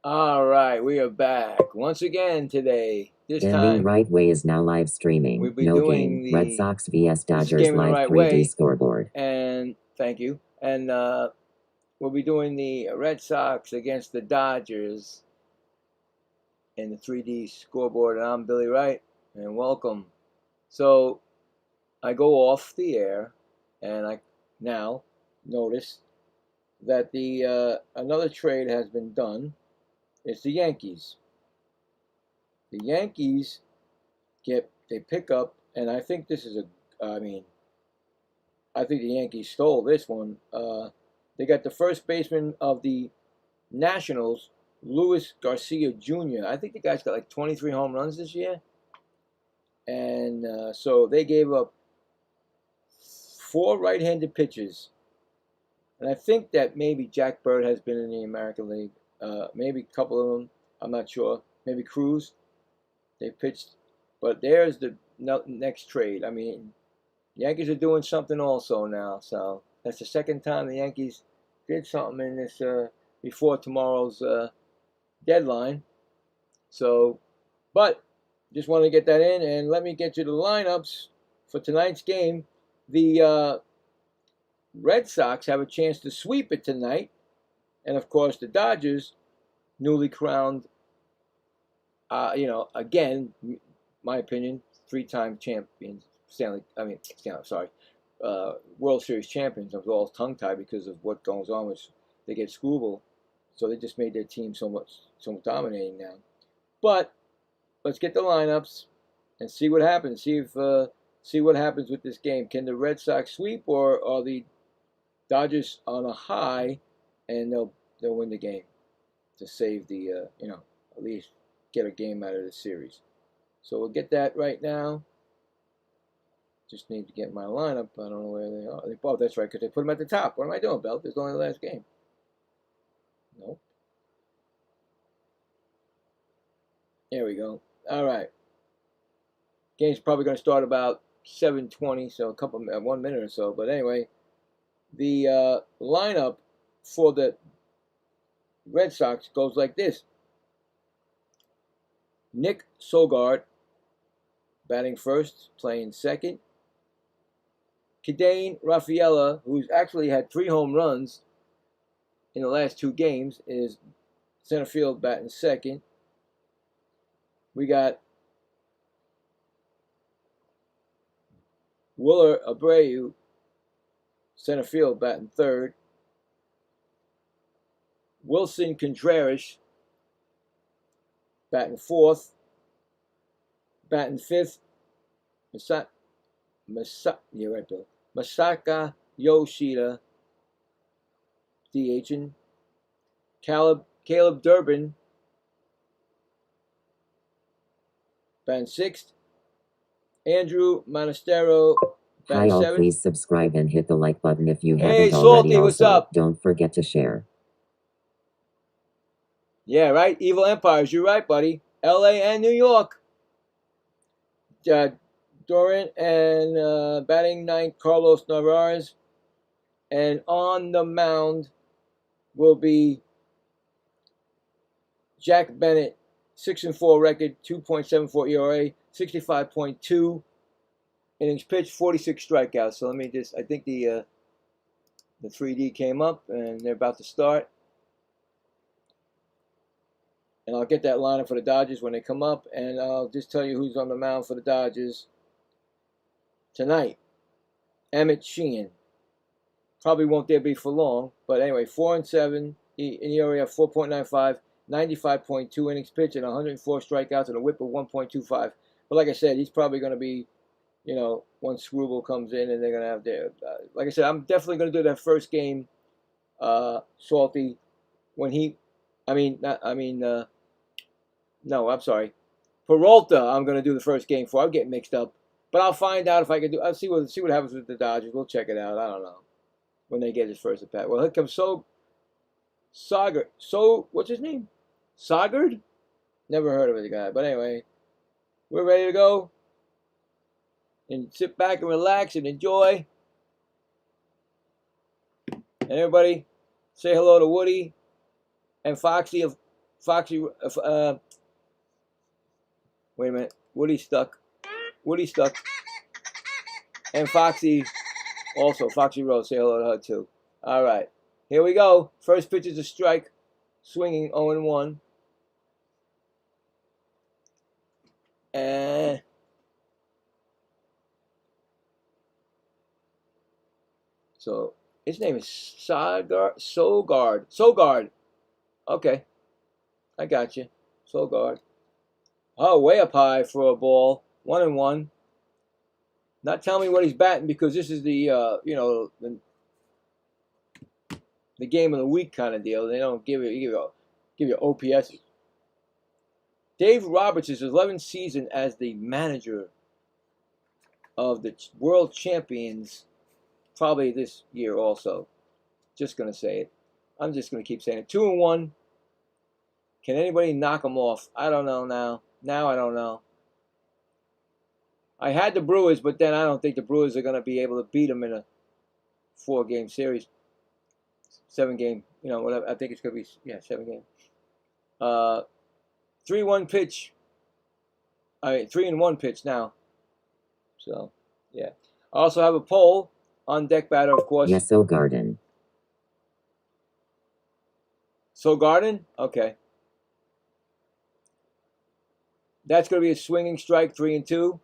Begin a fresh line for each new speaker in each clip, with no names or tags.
All right, we are back once again today. This
Gaming
time
Right Way is now live
we'll
streaming.
be
No
doing
game. Red
the
Sox vs
this is
Dodgers
gaming the
live
right
3D
way,
scoreboard.
and thank you. And we'll be doing the Red Sox against the Dodgers in the 3D scoreboard. And I'm Billy Wright, and welcome. So I go off the air, and I now notice that the another trade has been done. It's the Yankees. The Yankees they pick up, and I think this is I think the Yankees stole this one. They got the first baseman of the Nationals, Luis Garcia Jr. I think the guy's got like 23 home runs this year, and so they gave up four right-handed pitchers, and I think that maybe Jack Bird has been in the American League. Maybe a couple of them. I'm not sure. Maybe Cruz. They pitched, but there's the next trade. I mean, Yankees are doing something also now. So that's the second time the Yankees did something in this before tomorrow's deadline. So, but just want to get that in, and let me get you the lineups for tonight's game. The Red Sox have a chance to sweep it tonight, and of course the Dodgers, newly crowned, again, my opinion, three-time champions, World Series champions. I was all tongue-tied because of what goes on with they get Scooble, so they just made their team so dominating now. But let's get the lineups and see what happens. See what happens with this game. Can the Red Sox sweep, or are the Dodgers on a high, and they'll win the game to save the at least get a game out of the series. So we'll get that right now. Just need to get my lineup. I don't know where they are. Oh, that's right, because they put them at the top. What am I doing, Belt? There's only the last game. Nope. There we go. All right. Game's probably going to start about 7:20, so 1 minute or so. But anyway, the lineup for the Red Sox goes like this: Nick Sogard batting first, playing second. Kedane Rafaela, who's actually had 3 home runs in the last 2 games, is center field batting second. We got Willer Abreu, center field batting third. Wilson Contreras batting fourth. Batting fifth, you're right, Bill. Masaka Yoshida, DHing. Caleb Durbin, batting sixth. Andrew Monastero,
Hi
batting
all,
seventh.
please subscribe and hit the like button if you
Hey,
haven't already.
Salty, what's
Also,
up?
don't forget to share.
Yeah, right? Evil Empires, you're right, buddy. LA and New York. Doran, and batting ninth, Carlos Narvaez. And on the mound will be Jack Bennett, 6-4 record, 2.74 ERA, 65.2 innings pitched, 46 strikeouts. So I think the 3D came up, and they're about to start. And I'll get that lineup for the Dodgers when they come up, and I'll just tell you who's on the mound for the Dodgers tonight. Emmett Sheehan. Probably won't there be for long, but anyway, 4-7 in ERA of 4.95, 95.2 innings pitched, and 104 strikeouts, and a WHIP of 1.25. But like I said, he's probably going to be, once Screwball comes in, and they're going to have their, like I said, I'm definitely going to do that first game, Salty, when he, no, I'm sorry, Peralta. I'm going to do the first game for. I'm getting mixed up, but I'll find out if I can do. I'll see what happens with the Dodgers. We'll check it out. I don't know when they get his first at bat. Well, here comes Sagard. What's his name? Sagard? Never heard of the guy. But anyway, we're ready to go. And sit back and relax and enjoy. And everybody, say hello to Woody and Foxy Foxy. Wait a minute. Woody stuck. Woody stuck. And Foxy also. Foxy Rose. Say hello to her too. All right. Here we go. First pitch is a strike. Swinging 0-1. And so his name is Sogard. Sogard. Okay. I got you. Sogard. Oh, way up high for a ball. 1-1. Not telling me what he's batting because this is the the game of the week kind of deal. They don't give you OPS. Dave Roberts is his 11th season as the manager of the world champions, probably this year also. Just gonna say it. I'm just gonna keep saying it. 2-1. Can anybody knock him off? I don't know now. Now I don't know. I had the Brewers, but then I don't think the Brewers are gonna be able to beat them in a 4-game series, 7-game. Whatever. I think it's gonna be 7-game. 3-1 pitch. 3-1 pitch now. So, yeah. I also have a poll on deck batter, of course.
Yes, Garden.
Garden? Okay. That's going to be a swinging strike, 3-2.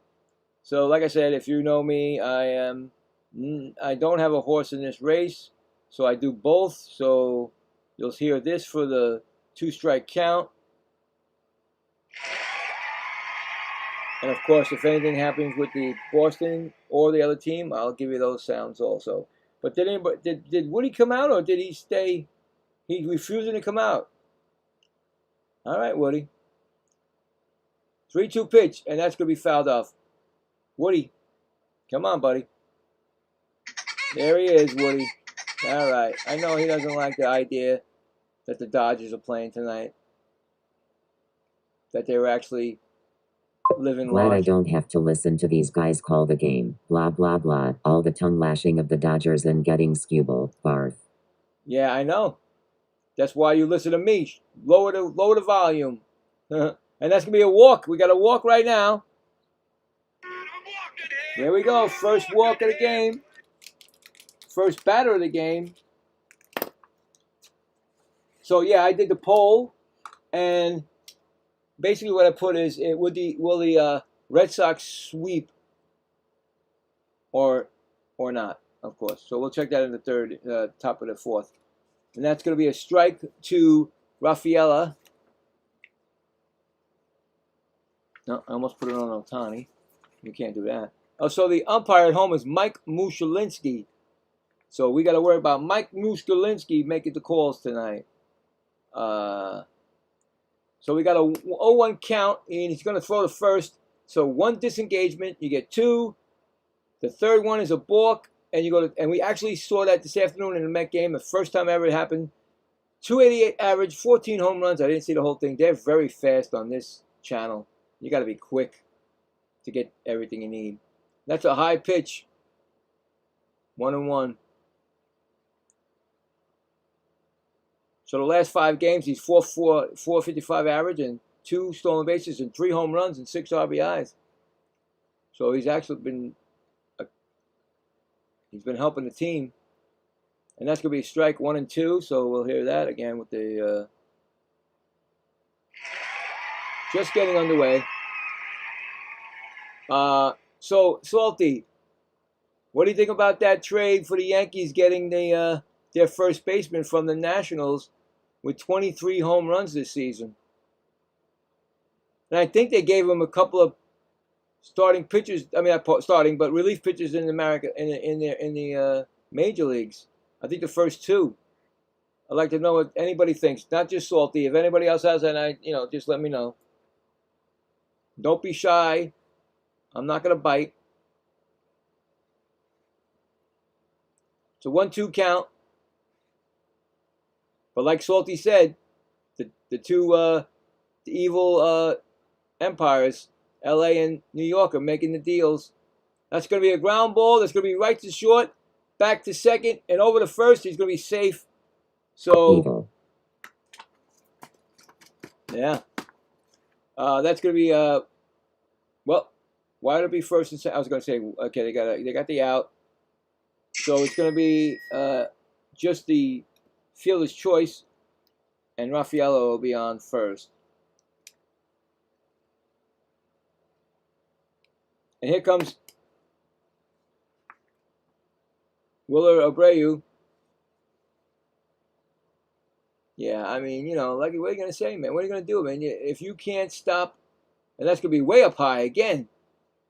So, like I said, if you know me, I don't have a horse in this race, so I do both. So, you'll hear this for the 2-strike count. And of course, if anything happens with the Boston or the other team, I'll give you those sounds also. But did Woody come out or did he stay? He's refusing to come out. All right, Woody. 3-2 pitch, and that's going to be fouled off. Woody, come on, buddy. There he is, Woody. All right. I know he doesn't like the idea that the Dodgers are playing tonight. That they were actually living
Glad
large.
I don't have to listen to these guys call the game. Blah, blah, blah. All the tongue lashing of the Dodgers and getting skubal. Barf.
Yeah, I know. That's why you listen to me. Lower the volume. And that's going to be a walk. We got a walk right now. There we go. First walk of the game. First batter of the game. So, yeah, I did the poll. And basically what I put is, will the Red Sox sweep or not, of course. So we'll check that in the third, top of the fourth. And that's going to be a strike to Rafaela. No, I almost put it on Ohtani. You can't do that. Oh, so the umpire at home is Mike Mushelinski. So we got to worry about Mike Mushelinski making the calls tonight. So we got a 0-1 count, and he's going to throw the first. So 1 disengagement, you get 2. The third one is a balk, and you go to, and we actually saw that this afternoon in the Met game, the first time ever it happened. 288 average, 14 home runs. I didn't see the whole thing. They're very fast on this channel. You got to be quick to get everything you need. That's a high pitch. 1-1. So the last 5 games, he's 455 average and 2 stolen bases and 3 home runs and 6 RBIs. So he's actually been helping the team. And that's going to be a strike 1 and 2. So we'll hear that again with the just getting underway. So Salty, what do you think about that trade for the Yankees getting their first baseman from the Nationals with 23 home runs this season? And I think they gave him a couple of starting pitchers. I mean, not starting, but relief pitchers in America in the major leagues. I think the first 2. I'd like to know what anybody thinks. Not just Salty. If anybody else has that, just let me know. Don't be shy. I'm not going to bite. It's a 1-2 count. But like Salty said, the two the evil empires, LA and New York, are making the deals. That's going to be a ground ball. That's going to be right to short, back to second, and over to first. He's going to be safe. So
Evil.
Yeah. That's going to be well. Why would it be first and second? I was going to say, okay, they got the out, so it's going to be just the fielder's choice, and Raffaello will be on first. And here comes Willard Abreu. Yeah, I mean, like, what are you going to say, man? What are you going to do, man? If you can't stop, and that's going to be way up high again.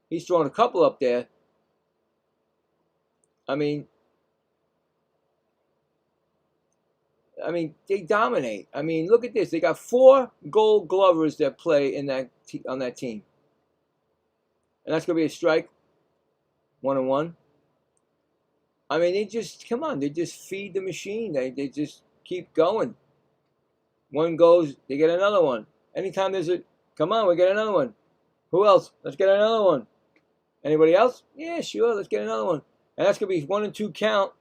He's throwing a couple up there. I mean, they dominate. I mean, look at this. They got 4 Gold Glovers that play on that team, and that's going to be a strike, 1-1. I mean, they just come on. They just feed the machine. They just keep going. One goes, they get another one. Anytime there's come on, we get another one. Who else? Let's get another one. Anybody else? Yeah, sure. Let's get another one. And that's going to be 1-2 count.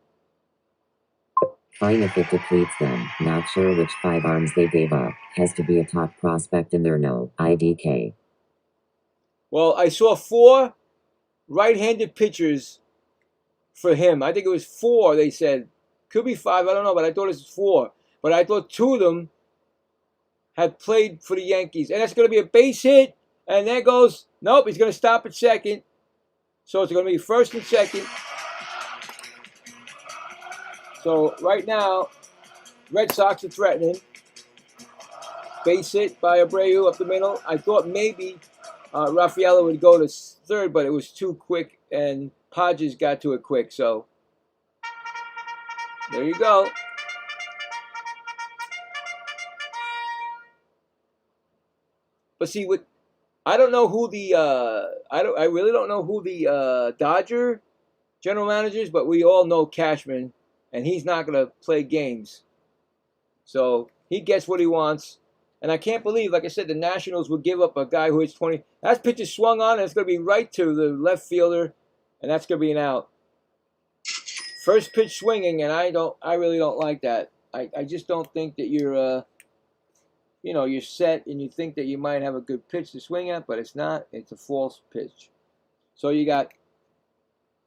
Fine if it depletes them. Not sure which 5 arms they gave up. Has to be a top prospect in there. No. IDK.
Well, I saw 4 right-handed pitchers for him. I think it was 4, they said. Could be 5, I don't know, but I thought it was 4. But I thought 2 of them had played for the Yankees. And that's going to be a base hit. And there goes, nope, he's going to stop at second. So it's going to be first and second. So right now, Red Sox are threatening. Base hit by Abreu up the middle. I thought maybe Raffaello would go to third, but it was too quick, and Podges got to it quick. So there you go. But see, I don't know who the I really don't know who the Dodger general manager is, but we all know Cashman, and he's not going to play games. So he gets what he wants. And I can't believe, like I said, the Nationals would give up a guy who hits 20. That pitch is swung on, and it's going to be right to the left fielder, and that's going to be an out. First pitch swinging, and I really don't like that. I just don't think that you're you're set, and you think that you might have a good pitch to swing at, but it's not. It's a false pitch. So you got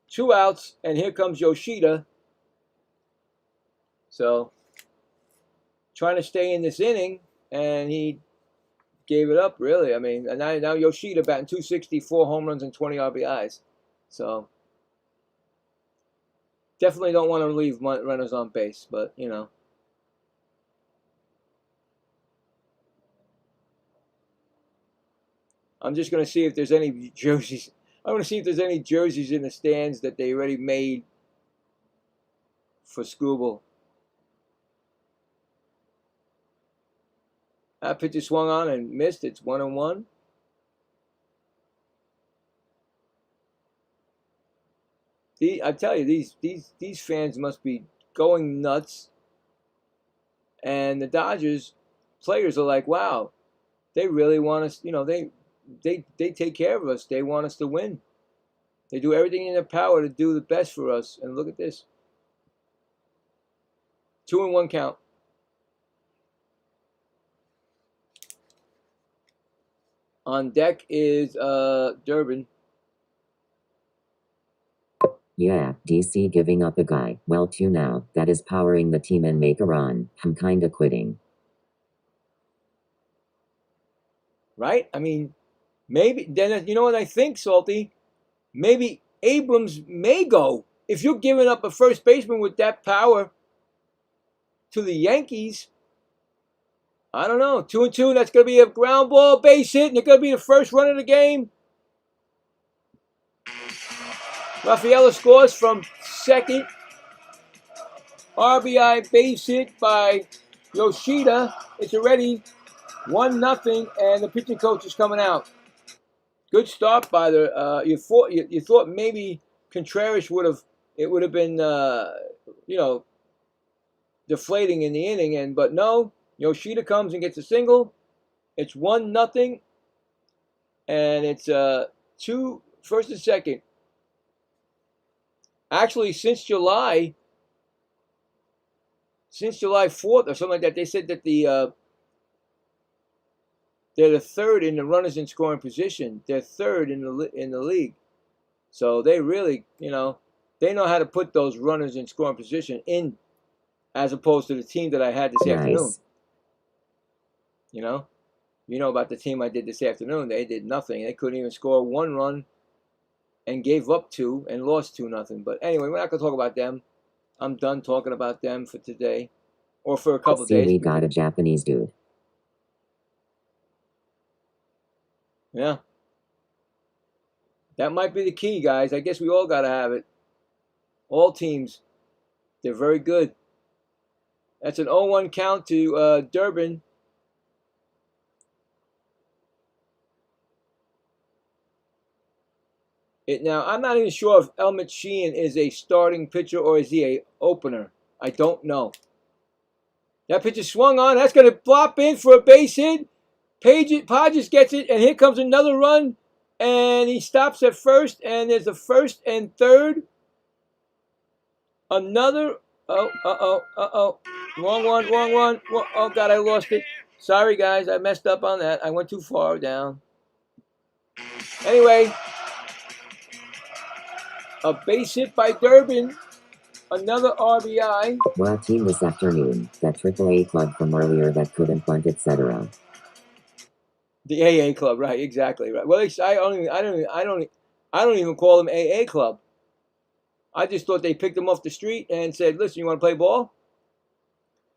2 outs, and here comes Yoshida. So trying to stay in this inning, and he gave it up, really. I mean, and now Yoshida batting .260, 4 home runs and 20 RBIs. So definitely don't want to leave runners on base, but I'm just going to see if there's any jerseys. I want to see if there's any jerseys in the stands that they already made for Skubal. That pitch is swung on and missed. It's 1-1. I tell you, these fans must be going nuts. And the Dodgers players are like, wow, they really want us. They take care of us. They want us to win. They do everything in their power to do the best for us. And look at this. 2-1 count. On deck is Durbin.
Yeah, DC giving up a guy. Well, 2 now. That is powering the team and make a run. I'm kinda quitting.
Right? I mean, maybe, then you know what I think, Salty? Maybe Abrams may go. If you're giving up a first baseman with that power to the Yankees, I don't know. 2-2, that's going to be a ground ball, base hit, and it's going to be the first run of the game. Raffaello scores from second. RBI base hit by Yoshida. It's already 1-0, and the pitching coach is coming out. Good start by the. You thought maybe Contreras would have been deflating in the inning, but no. Yoshida comes and gets a single. It's 1-0, and it's 2 first and second. Actually, since July 4th or something like that, they said that the they're the third in the runners in scoring position. They're third in the league. So they really, they know how to put those runners in scoring position in, as opposed to the team that I had this afternoon. You know about the team I did this afternoon. They did nothing. They couldn't even score 1 run and gave up 2 and lost 2-0. But anyway, we're not going to talk about them. I'm done talking about them for today, or for a couple of days.
We got a Japanese dude.
Yeah. That might be the key, guys. I guess we all got to have it. All teams, they're very good. That's an 0-1 count to Durbin. Now, I'm not even sure if Elmet Sheehan is a starting pitcher or is he a opener. I don't know. That pitch is swung on. That's going to flop in for a base hit. Podges gets it, and here comes another run. And he stops at first, and there's a first and third. Another. Uh-oh. Wrong one. Oh, God, I lost it. Sorry, guys. I messed up on that. I went too far down. Anyway, a base hit by Durbin. Another RBI.
What team this afternoon? That AAA club from earlier that couldn't bunt, etc.
The AA club, right? Exactly right. Well, I don't even call them AA club. I just thought they picked them off the street and said, "Listen, you want to play ball?"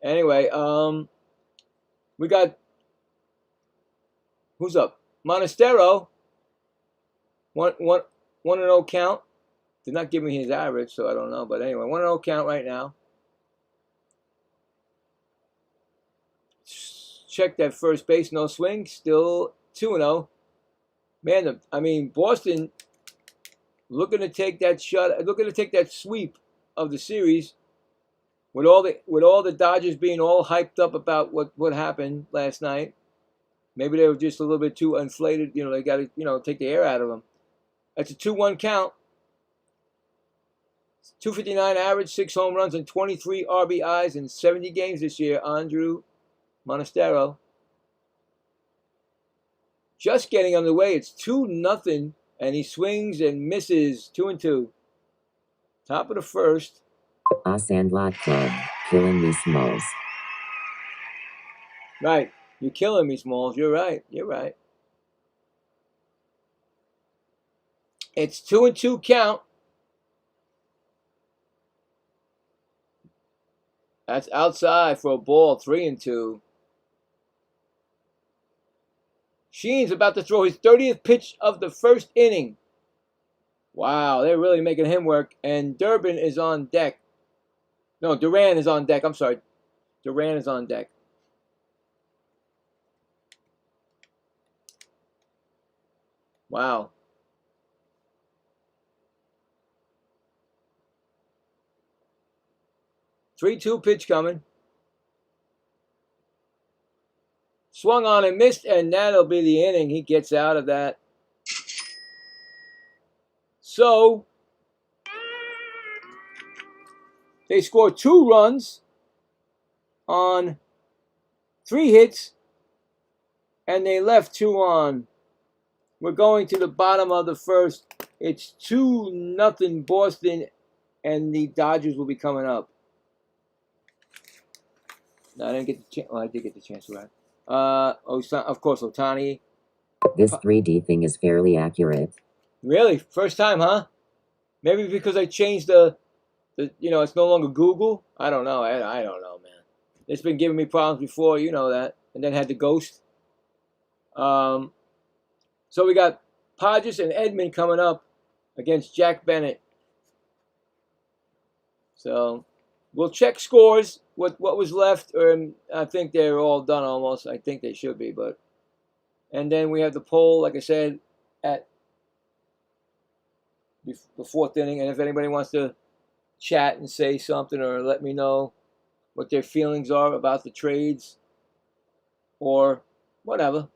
Anyway, we got who's up? Monastero. 1-0 count. Did not give me his average, so I don't know. But anyway, 1-0 count right now. Check that first base, no swing. Still 2-0. Man, Boston looking to take that shot, looking to take that sweep of the series. With all the Dodgers being all hyped up about what happened last night, maybe they were just a little bit too inflated. They got to take the air out of them. That's a 2-1 count. 259 average, 6 home runs, and 23 RBIs in 70 games this year. Andrew Monastero. Just getting on the way. It's 2-0, and he swings and misses. 2-2. Top of the first.
Sandlot Club, killing me, Smalls.
Right. You're killing me, Smalls. You're right. It's 2-2 count. That's outside for a ball. 3-2. Sheen's about to throw his 30th pitch of the first inning. Wow, they're really making him work. And Durbin is on deck. No, Duran is on deck. I'm sorry. Duran is on deck. Wow. Three-two pitch coming. Swung on and missed, and that'll be the inning. He gets out of that. So, they scored 2 runs on 3 hits, and they left 2 on. We're going to the bottom of the first. It's 2-0 Boston, and the Dodgers will be coming up. No, I didn't get the chance. Well, I did get the chance, right? Of course, Ohtani.
This 3D thing is fairly accurate.
Really? First time, huh? Maybe because I changed the it's no longer Google. I don't know. I don't know, man. It's been giving me problems before, you know that. And then had the ghost. So we got Podges and Edman coming up against Jack Bennett. So we'll check scores. What was left? I think they're all done almost. I think they should be, but. And then we have the poll, like I said, at the 4th inning. And if anybody wants to chat and say something or let me know what their feelings are about the trades or whatever.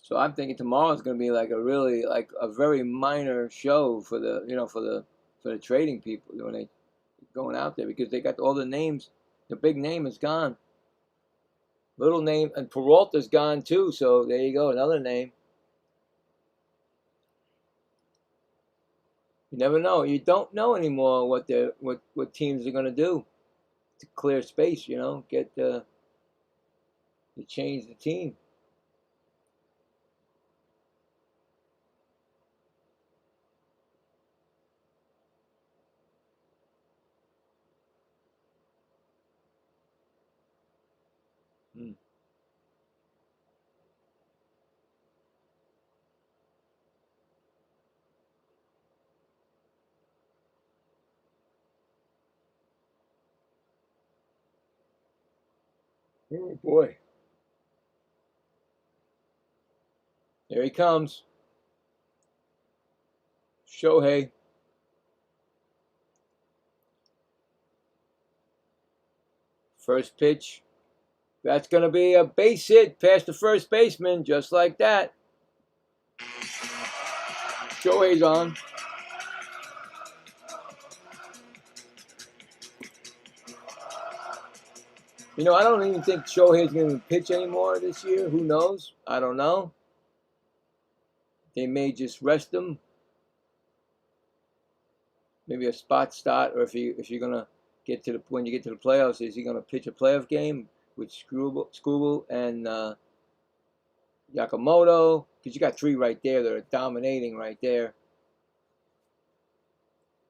So I'm thinking tomorrow's going to be like a very minor show for the trading people when they going out there, because they got all the names. The big name is gone. Little name, and Peralta's gone too. So there you go, another name. You never know. You don't know anymore what teams are going to do to clear space. Get to change the team. Hmm. Oh boy, here he comes, Shohei. First pitch. That's going to be a base hit past the first baseman, just like that. Shohei's on. I don't even think Shohei's going to pitch anymore this year. Who knows? I don't know. They may just rest him. Maybe a spot start, or if you're going to when you get to the playoffs, is he going to pitch a playoff game with Scooble and Yakamoto? Because you got three right there that are dominating right there.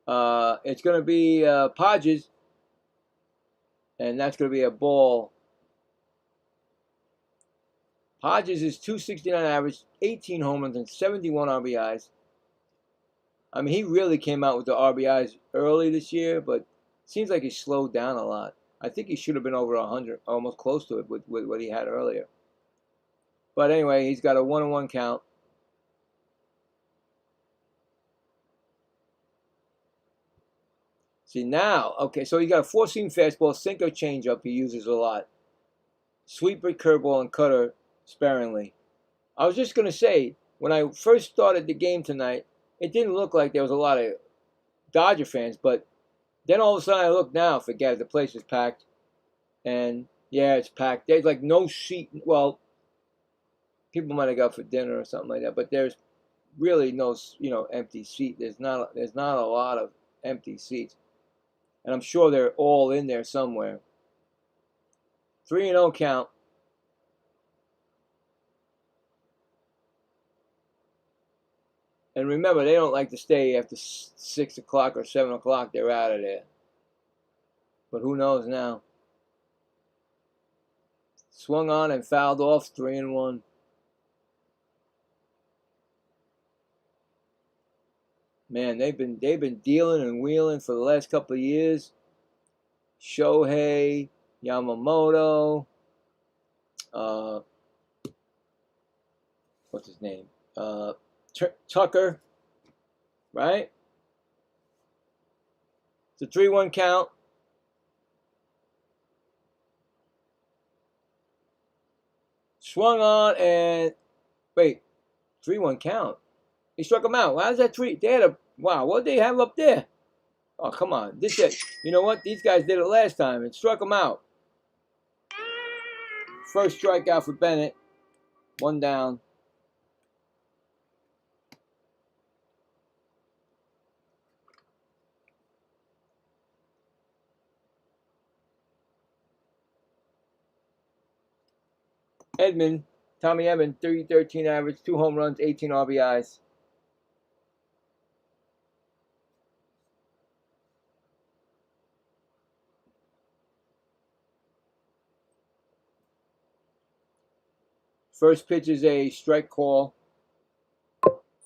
It's going to be Podges, and that's going to be a ball. Hodges is 269 average, 18 home runs, and 71 RBIs. I mean, he really came out with the RBIs early this year, but it seems like he slowed down a lot. I think he should have been over 100, almost close to it with what he had earlier. But anyway, he's got a 1-1 count. See now, okay, so he got a four-seam fastball, sinker, changeup he uses a lot. Sweeper, curveball, and cutter sparingly. I was just going to say, when I first started the game tonight, it didn't look like there was a lot of Dodger fans, but then all of a sudden I look now, forget it, the place is packed. And yeah, it's packed. There's like no seat. Well, people might have got for dinner or something like that, but there's really no, empty seat. There's not a lot of empty seats. And I'm sure they're all in there somewhere. 3-0 count. And remember, they don't like to stay after 6 o'clock or 7 o'clock. They're out of there. But who knows now? Swung on and fouled off, 3-1. Man, they've been dealing and wheeling for the last couple of years. Shohei, Yamamoto, what's his name? Tucker, right? It's a 3-1 count. Swung on and wait, 3-1 count. He struck him out. How's that three? They had a wow. What did they have up there? Oh, come on. You know what? These guys did it last time and struck him out. First strikeout for Bennett. 1 down. Tommy Edman, 313 average, 2 home runs, 18 RBIs. First pitch is a strike call.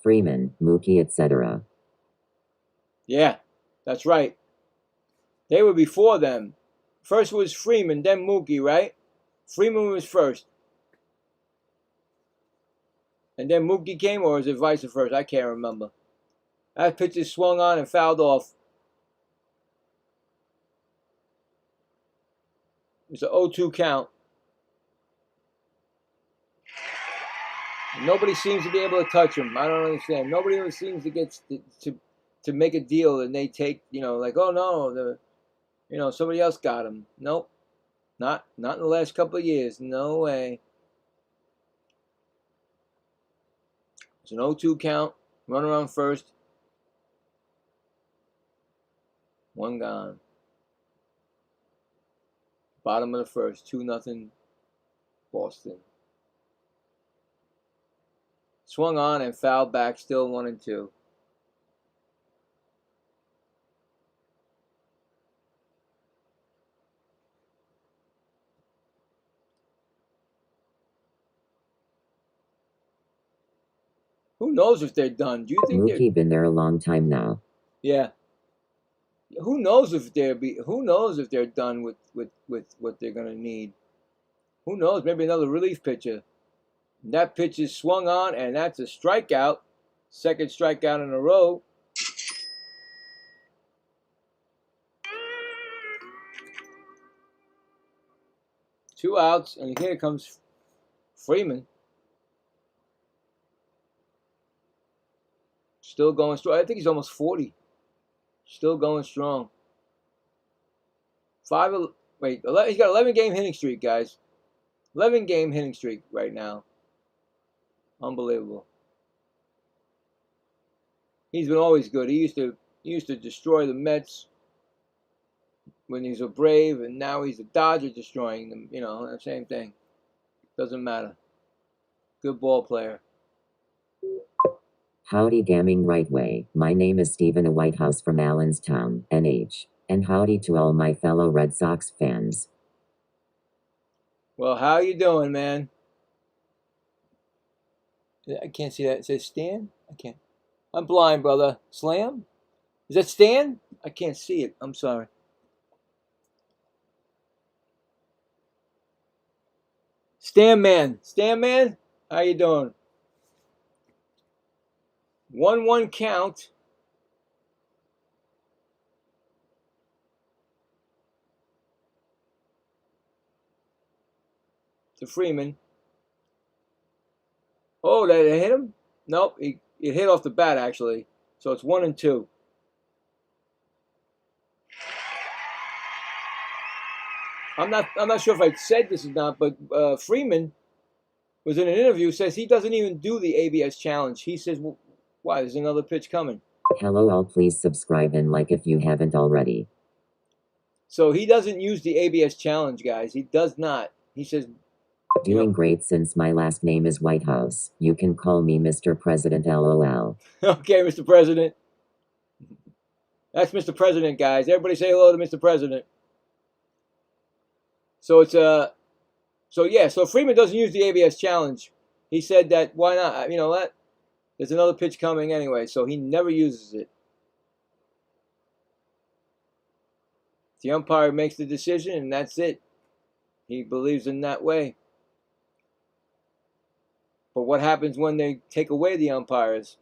Freeman, Mookie, etc.
Yeah, that's right. They were before them. First was Freeman, then Mookie, right? Freeman was first. And then Mookie came, or is it vice versa? I can't remember. That pitch is swung on and fouled off. It's an 0-2 count. Nobody seems to be able to touch him. I don't understand. Nobody ever seems to get to make a deal, and they take, like, oh no, somebody else got him. Nope, not in the last couple of years. No way. It's an 0-2 count. Run around first. One gone. Bottom of the first. 2-0 Boston. Swung on and fouled back. Still 1-2. Who knows if they're done? Do you think
Mookie been there a long time now.
Yeah. Who knows if they're done with what they're gonna need? Who knows? Maybe another relief pitcher. And that pitch is swung on, and that's a strikeout. Second strikeout in a row. Two outs, and here comes Freeman. Still going strong. I think he's almost 40. Still going strong. He's got 11-game hitting streak, guys. 11-game hitting streak right now. Unbelievable. He's been always good. He used to destroy the Mets when he was a Brave, and now he's a Dodger destroying them. The same thing. Doesn't matter. Good ball player.
Howdy gamming right way. My name is Stephen a Whitehouse from Allenstown, NH. And howdy to all my fellow Red Sox fans.
Well, how you doing, man? I can't see that. It says Stan? I can't. I'm blind, brother. Slam? Is that Stan? I can't see it. I'm sorry. Stan man. Stan man? How you doing? 1-1 count. To Freeman. Oh, did it hit him? Nope, it hit off the bat actually. So it's 1-2. I'm not sure if I said this or not, but Freeman was in an interview, says he doesn't even do the ABS challenge. He says, well, why? There's another pitch coming.
Hello all, please subscribe and like if you haven't already.
So he doesn't use the ABS challenge, guys. He does not. He says,
Doing great since my last name is Whitehouse. You can call me Mr. President LOL.
Okay, Mr. President. That's Mr. President, guys. Everybody say hello to Mr. President. So it's so Freeman doesn't use the ABS challenge. He said that why not? What? There's another pitch coming anyway, so he never uses it. The umpire makes the decision, and that's it. He believes in that way. But what happens when they take away the umpires?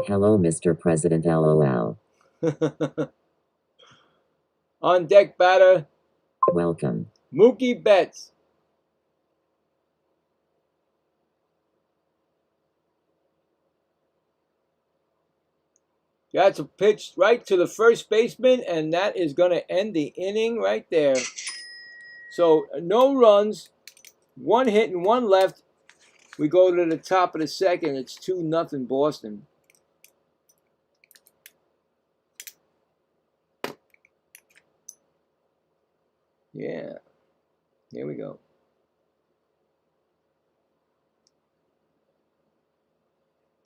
Hello, Mr. President LOL.
On deck batter.
Welcome.
Mookie Betts. That's a pitch right to the first baseman, and that is going to end the inning right there. So no runs, 1 hit and 1 left. We go to the top of the second. It's 2-0 Boston. Yeah. Here we go.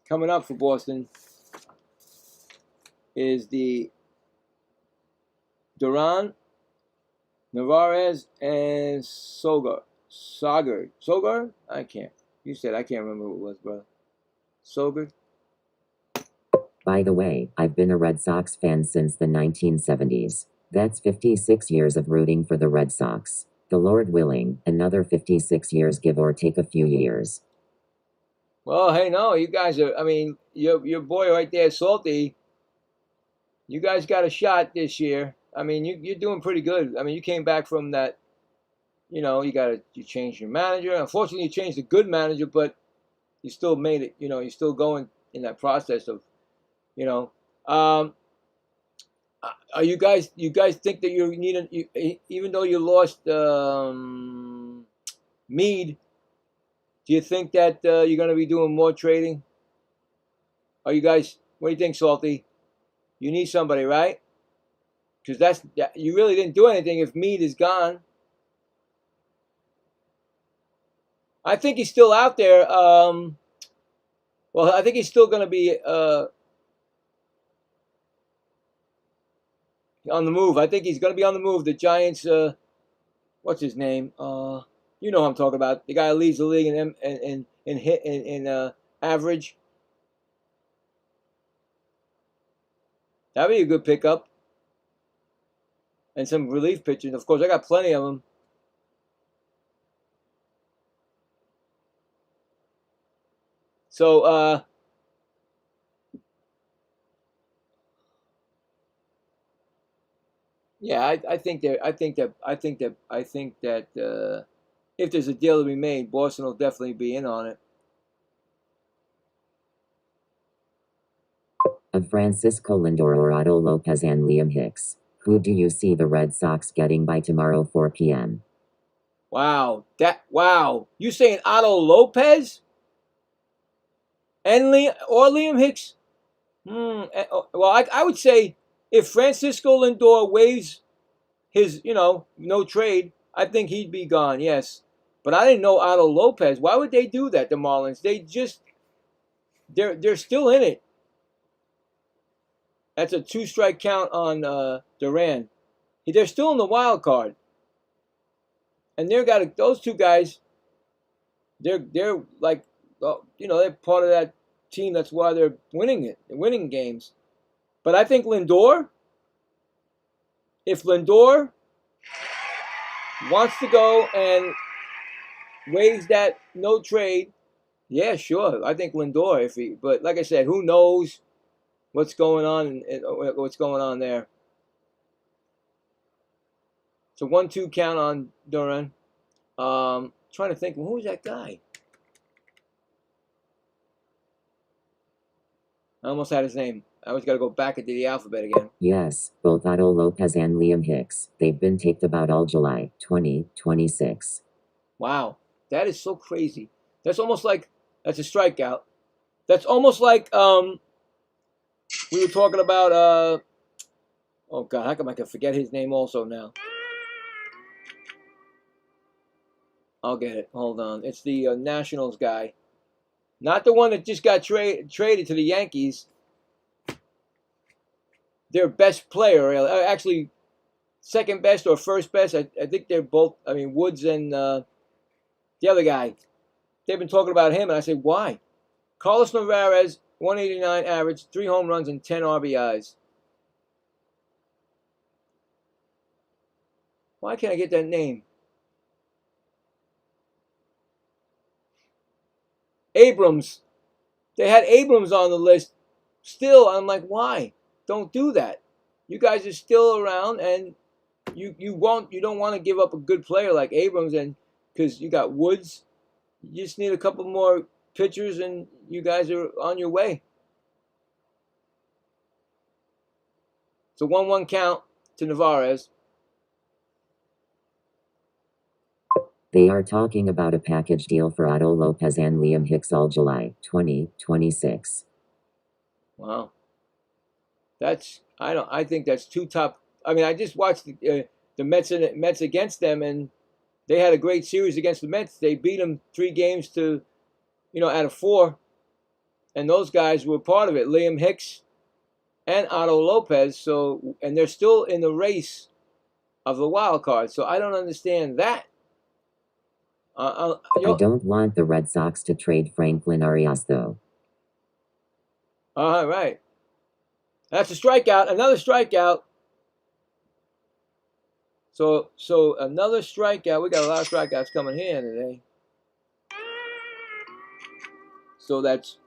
Coming up for Boston is the Duran, Narvaez, and Sogar. I can't. You said I can't remember who it was, brother. Sogar.
By the way, I've been a Red Sox fan since the 1970s. That's 56 years of rooting for the Red Sox. The Lord willing, another 56 years, give or take a few years.
Well, hey, no, you guys are, your boy right there, Salty, you guys got a shot this year. You're doing pretty good. You came back from that, you changed your manager. Unfortunately, you changed a good manager, but you still made it. You know, you're still going in that process of, you know. Um, are you guys think that you need even though you lost Mead? Do you think that you're going to be doing more trading? Are you guys? What do you think, Salty? You need somebody, right? Because you really didn't do anything if Mead is gone. I think he's still out there. Well, I think he's still going to be on the move. I think he's going to be on the move. The Giants. What's his name? You know who I'm talking about. The guy who leads the league in hit in average. That'd be a good pickup. And some relief pitching. Of course, I got plenty of them. So, yeah, I think that if there's a deal to be made, Boston will definitely be in on it.
Of Francisco Lindor or Otto Lopez and Liam Hicks, who do you see the Red Sox getting by tomorrow 4 p.m.?
Wow, You saying Otto Lopez and Liam Hicks? Well, I would say if Francisco Lindor waives his, no trade, I think he'd be gone. Yes, but I didn't know Otto Lopez. Why would they do that, the Marlins? They're still in it. That's a 2-strike count on Duran. They're still in the wild card, and those two guys. They're like, they're part of that team. That's why they're winning it. They're winning games. But I think if Lindor wants to go and waives that no trade, yeah, sure. I think Lindor. But like I said, who knows what's going on and what's going on there. So 1-2 count on Duran. Trying to think, who was that guy? I almost had his name. I always got to go back into the alphabet again.
Yes, both Otto Lopez and Liam Hicks. They've been taped about all July 2026.
Wow, that is so crazy. That's almost like that's a strikeout. That's almost like we were talking about oh God, how come I can forget his name also now? I'll get it. Hold on. It's the Nationals guy. Not the one that just got traded to the Yankees. Their best player, actually second best or first best. I think they're both. I mean, Woods and the other guy. They've been talking about him, and I say, why? Carlos Nevarez, 189 average, 3 home runs and 10 RBIs. Why can't I get that name? Abrams. They had Abrams on the list. Still, I'm like, why? Don't do that. You guys are still around, and you don't want to give up a good player like Abrams, and because you got Woods, you just need a couple more pitchers, and you guys are on your way. So 1-1 count to Nevarez.
They are talking about a package deal for Otto Lopez and Liam Hicks all July 2026.
Wow. I think that's too tough. I mean, I just watched the Mets against them, and they had a great series against the Mets. They beat them 3 games to, out of 4, and those guys were part of it. Liam Hicks and Otto Lopez. So, and they're still in the race of the wild card. So I don't understand that.
I don't want the Red Sox to trade Franklin Arias, though.
All right. That's a strikeout. Another strikeout. So another strikeout. We got a lot of strikeouts coming here today. So that's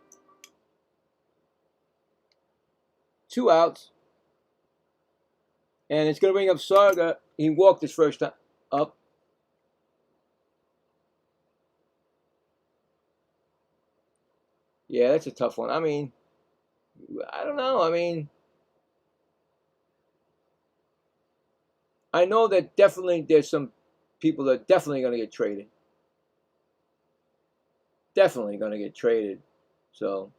2 outs. And it's going to bring up Sarga. He walked his first time up. Yeah, that's a tough one. I mean, I don't know. I mean, I know that definitely there's some people that are definitely going to get traded. Definitely going to get traded. So,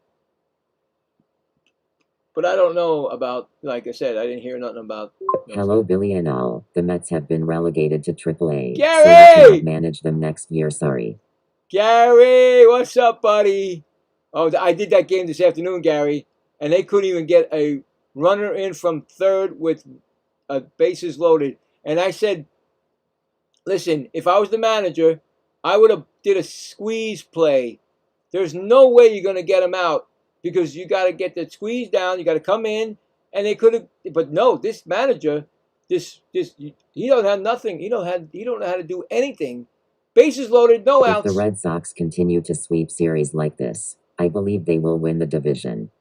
but I don't know about. Like I said, I didn't hear nothing about.
Hello, Billy and all. The Mets have been relegated to AAA, so you cannot
Gary,
manage them next year. Sorry.
Gary, what's up, buddy? Oh, I did that game this afternoon, Gary, and they couldn't even get a runner in from third with bases loaded. And I said, listen, if I was the manager, I would have did a squeeze play. There's no way you're going to get him out because you got to get the squeeze down. You got to come in, and they could have. But no, this manager, this he don't have nothing. He don't know how to do anything. Bases loaded, no
If the
outs.
Red Sox continue to sweep series like this, I believe they will win the division.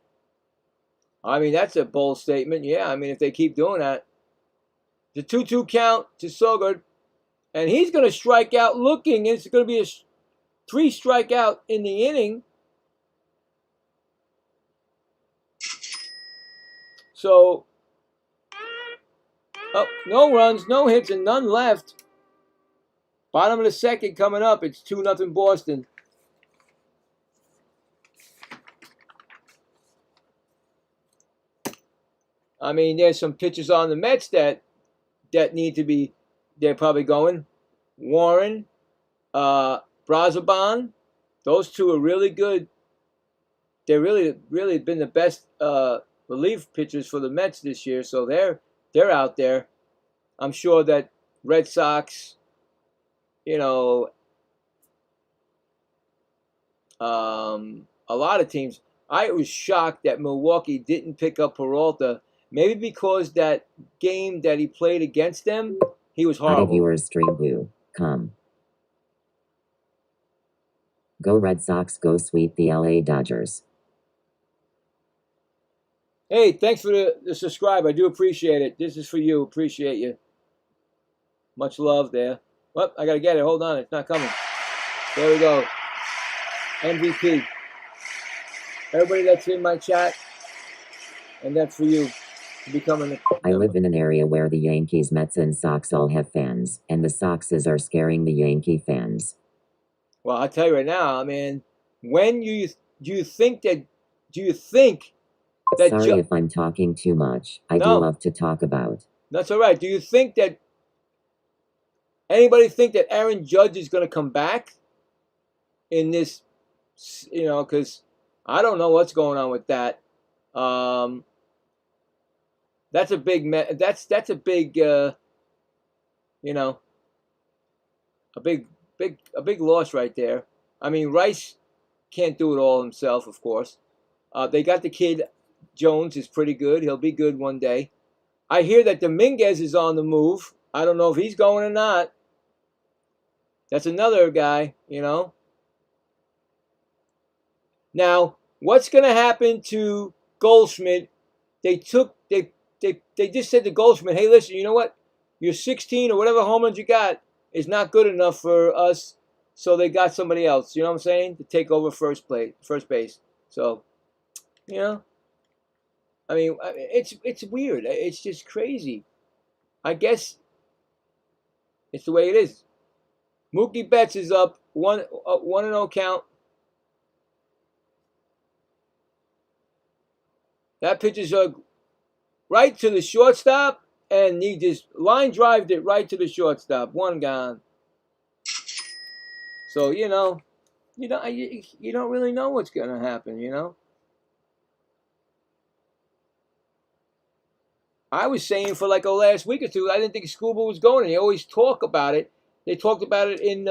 I mean, that's a bold statement. Yeah, I mean, if they keep doing that, the 2-2 count to Sogard, and he's going to strike out looking. It's going to be a 3 strikeout in the inning. So, oh, no runs, no hits, and none left. Bottom of the second coming up. It's 2-0 Boston. I mean, there's some pitchers on the Mets that need to be. They're probably going. Warren, Brazoban. Those two are really good. They're really been the best relief pitchers for the Mets this year. So they're out there. I'm sure that Red Sox, you know, a lot of teams. I was shocked that Milwaukee didn't pick up Peralta. Maybe because that game that he played against them, he was
Hi
horrible.
viewers, stream blue. Come. Go Red Sox, go sweep the LA Dodgers.
Hey, thanks for the subscribe. I do appreciate it. This is for you. Appreciate you. Much love there. Well, I got to get it. Hold on. It's not coming. There we go. MVP. Everybody that's in my chat, and that's for you. Becoming
I live in an area where the Yankees, Mets, and Sox all have fans, and the Soxes are scaring the Yankee fans.
Well, I'll tell you right now, I mean, when do you think that
Sorry if I'm talking too much. I do love to talk about.
That's all right. Do you think that anybody think that Aaron Judge is going to come back in this, because I don't know what's going on with that. That's a big that's a big a big loss right there. I mean, Rice can't do it all himself, of course. They got the kid Jones is pretty good. He'll be good one day. I hear that Dominguez is on the move. I don't know if he's going or not. That's another guy, Now, what's going to happen to Goldschmidt? They just said to Goldschmidt, hey, listen, you know what? Your 16 or whatever home runs you got is not good enough for us, so they got somebody else, you know what I'm saying, to take over first base. So, I mean, it's weird. It's just crazy. I guess it's the way it is. Mookie Betts is up 1-0 count. That pitch is right to the shortstop, and he just line drived it right to the shortstop. One gone. So you don't really know what's gonna happen. I was saying for like last week or two, I didn't think Scuba was going, and they always talk about it. They talked about it in.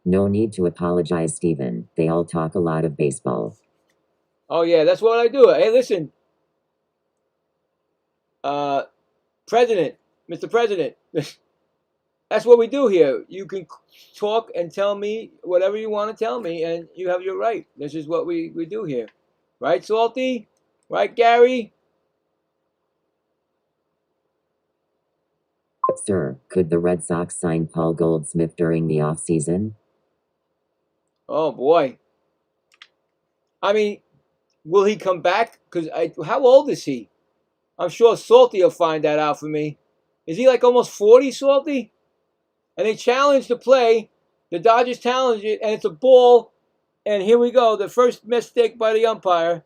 No need to apologize, Steven. They all talk a lot of baseball.
Oh yeah, that's what I do. Hey, listen, President, Mr. President, that's what we do here. You can talk and tell me whatever you want to tell me, and you have your right. This is what we do here. Right, Salty? Right, Gary?
Sir, could the Red Sox sign Paul Goldsmith during the offseason?
Oh, boy. I mean, will he come back? Because how old is he? I'm sure Salty will find that out for me. Is he like almost 40, Salty? And they challenge to play. The Dodgers challenge it, and it's a ball. And here we go. The first mistake by the umpire.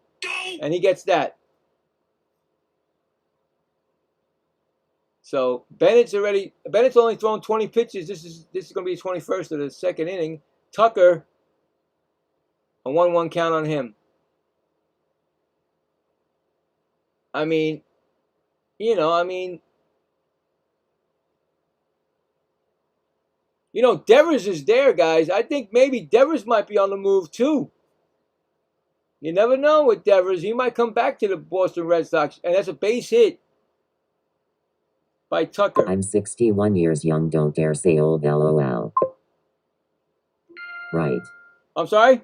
And he gets that. So Bennett's only thrown 20 pitches. This is going to be the 21st of the second inning. Tucker, a 1-1 count on him. I mean, Devers is there, guys. I think maybe Devers might be on the move too. You never know with Devers. He might come back to the Boston Red Sox, and that's a base hit by Tucker.
I'm 61 years young. Don't dare say old. LOL. Right.
I'm sorry?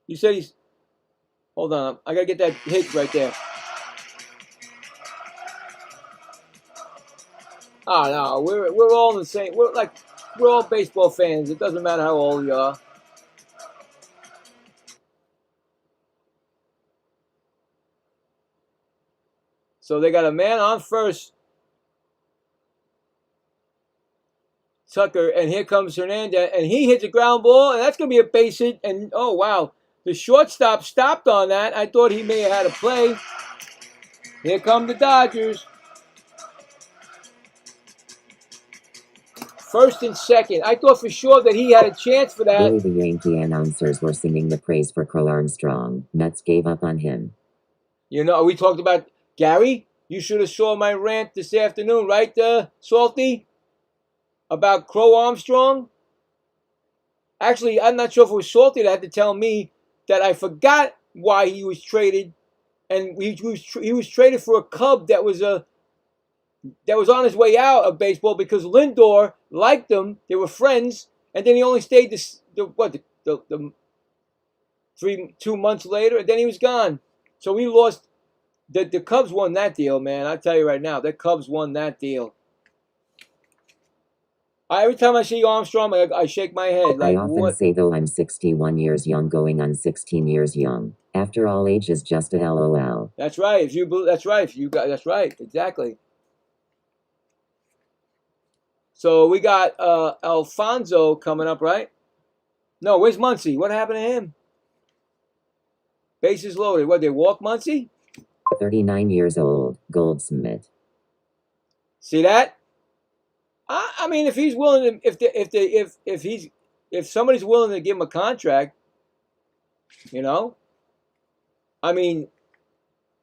You said he's... Hold on. I got to get that hit right there. Oh, no. We're all the same. We're all baseball fans. It doesn't matter how old you are. So they got a man on first. Tucker, and here comes Hernandez, and he hits a ground ball, and that's going to be a base hit, and oh, wow. The shortstop stopped on that. I thought he may have had a play. Here come the Dodgers. First and second. I thought for sure that he had a chance for that.
Billy the Yankee announcers were singing the praise for Crow Armstrong. Mets gave up on him.
We talked about Gary. You should have saw my rant this afternoon, right, Salty? About Crow Armstrong. Actually, I'm not sure if it was Salty that had to tell me that I forgot why he was traded, and he was traded for a Cub that was on his way out of baseball because Lindor liked him. They were friends, and then he only stayed 2 months later, and then he was gone. So we lost. The Cubs won that deal, man. I tell you right now, the Cubs won that deal. Every time I see Armstrong, I shake my head.
I often say, though, I'm 61 years young, going on 16 years young. After all, age is just a LOL.
That's right. That's right. Exactly. So we got Alfonso coming up, right? No, where's Muncy? What happened to him? Bases loaded. What, they walk Muncy?
39 years old. Goldsmith.
See that? I mean, if he's willing to, if somebody's willing to give him a contract, I mean,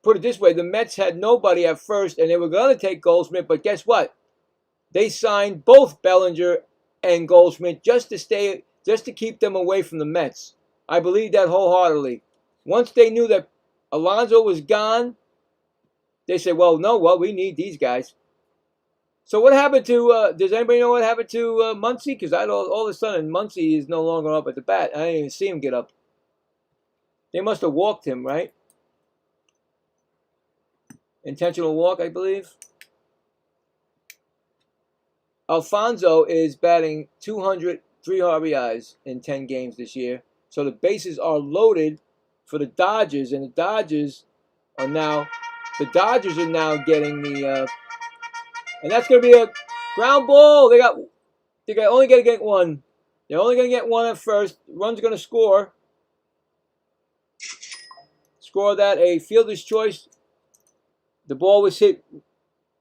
put it this way: the Mets had nobody at first, and they were going to take Goldsmith, but guess what? They signed both Bellinger and Goldsmith just to keep them away from the Mets. I believe that wholeheartedly. Once they knew that Alonso was gone, they said, "Well, we need these guys." So what happened to, does anybody know what happened to Muncy? Because all of a sudden, Muncy is no longer up at the bat. I didn't even see him get up. They must have walked him, right? Intentional walk, I believe. Alfonso is batting 200, 3 RBIs in 10 games this year. So the bases are loaded for the Dodgers, and the Dodgers are now getting the... and that's going to be a ground ball. They only going to get one. They're only going to get one at first. Run's going to score. Score that, a fielder's choice. The ball was hit,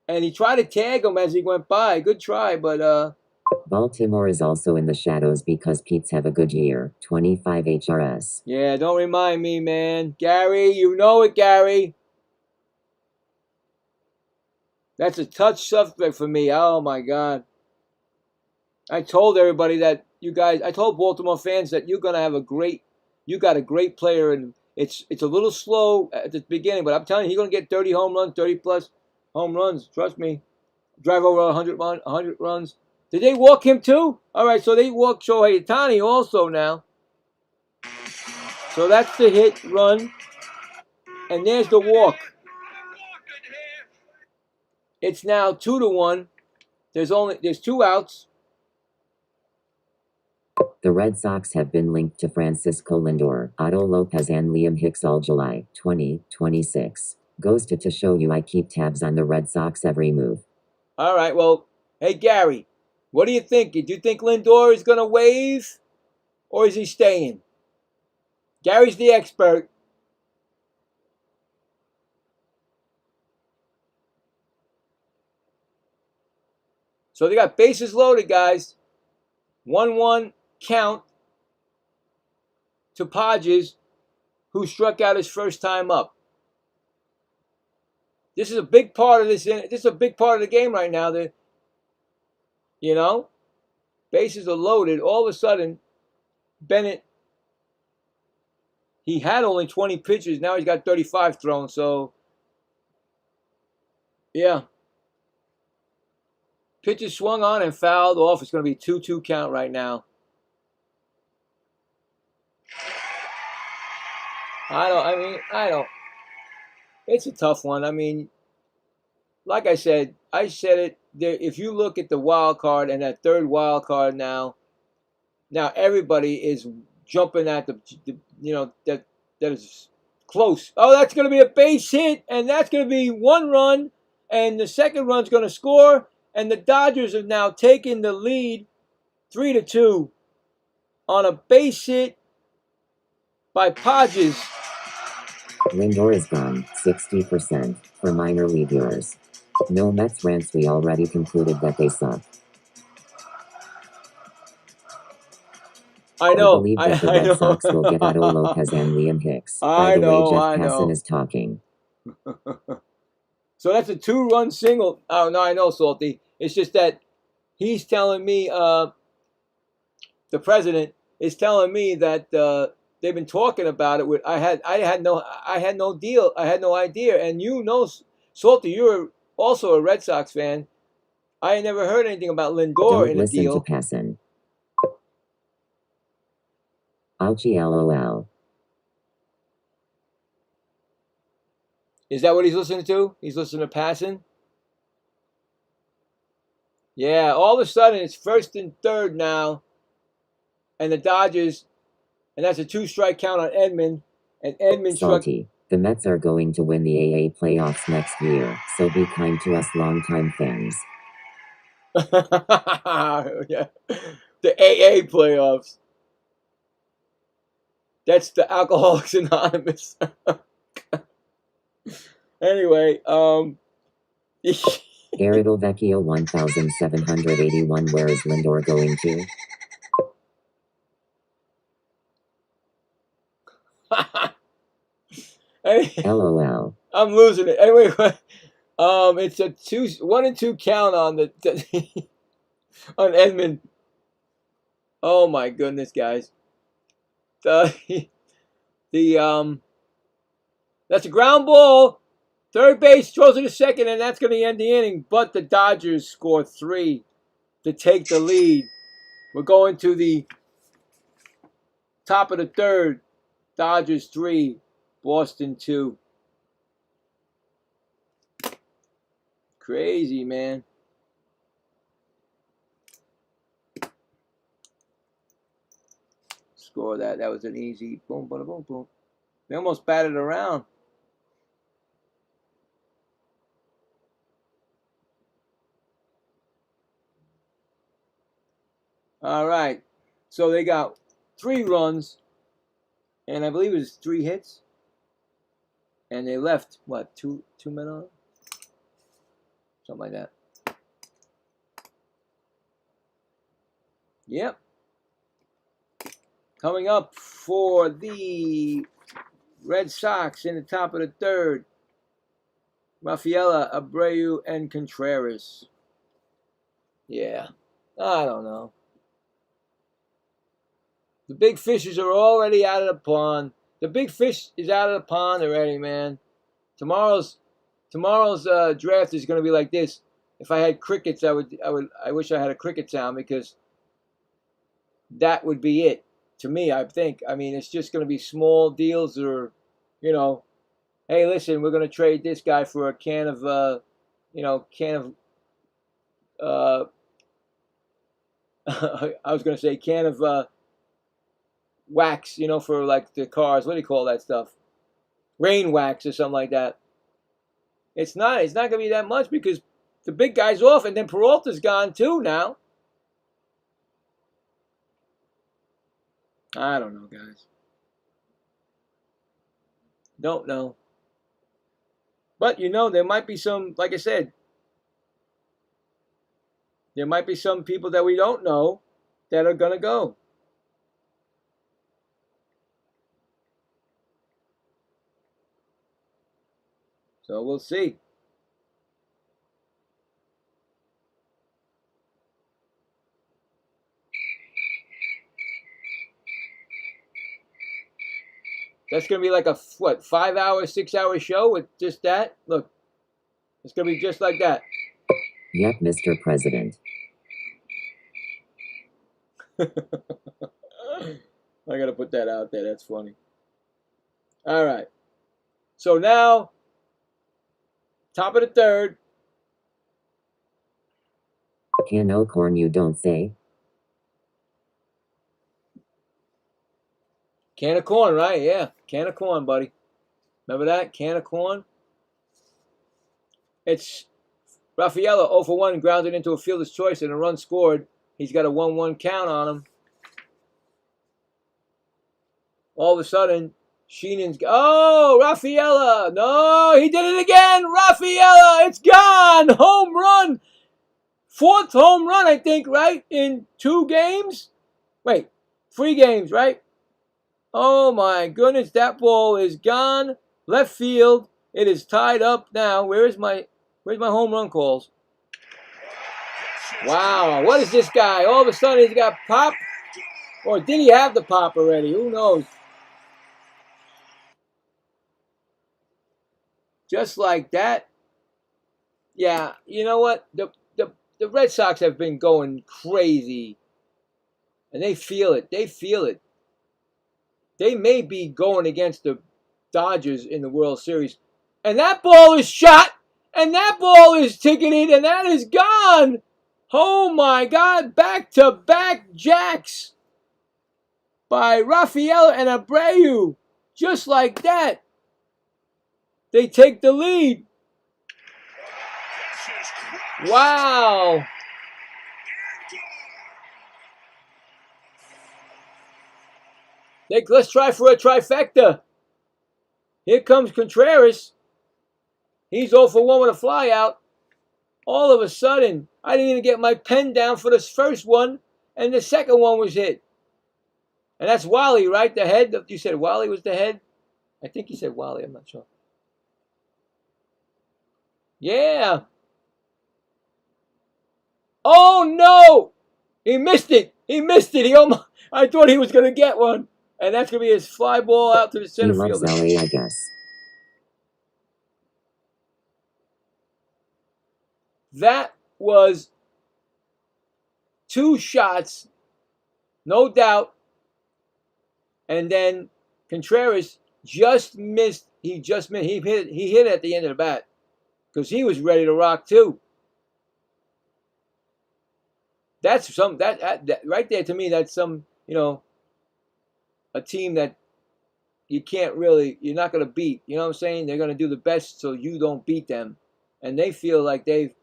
and he tried to tag him as he went by. Good try, but...
Baltimore is also in the shadows because Pete's have a good year. 25 HRS.
Yeah, don't remind me, man. Gary, you know it, Gary. That's a touch subject for me. Oh, my God. I told everybody that I told Baltimore fans that you got a great player, and it's a little slow at the beginning, but I'm telling you, he's going to get 30 home runs, 30-plus home runs. Trust me. Drive over 100 runs. Did they walk him too? All right, so they walked Shohei Ohtani also now. So that's the hit, run, and there's the walk. It's now 2-1. There's 2 outs.
The Red Sox have been linked to Francisco Lindor, Otto Lopez, and Liam Hicks all July 2026. Goes to show you I keep tabs on the Red Sox every move.
All right, well, hey, Gary, what do you think? Do you think Lindor is going to waive, or is he staying? Gary's the expert. So they got bases loaded, guys. 1-1 count to Podges, who struck out his first time up. This is a big part of this. This is a big part of the game right now. Bases are loaded. All of a sudden, Bennett, he had only 20 pitches. Now he's got 35 thrown. So, yeah. Pitches swung on and fouled off. It's going to be 2-2 count right now. I don't. It's a tough one. I mean, like I said it. If you look at the wild card and that third wild card now everybody is jumping at that is close. Oh, that's going to be a base hit, and that's going to be 1 run, and the second run's going to score, and the Dodgers have now taken the lead 3-2 on a base hit by Podges.
Lindor is gone, 60% for minor league viewers. No Mets rants, we already concluded that they suck.
I know.
I believe that the Red Sox will get Otto Lopez and Liam Hicks. By the way, Jeff Passan is talking.
So that's a 2-run single. Oh, no, I know, Salty. It's just that he's telling me, the president is telling me that they've been talking about it. I had no idea. And Salty, you're also a Red Sox fan. I had never heard anything about Lindor in a deal.
Don't listen to Passan. Ouchie, LOL.
Is that what he's listening to? He's listening to Passan? Yeah, all of a sudden it's 1st and 3rd now. And the Dodgers, and that's a 2-strike count on Edman. And Edman
Salty. The Mets are going to win the AA playoffs next year, so be kind to us longtime fans.
Yeah. The AA playoffs. That's the Alcoholics Anonymous. Anyway,
Garrido Vecchio 1781. Where is Lindor going to? LOL.
I'm losing it. Anyway, it's a 1-2 count on on Edman. Oh my goodness, guys. That's a ground ball. Third base throws it to second, and that's going to end the inning. But the Dodgers score 3 to take the lead. We're going to the top of the 3rd. Dodgers 3, Boston 2. Crazy, man. Score that. That was an easy boom, boom, boom, boom. They almost batted around. All right. So they got 3 runs, and I believe it was 3 hits. And they left, what, two men on? Something like that. Yep. Coming up for the Red Sox in the top of the 3rd, Rafaela, Abreu, and Contreras. Yeah, I don't know. The big fishes are already out of the pond. The big fish is out of the pond already, man. Tomorrow's draft is going to be like this. If I had crickets, I wish I had a cricket sound, because that would be it. To me, I think. I mean, it's just going to be small deals, or, hey, listen, we're going to trade this guy for a can of I was going to say can of wax, for like the cars. What do you call that stuff? Rain wax or something like that. It's not. It's not going to be that much because the big guy's off, and then Peralta's gone too now. I don't know, guys. Don't know. But there might be some, like I said, there might be some people that we don't know that are going to go. So we'll see. That's going to be like a, 5-hour, 6-hour show with just that? Look, it's going to be just like that.
Yep, Mr. President.
I got to put that out there. That's funny. All right. So now, top of the third.
Can no corn you don't say?
Can of corn, right? Yeah, can of corn, buddy. Remember that? Can of corn? It's Rafaela 0 for 1, grounded into a fielder's choice and a run scored. He's got a 1-1 count on him. All of a sudden, Sheenan's... Oh, Rafaela! No, he did it again! Rafaela! It's gone! Home run! 4th home run, I think, right? In 2 games? Wait, 3 games, right? Oh my goodness, that ball is gone. Left field. It is tied up now. Where's my home run calls? Wow, what is this guy? All of a sudden he's got pop. Or did he have the pop already? Who knows? Just like that. Yeah, you know what? The Red Sox have been going crazy. And they feel it. They feel it. They may be going against the Dodgers in the World Series. And that ball is shot. And that ball is ticketed. And that is gone. Oh my God. Back-to-back jacks by Rafaela and Abreu. Just like that. They take the lead. Wow. Let's try for a trifecta. Here comes Contreras. He's 0 for 1 with a fly out. All of a sudden, I didn't even get my pen down for the first one, and the second one was hit. And that's Wally, right? The head. You said Wally was the head? I think you said Wally. I'm not sure. Yeah. Oh, no. He missed it. He missed it. I thought he was going to get one. And that's going to be his fly ball out to the center field.
He loves LA, I guess.
That was 2 shots, no doubt. And then Contreras just missed. He hit it at the end of the bat because he was ready to rock too. That's that right there to me. That's some, a team that you're not going to beat. You know what I'm saying? They're going to do the best so you don't beat them. And they feel like they've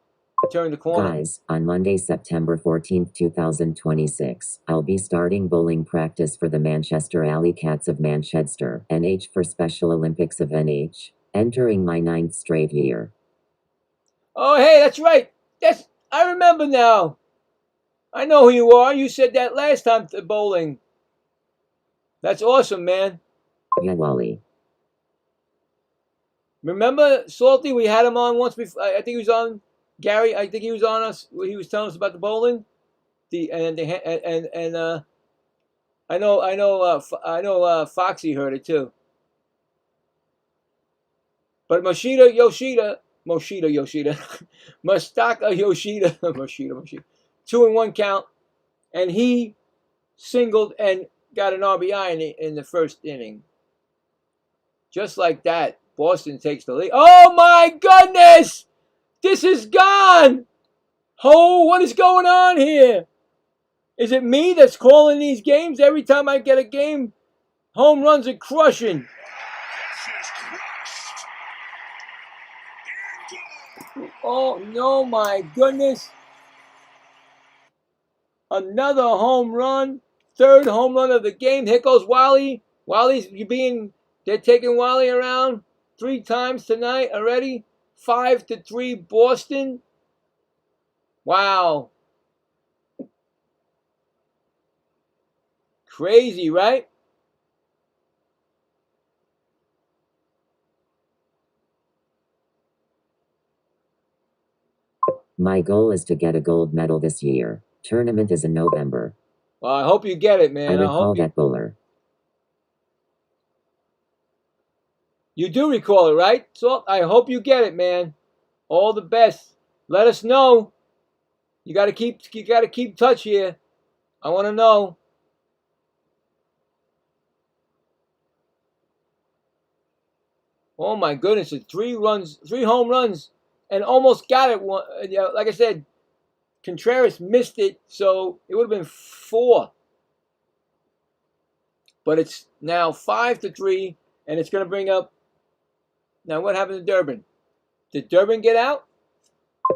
turned the corner.
Guys, on Monday, September 14th, 2026, I'll be starting bowling practice for the Manchester Alley Cats of Manchester, NH for Special Olympics of NH, entering my 9th straight year.
Oh, hey, that's right. I remember now. I know who you are. You said that last time to bowling. That's awesome, man.
Yeah, Wally.
Remember Salty? We had him on once before. I think he was on Gary. I think he was on us. He was telling us about the bowling. I know Foxy heard it too. But Mustaka Yoshida, Moshida, 2-1 count, and he singled and got an RBI in the first inning. Just like that, Boston takes the lead. Oh my goodness! This is gone! Oh, what is going on here? Is it me that's calling these games? Every time I get a game, home runs are crushing. Oh, no, my goodness. Another home run. Third home run of the game. Here goes Wally. They're taking Wally around 3 times tonight already. 5-3 Boston. Wow. Crazy, right?
My goal is to get a gold medal this year. Tournament is in November.
Well, I hope you get it, man.
I recall that bowler.
You do recall it, right? So I hope you get it, man. All the best. Let us know. You gotta keep touch here. I want to know. Oh my goodness! It's 3 home runs, and almost got it. Like I said, Contreras missed it, so it would have been 4. But it's now 5-3, and it's going to bring up. Now, what happened to Durbin? Did Durbin get out?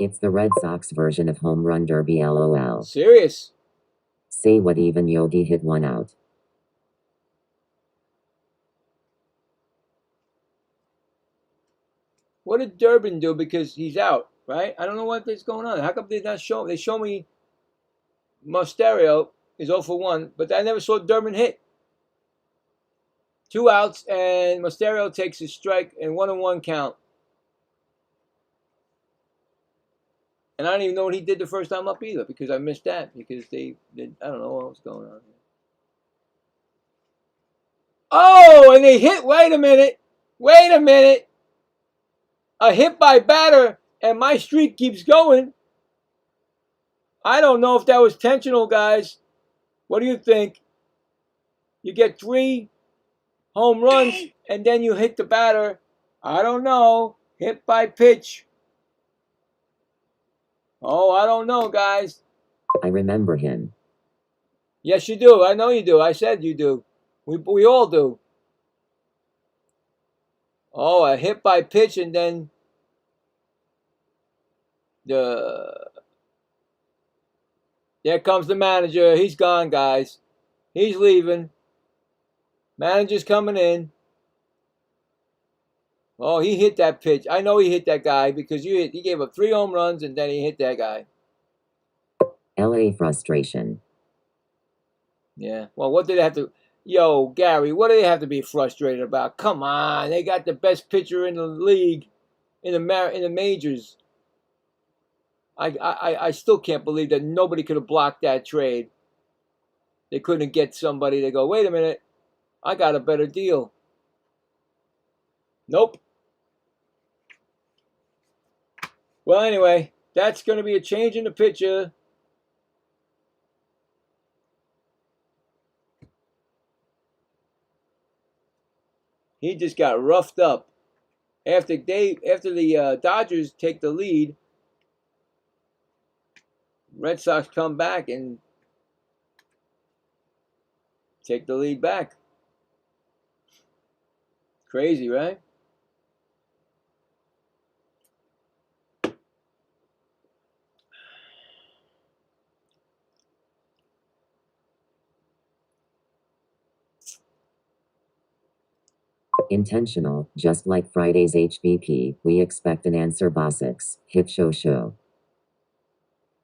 It's the Red Sox version of Home Run Derby, LOL.
Serious?
Say what, even Yogi hit 1 out.
What did Durbin do? Because he's out, right? I don't know what is going on. How come they not show? They show me Mosterio is 0 for 1, but I never saw Durbin hit. 2 outs, and Mosterio takes a strike and 1-1 count. And I don't even know what he did the first time up either, because I missed that, because I don't know what was going on here. Oh, and they hit, wait a minute. A hit by batter, and my streak keeps going. I don't know if that was intentional, guys. What do you think? You get 3 home runs, and then you hit the batter. I don't know. Hit by pitch. Oh, I don't know, guys.
I remember him.
Yes, you do. I know you do. I said you do. We all do. Oh, a hit by pitch, and then there comes the manager. He's gone, guys. He's leaving. Manager's coming in. Oh, he hit that pitch. I know he hit that guy because he gave up 3 home runs, and then he hit that guy.
LA frustration.
Yeah. Well, what did they have to? Yo, Gary, what do they have to be frustrated about? Come on, they got the best pitcher in the league, in the majors. I still can't believe that nobody could have blocked that trade. They couldn't get somebody to go, wait a minute, I got a better deal. Nope. Well, anyway, that's going to be a change in the picture. He just got roughed up. After the Dodgers take the lead, Red Sox come back and take the lead back. Crazy, right?
Intentional, just like Friday's HBP, we expect an answer. Bosix, hit show.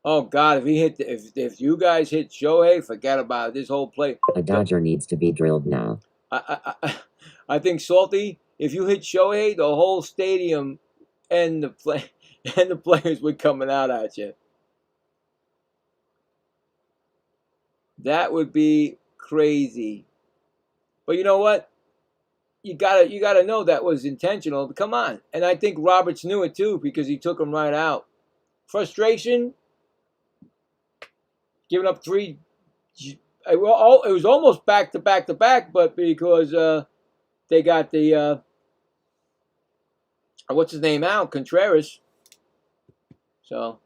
Oh God, if you guys hit Shohei, forget about it. This whole play.
A Dodger needs to be drilled now.
I think Salty, if you hit Shohei, the whole stadium and the players would coming out at you. That would be crazy. But you know what? You gotta know that was intentional. Come on. And I think Roberts knew it too because he took him right out. Frustration, giving up 3. It was almost back to back, but because they got the what's his name out, Contreras. So,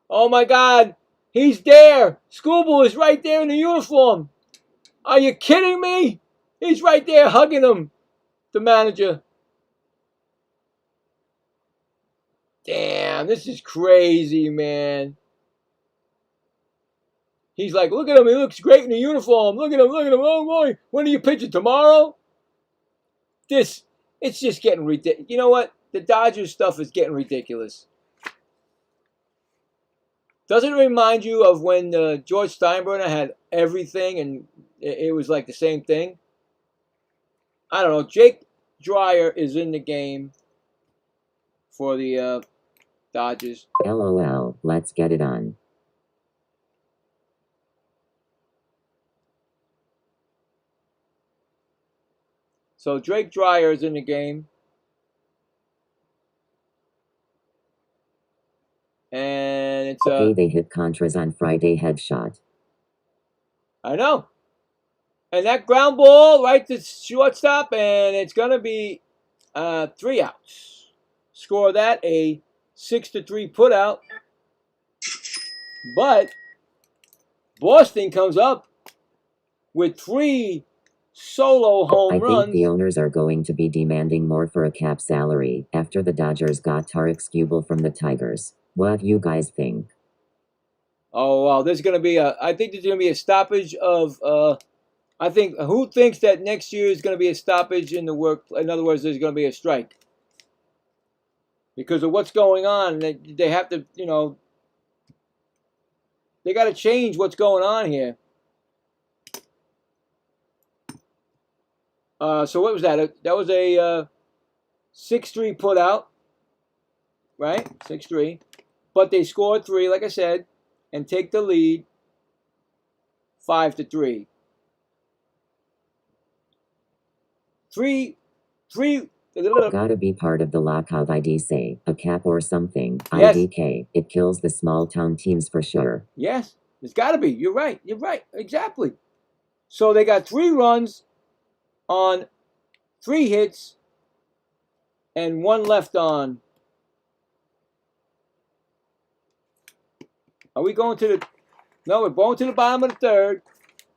oh my God, He's there. Schoolboy is right there in the uniform. Are you kidding me? He's right there hugging him, the manager. Damn, this is crazy, man. He's like, look at him. He looks great in the uniform. Look at him. Look at him. Oh, boy. When are you pitching? Tomorrow? It's just getting ridiculous. You know what? The Dodgers stuff is getting ridiculous. Doesn't it remind you of when George Steinbrenner had everything and it was like the same thing? I don't know. Jake Dreyer is in the game for the Dodgers.
LOL, let's get it on.
So Drake Dreyer is in the game. And it's
Okay, they hit Contras on Friday headshot.
I know. And that ground ball right to shortstop, and it's gonna be 3 outs. Score that a 6-3 putout. But Boston comes up with 3 solo home
I
runs.
think the owners are going to be demanding more for a cap salary after the Dodgers got Tarek Skubal from the Tigers. What you guys think?
Oh wow, there's gonna be I think there's gonna be a stoppage of I think who thinks that next year is gonna be a stoppage in the work? In other words, there's gonna be a strike because of what's going on. They have to, they got to change what's going on here. So what was that? That was a 6-3 put out, right? 6-3, but they scored 3, like I said, and take the lead 5-3. 3.
Gotta be part of the lockout, I'd say. A cap or something.
Yes.
IDK. It kills the small town teams for sure.
Yes, it's got to be. You're right. You're right. Exactly. So they got 3 runs on 3 hits and 1 left on. Are we going to the? No, we're going to the bottom of the 3rd.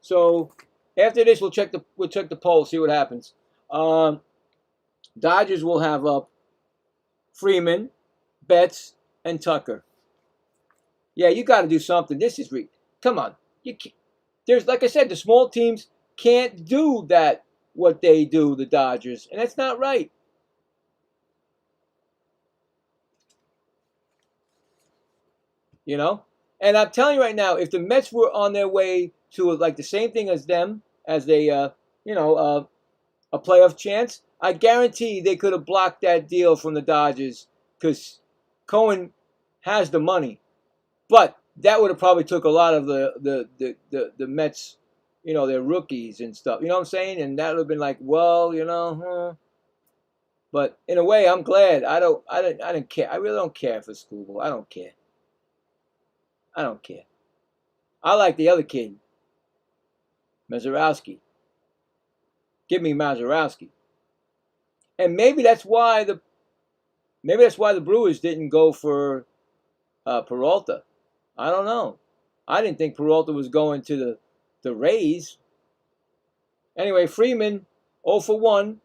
So after this, we'll check the poll, see what happens. Dodgers will have up Freeman, Betts, and Tucker. Yeah, you got to do something. This is come on. There's, like I said, the small teams can't do that. What they do, the Dodgers, and that's not right. And I'm telling you right now, if the Mets were on their way to like the same thing as them, as a playoff chance, I guarantee they could have blocked that deal from the Dodgers because Cohen has the money. But that would have probably took a lot of the Mets, their rookies and stuff. You know what I'm saying? And that would have been like, well, But in a way, I'm glad. I didn't care. I really don't care for Scooble. I don't care. I like the other kid, Mazeroski. Give me Mazeroski. And maybe that's why the Brewers didn't go for Peralta. I don't know. I didn't think Peralta was going to the Rays. Anyway, Freeman 0 for 1.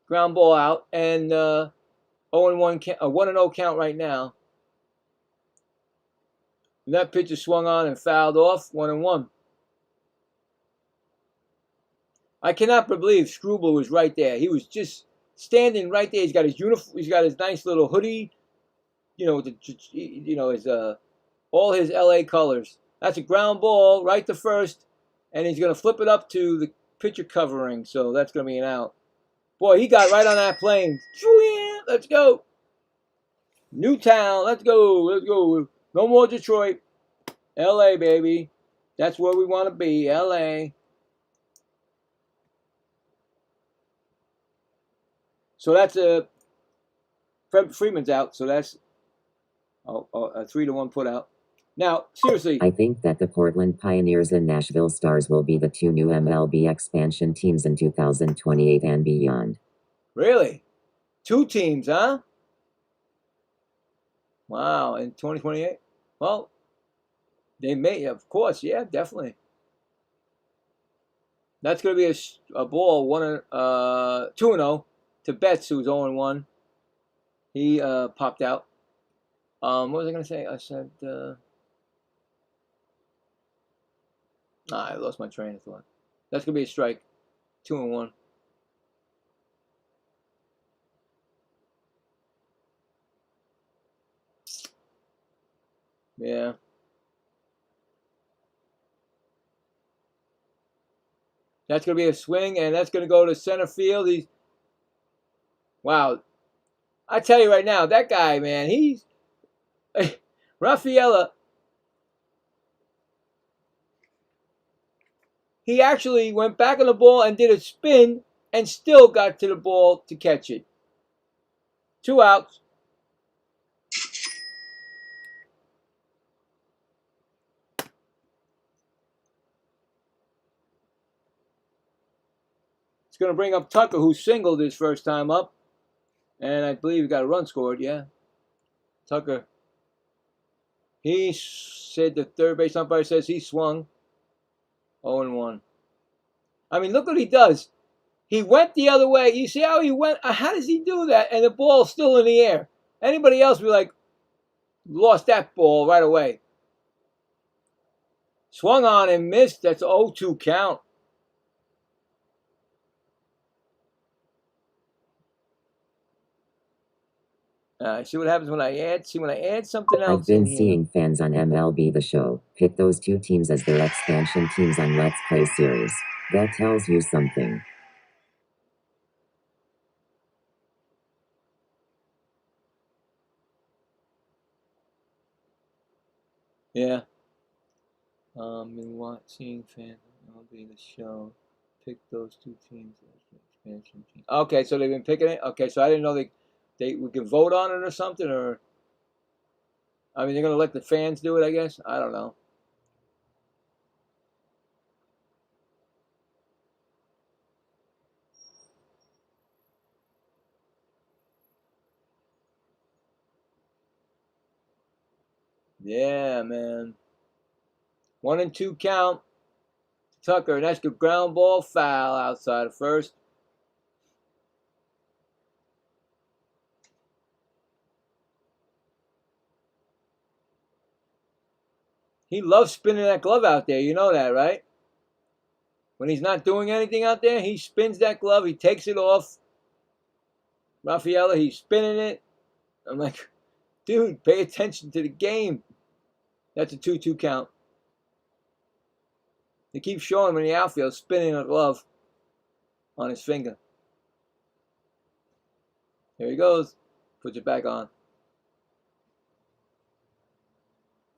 Ground ball out and 0-1 1-0 count right now. And that pitcher swung on and fouled off 1-1. I cannot believe Struble was right there. He was just standing right there. He's got his uniform. He's got his nice little hoodie. His all his LA colors. That's a ground ball right to first, and he's gonna flip it up to the pitcher covering. So that's gonna be an out. Boy, he got right on that plane. Let's go. Newtown. Let's go. No more Detroit. LA, baby. That's where we want to be. LA. So that's Freeman's out. So that's a 3-1 put out. Now, seriously.
I think that the Portland Pioneers and Nashville Stars will be the 2 new MLB expansion teams in 2028 and beyond.
Really? 2 teams, huh? Wow, in 2028? Well, they may, of course, yeah, definitely. That's going to be a ball 2-0 to Betts, who's 0-1. He popped out. What was I going to say? I said, I lost my train of thought. That's going to be a strike. 2-1. Yeah. That's going to be a swing, and that's going to go to center field. Wow. I tell you right now, that guy, man, he's Rafaela. He actually went back on the ball and did a spin and still got to the ball to catch it. 2 outs. It's going to bring up Tucker, who singled his first time up. And I believe he got a run scored, yeah. Tucker. He said the third base umpire says he swung. 0-1. I mean, look what he does. He went the other way. You see how he went? How does he do that? And the ball's still in the air. Anybody else would be like, lost that ball right away. Swung on and missed. That's 0-2 count. See what happens when I add. See when I add something else.
I've been seeing fans on MLB The Show pick those two teams as their expansion teams on Let's Play series. That tells you something.
Yeah. Been watching fans on MLB The Show pick those two teams as the expansion team. Okay, so they've been picking it. Okay, so I didn't know we can vote on it or something, or I mean, they're gonna let the fans do it, I guess. I don't know. Yeah, man. 1-2 count. Tucker, and that's the ground ball foul outside of first. He loves spinning that glove out there. You know that, right? When he's not doing anything out there, he spins that glove. He takes it off. Rafaela, he's spinning it. I'm like, dude, pay attention to the game. That's a 2-2 count. They keep showing him in the outfield spinning a glove on his finger. Here he goes. Puts it back on.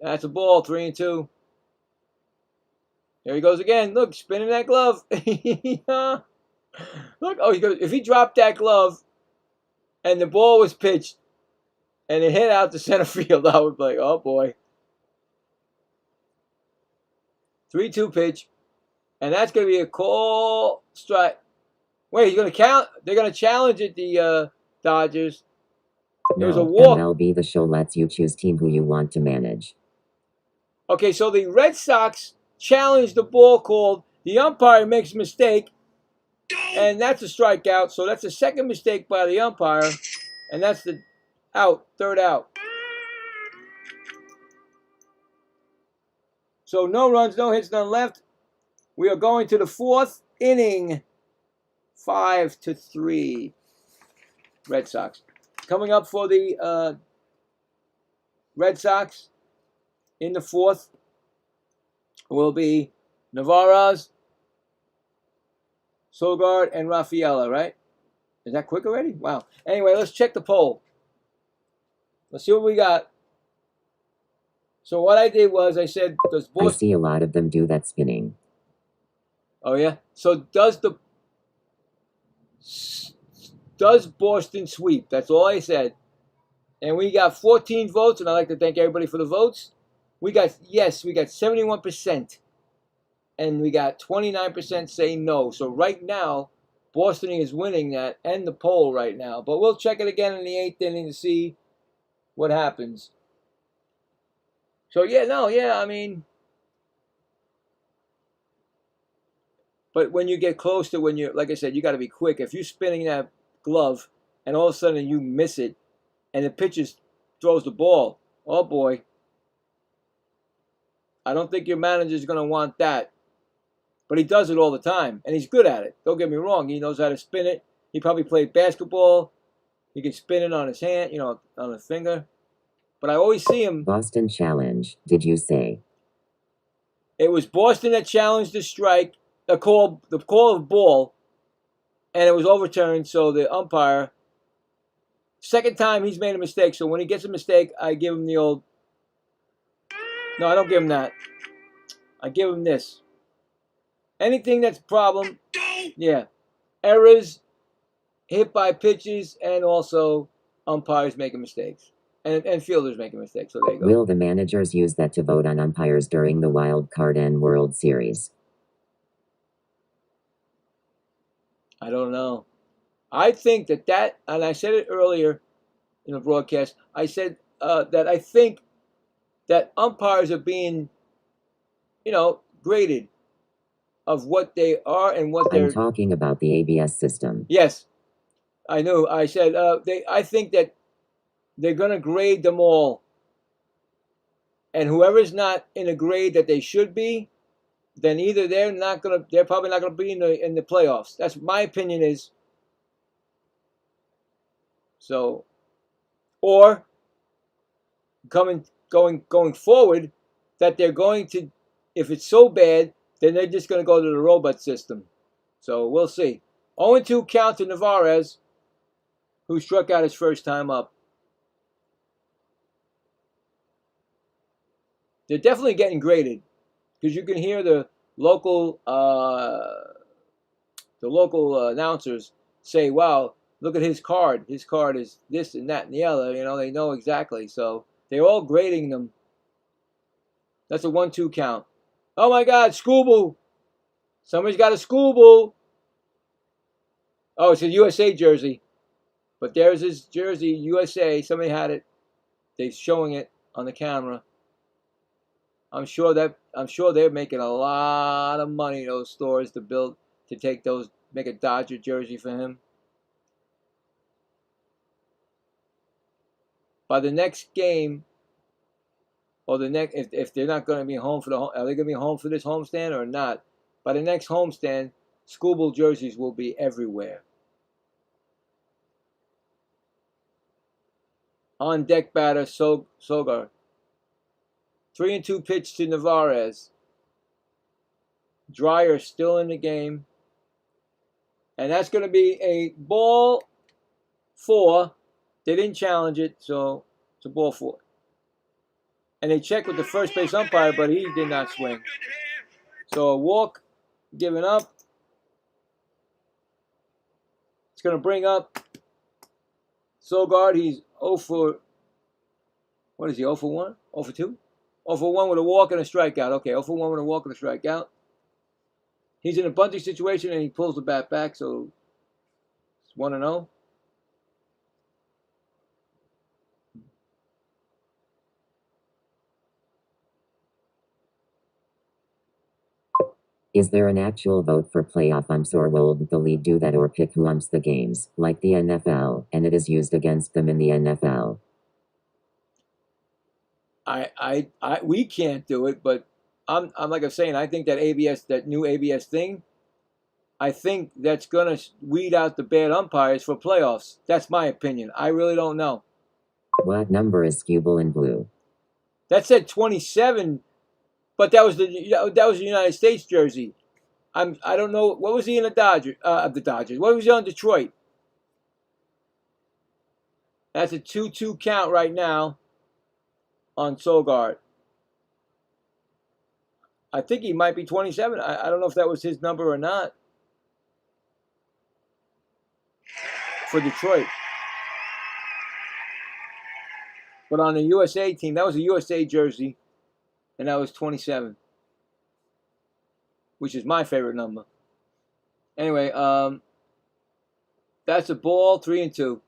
That's a ball, 3-2. Here he goes again. Look, spinning that glove. Look, oh, he goes. If he dropped that glove and the ball was pitched and it hit out to center field, I would be like, oh boy. 3-2 pitch. And that's going to be a call strike. Wait, he's going to count. They're going to challenge it, the Dodgers. There's a walk.
MLB The Show lets you choose team who you want to manage.
Okay, so the Red Sox challenged the ball called. The umpire makes a mistake, and that's a strikeout. So that's a second mistake by the umpire, and that's the out, third out. So no runs, no hits, none left. We are going to the fourth inning. 5-3. Red Sox. Coming up for the Red Sox in the fourth will be Navarez, Sogard, and Rafaela, right? Is that quick already? Wow. Anyway, let's check the poll. Let's see what we got. So what I did was I said, does Boston...
I see a lot of them do that spinning.
Oh, yeah? So does Boston sweep? That's all I said. And we got 14 votes, and I'd like to thank everybody for the votes. We got 71%. And we got 29% saying no. So right now, Boston is winning that and the poll right now. But we'll check it again in the 8th inning to see what happens. So yeah, no, yeah, I mean, but when you get close to when you, like I said, you got to be quick. If you're spinning that glove and all of a sudden you miss it and the pitcher throws the ball, oh boy, I don't think your manager's going to want that. But he does it all the time, and he's good at it. Don't get me wrong. He knows how to spin it. He probably played basketball. He can spin it on his hand, on his finger. But I always see him.
Boston Challenge, did you say?
It was Boston that challenged the strike, the call of ball, and it was overturned. So the umpire, second time he's made a mistake. So when he gets a mistake, I give him the old. No, I don't give him that. I give him this. Anything that's a problem, yeah, errors, hit by pitches, and also umpires making mistakes. And fielders making mistakes. So there you go.
Will the managers use that to vote on umpires during the Wild Card and World Series?
I don't know. I think that, and I said it earlier in the broadcast, I said that I think that umpires are being, graded of what they are and what they're.
I'm talking about the ABS system.
Yes, I know. I said I think that they're going to grade them all. And whoever's not in a grade that they should be, then either they're probably not gonna be in the playoffs. That's my opinion is. So, or going forward, that they're going to, if it's so bad, then they're just gonna go to the robot system. So we'll see. 0-2 count to Navarez, who struck out his first time up. They're definitely getting graded because you can hear the local announcers say, "Wow, look at his card. His card is this and that and the other." They know exactly. So they're all grading them. That's a 1-2 count. Oh my God, Scooble! Somebody's got a Scooble. Oh, it's a USA jersey, but there's his jersey, USA. Somebody had it. They're showing it on the camera. I'm sure they're making a lot of money, those stores, to make a Dodger jersey for him. By the next game, or if they're not going to be home are they going to be home for this homestand or not? By the next homestand, Scoreboard jerseys will be everywhere. On deck batter, Sogard. 3-2 pitch to Navarez. Dreyer still in the game. And that's going to be a ball 4. They didn't challenge it, so it's a ball 4. And they checked with the first base umpire, but he did not swing. So a walk given up. It's going to bring up Sogard. He's 0 for, what is he, 0 for 1? 0 for 2? 0 for 1 with a walk and a strikeout. Okay, 0 for 1 with a walk and a strikeout. He's in a bunting situation and he pulls the bat back, so it's 1-0.
Is there an actual vote for playoff umps, or will the league do that or pick who umps the games, like the NFL, and it is used against them in the NFL?
We can't do it, but I'm like I'm saying, I think that new ABS thing, I think that's gonna weed out the bad umpires for playoffs. That's my opinion. I really don't know.
What number is Skubal in blue?
That said 27, but that was the United States jersey. I don't know, what was he in the Dodgers? What was he on Detroit? That's a 2-2 count right now on Sogard. I think he might be 27. I don't know if that was his number or not for Detroit. But on the USA team, that was a USA jersey, and that was 27, which is my favorite number. Anyway, that's a ball, 3-2.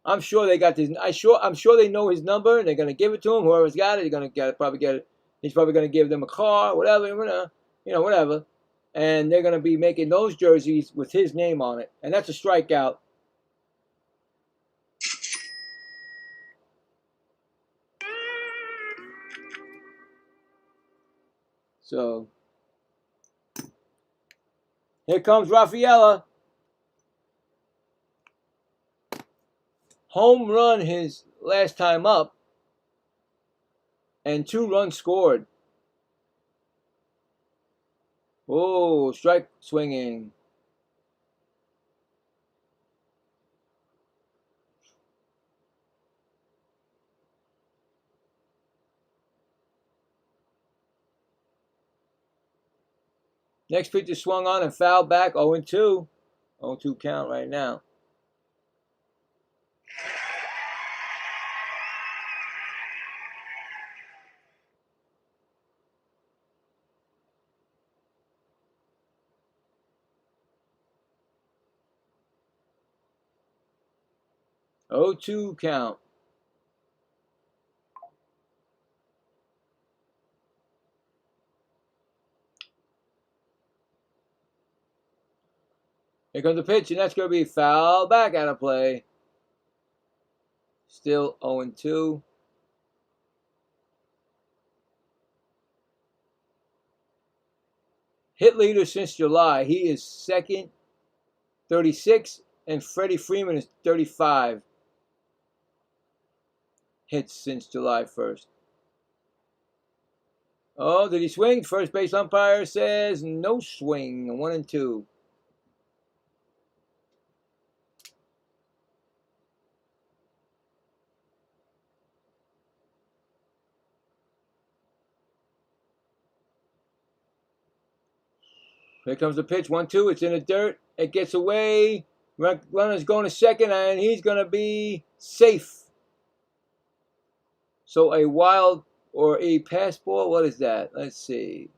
I'm sure they got this. I'm sure they know his number, and they're gonna give it to him. Whoever's got it, they're gonna probably get it. He's probably gonna give them a car, whatever, whatever. And they're gonna be making those jerseys with his name on it, and that's a strikeout. So here comes Rafaela. Home run his last time up, and 2 runs scored. Oh, strike swinging. Next pitch is swung on and fouled back. 0-2. 0-2 count right now. Oh, 2 count. Here comes the pitch, and that's going to be foul back out of play. Still 0-2. Hit leader since July. He is second, 36, and Freddie Freeman is 35 hits since July 1st. Oh, did he swing? First base umpire says no swing. 1-2. Here comes the pitch. 1-2. It's in the dirt. It gets away. Runner's going to second, and he's going to be safe. So a wild or a pass ball. What is that? Let's see.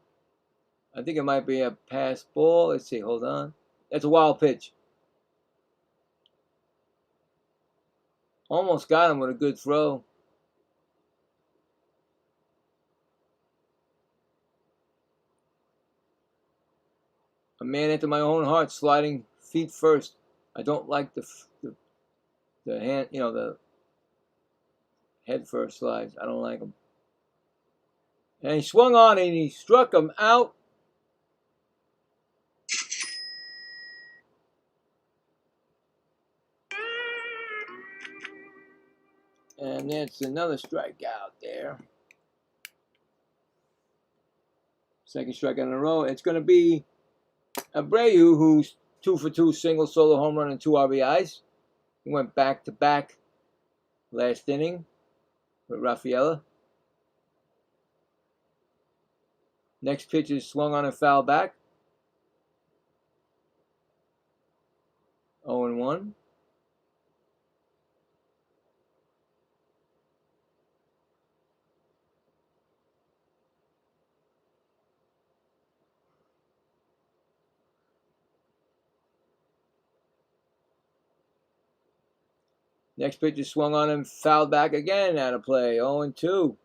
I think it might be a pass ball. Let's see. Hold on. That's a wild pitch. Almost got him with a good throw. A man after my own heart, sliding feet first. I don't like the hand, the head first slides. I don't like them. And he swung on and he struck him out. And that's another strikeout there. Second strikeout in a row. It's going to be Abreu, who's 2 for 2, single, solo, home run, and 2 RBIs. He went back to back last inning with Rafaela. Next pitch is swung on and fouled back. 0-1. Next pitch is swung on and fouled back again out of play. 0-2.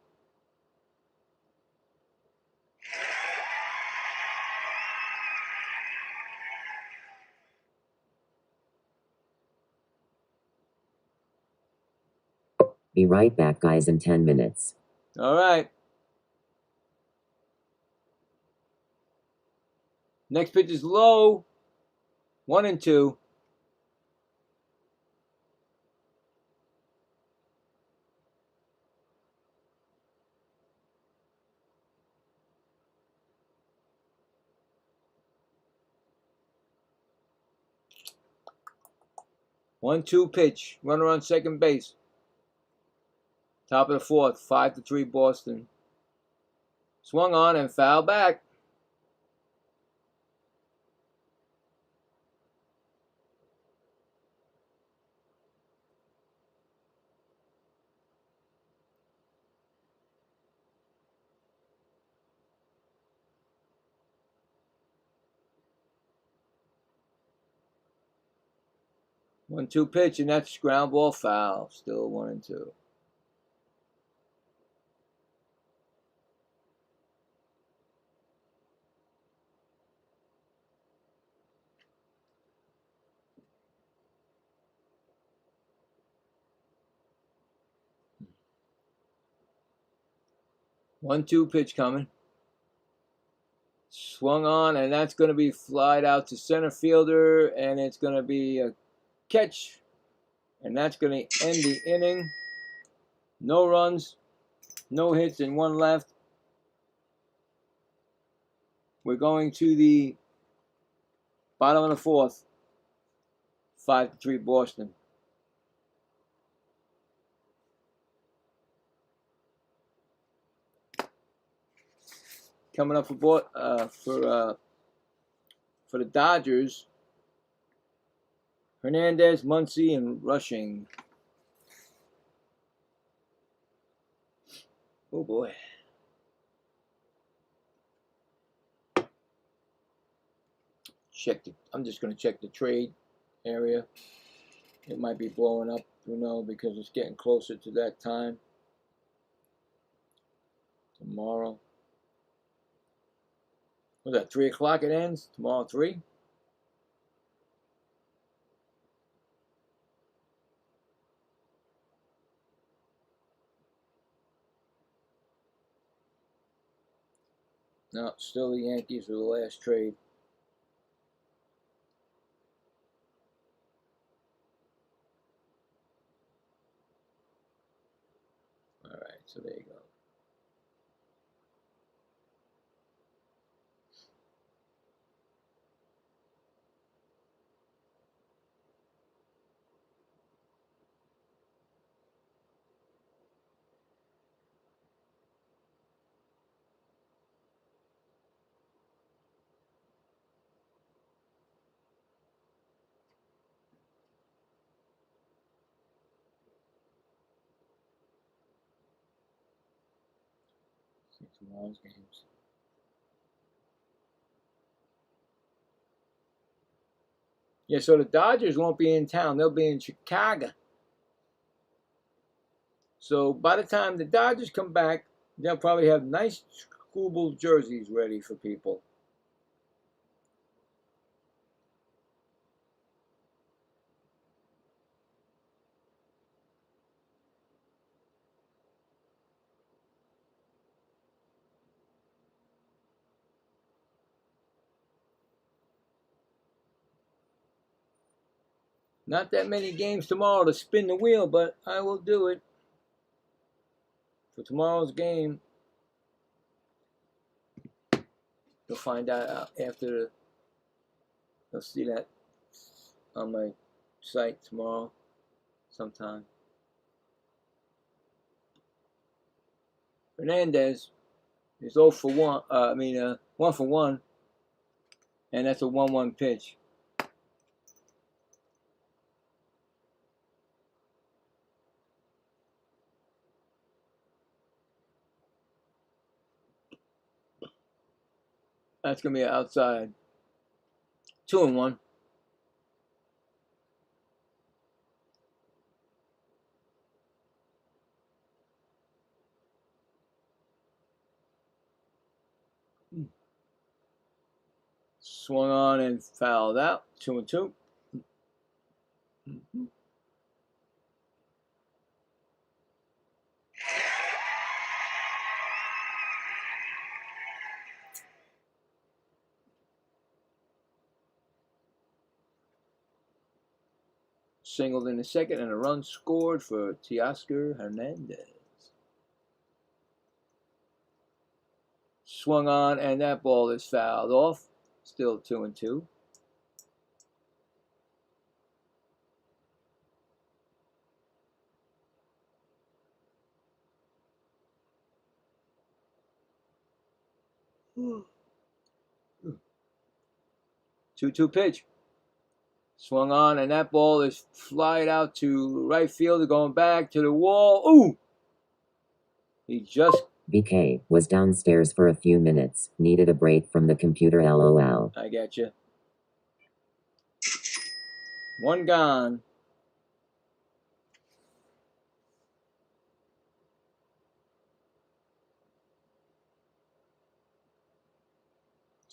Be right back, guys, in 10 minutes.
All right. Next pitch is low. 1-2. One-two pitch. Runner on second base. Top of the fourth. 5-3 Boston. Swung on and fouled back. 1-2 pitch, and that's ground ball foul. Still 1-2. One-two pitch coming. Swung on, and that's going to be flied out to center fielder, and it's going to be a catch, and that's going to end the inning. No runs, no hits, and one left. We're going to the bottom of the fourth. 5-3 Boston. Coming up for the Dodgers, Hernandez, Muncy, and Rushing. Oh boy. I'm just going to check the trade area. It might be blowing up, because it's getting closer to that time. Tomorrow. Was that 3 o'clock it ends? Tomorrow 3? No, still the Yankees for the last trade. All right, so there you go. Tomorrow's games. Yeah, so the Dodgers won't be in town. They'll be in Chicago. So by the time the Dodgers come back, they'll probably have nice Scoreboard jerseys ready for people. Not that many games tomorrow to spin the wheel, but I will do it for tomorrow's game. You'll find out after you'll see that on my site tomorrow sometime. Hernandez is 0 for 1. 1 for 1, and that's a 1-1 pitch. That's gonna be outside. 2-1. Swung on and fouled out. 2-2. Singled in the second, and a run scored for Teoscar Hernandez. Swung on, and that ball is fouled off. Still 2-2. Two pitch. Swung on, and that ball is flied out to right field, going back to the wall. Ooh! He just...
BK was downstairs for a few minutes. Needed a break from the computer, LOL.
I got you. One gone.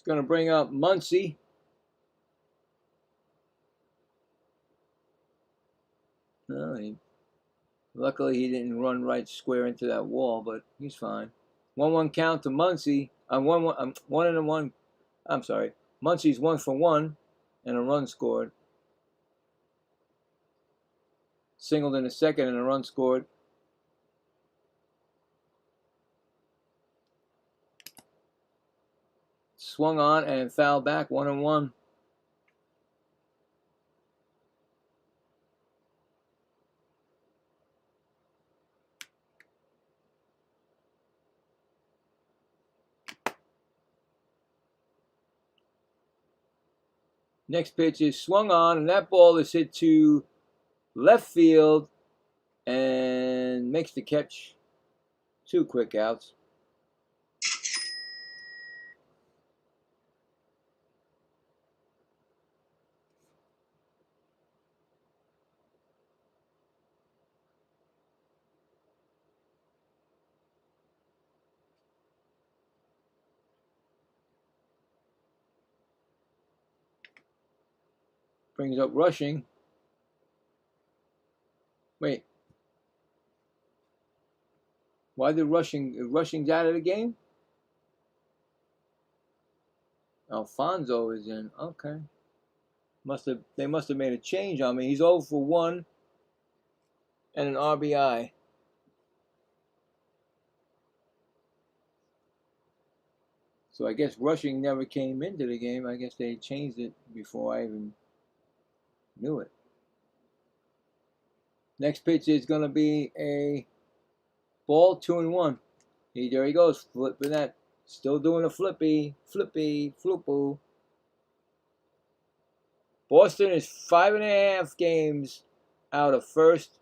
going to bring up Muncy. No, luckily he didn't run right square into that wall, but he's fine. 1-1 count to Muncy. I'm 1-1. I'm sorry. Muncy's 1 for 1, and a run scored. Singled in the second and a run scored. Swung on and fouled back. 1-1. Next pitch is swung on, and that ball is hit to left field and makes the catch. 2 quick outs. Brings up Rushing. Wait. Why did Rushing's out of the game? Alfonso is in. Okay. They must have made a change on me. He's 0 for 1 and an RBI. So I guess Rushing never came into the game. I guess they changed it before I even knew it. Next pitch is going to be a ball, 2-1. There he goes, flipping that. Still doing a flippy, flipoo. Boston is 5.5 games out of first.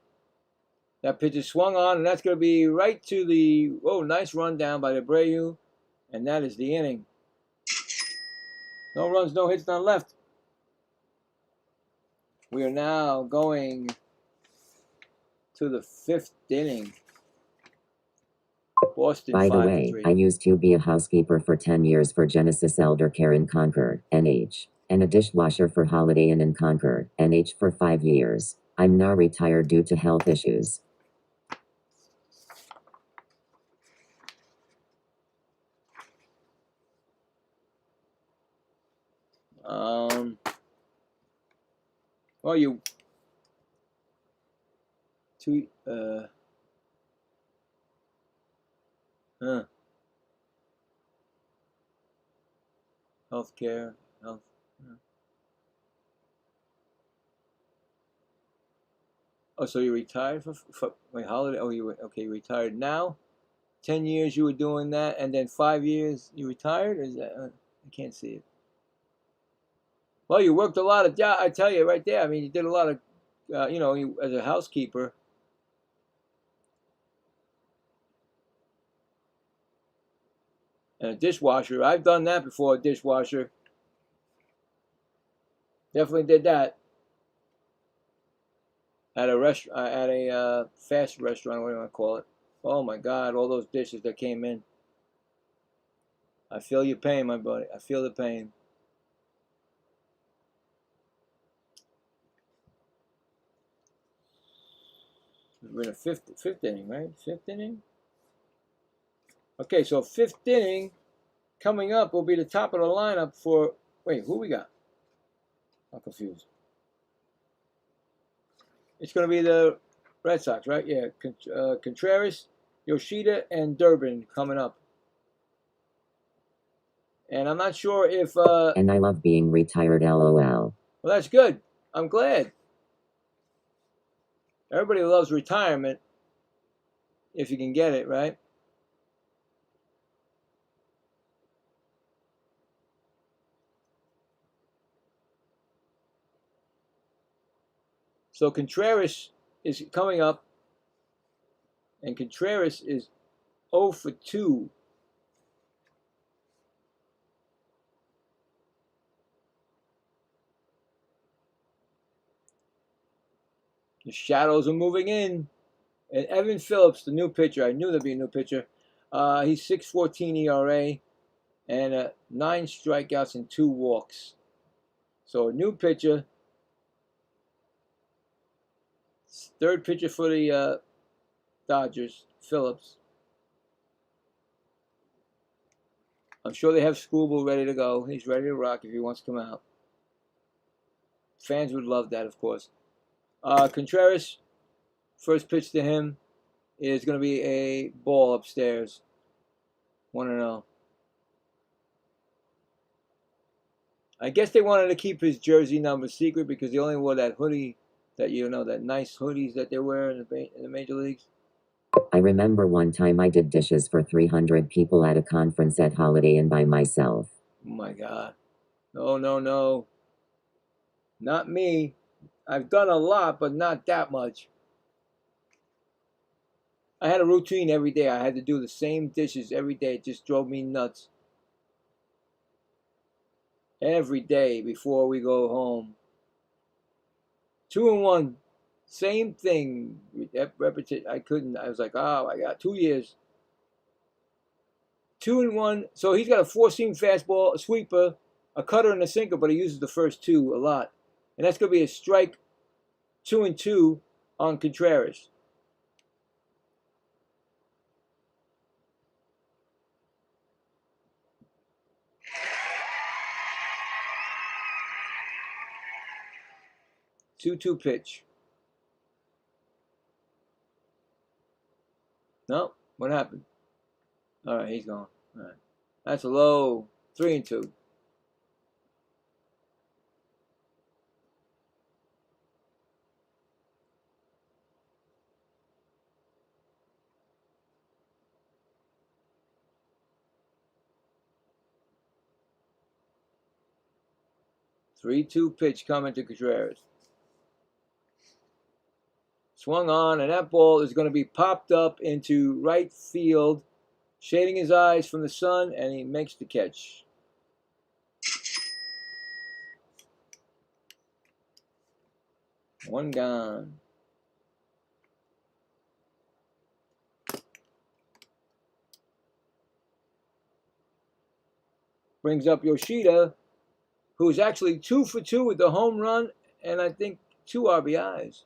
That pitch is swung on, and that's going to be right to the, nice run down by Abreu, and that is the inning. No runs, no hits, none left. We are now going to the 5th inning. Boston.
By the way, I used to be a housekeeper for 10 years for Genesis Elder Care in Concord, NH, and a dishwasher for Holiday Inn in Concord, NH for 5 years. I'm now retired due to health issues.
Well, you healthcare, health. Oh, so you retired for wait, holiday? Oh, you retired now. 10 years you were doing that, and then 5 years you retired. Is that? I can't see it. Well, you worked a lot of jobs. I tell you right there. I mean, you did a lot of, you as a housekeeper. And a dishwasher. I've done that before, a dishwasher. Definitely did that. At a fast restaurant, what do you want to call it? Oh my God, all those dishes that came in. I feel your pain, my buddy. I feel the pain. We're in the fifth inning, right? 5th inning? Okay, so 5th inning coming up will be the top of the lineup for, wait, who we got? I'm confused. It's going to be the Red Sox, right? Yeah, Contreras, Yoshida, and Durbin coming up. And I'm not sure if...
and I love being retired, LOL.
Well, that's good. I'm glad. Everybody loves retirement, if you can get it, right? So Contreras is coming up, and Contreras is 0 for 2. The shadows are moving in. And Evan Phillips, the new pitcher, I knew there'd be a new pitcher. He's 6.14 ERA. and 9 strikeouts and 2 walks. So a new pitcher, third pitcher for the Dodgers, Phillips. I'm sure they have Scoreboard ready to go. He's ready to rock if he wants to come out. Fans would love that, of course. Contreras, first pitch to him is going to be a ball upstairs. 1-0. I guess they wanted to keep his jersey number secret because he only wore that hoodie, that that nice hoodies that they wear in the major leagues.
I remember one time I did dishes for 300 people at a conference at Holiday Inn by myself.
Oh my God. No, no, no. Not me. I've done a lot, but not that much. I had a routine every day. I had to do the same dishes every day. It just drove me nuts. Every day before we go home. 2 and 1. Same thing. Repetition. I couldn't. I was like, oh, I got 2 years. 2 and 1. So he's got a 4-seam fastball, a sweeper, a cutter, and a sinker, but he uses the first 2 a lot. And that's going to be a strike 2 and 2 on Contreras. Two pitch. No, what happened? All right, he's gone. All right, that's a low 3 and 2. Three-two pitch coming to Contreras. Swung on, and that ball is going to be popped up into right field, shading his eyes from the sun, and he makes the catch. One gone. Brings up Yoshida, who's actually 2 for 2 with the home run, and I think 2 RBIs.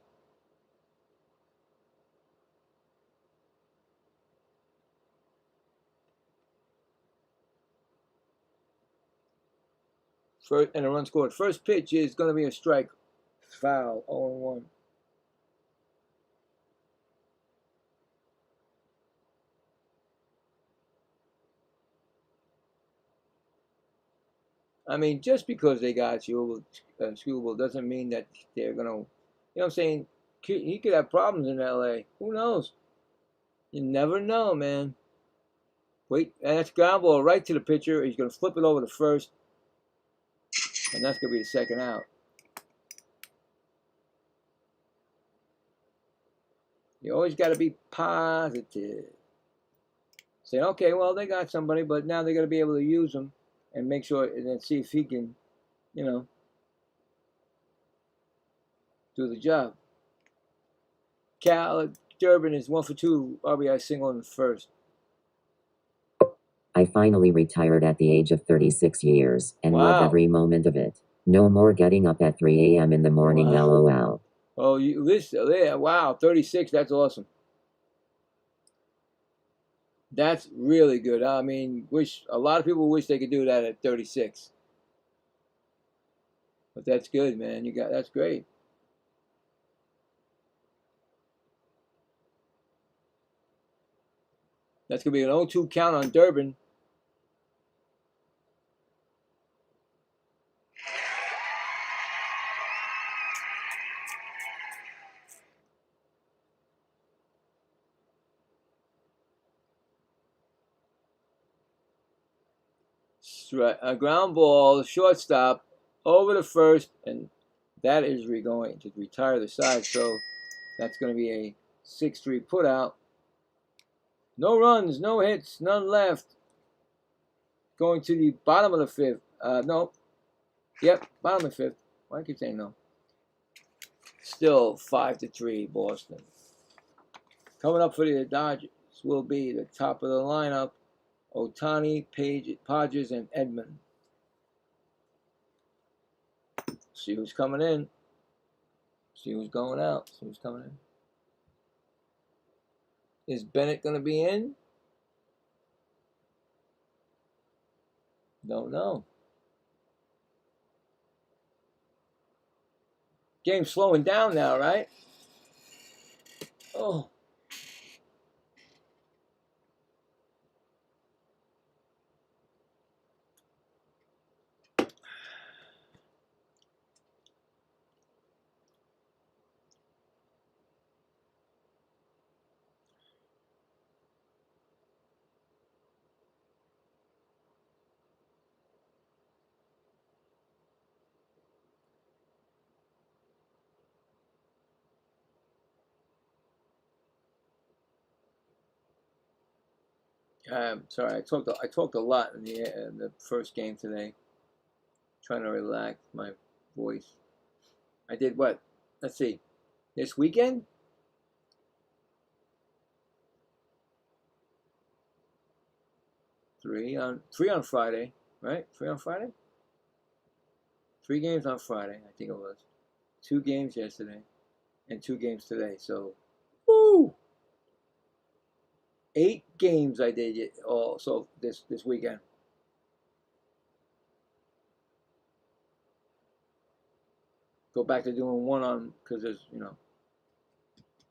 First, and a run scored. First pitch is going to be a strike. Foul, 0-1. I mean, just because they got Scoreboard doesn't mean that they're going to, you know what I'm saying? He could have problems in LA. Who knows? You never know, man. Wait, and that's ground ball right to the pitcher. He's going to flip it over to first, and that's going to be the second out. You always got to be positive. Saying, okay, well, they got somebody, but now they got to be able to use them and make sure and then see if he can, do the job. Durbin is 1 for 2 RBI single in the first.
I finally retired at the age of 36 years and love every moment of it. No more getting up at 3 a.m. in the morning, LOL.
Oh, you listen, yeah, wow, 36, that's awesome. That's really good. I mean, a lot of people wish they could do that at 36. But that's good, man. That's great. That's going to be an 0-2 count on Durbin. A ground ball, shortstop, over the first, and that is going to retire the side. So that's going to be a 6-3 putout. No runs, no hits, none left. Going to the bottom of the 5th. No. Yep, bottom of the 5th. Why do I keep saying no? Still 5-3 Boston. Coming up for the Dodgers will be the top of the lineup. Otani, Podges, and Edman. See who's coming in. See who's going out. See who's coming in. Is Bennett going to be in? Don't know. Game's slowing down now, right? Oh. Sorry, I talked a lot in the first game today. Trying to relax my voice. I did what? Let's see. This weekend? Three on Friday, right? 3 on Friday? 3 games on Friday, I think it was. 2 games yesterday, and 2 games today. So, woo! 8 games I did also this weekend. Go back to doing one on because there's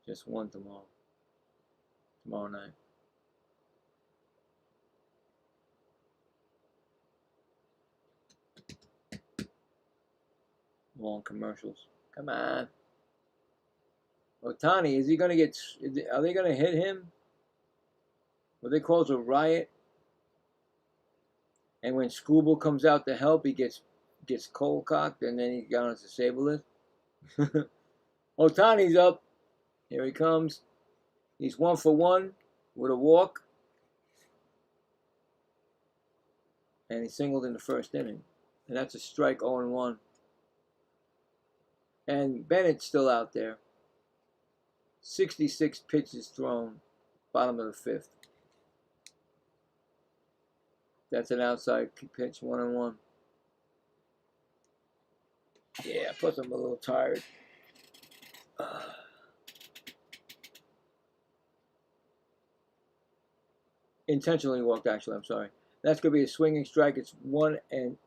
just one tomorrow night. Long commercials. Come on. Otani, is he going to get? Are they going to hit him? What they call a riot? And when Scoreboard comes out to help, he gets cold cocked, and then he got on his disabled list. Otani's up. Here he comes. He's 1 for 1 with a walk, and he singled in the first inning, and that's a strike 0-1. And Bennett's still out there. 66 pitches thrown, bottom of the 5th. That's an outside pitch, 1-1. Yeah, plus I'm a little tired. Intentionally walked, actually, I'm sorry. That's going to be a swinging strike. It's 1-2.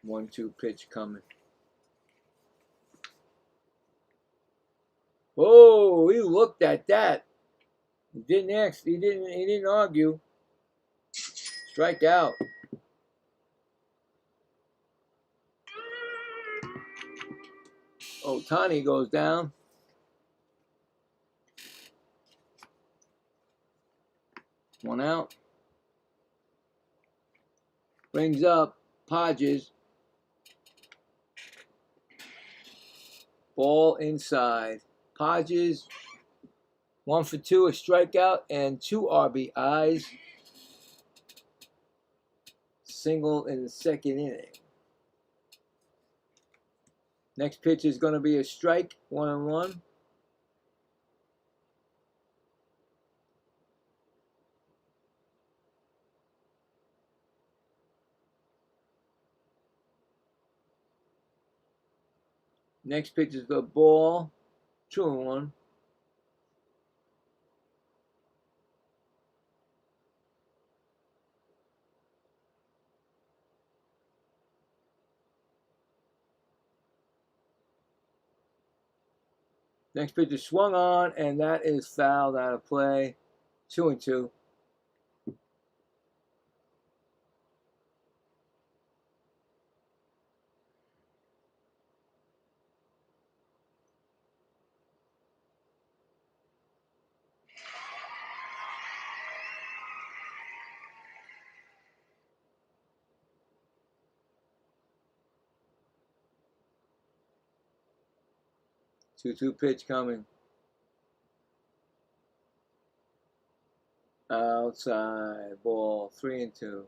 1-2 pitch coming. Oh, he looked at that. He didn't ask. He didn't argue. Strike out. Otani goes down. 1 out. Brings up Podges. Ball inside. Podges, 1 for 2, a strikeout, and 2 RBIs. Single in the 2nd inning. Next pitch is going to be a strike, 1-1. Next pitch is the ball, 2-1. Next pitch is swung on, and that is fouled out of play, 2-2. Two pitch coming. Outside ball, 3-2.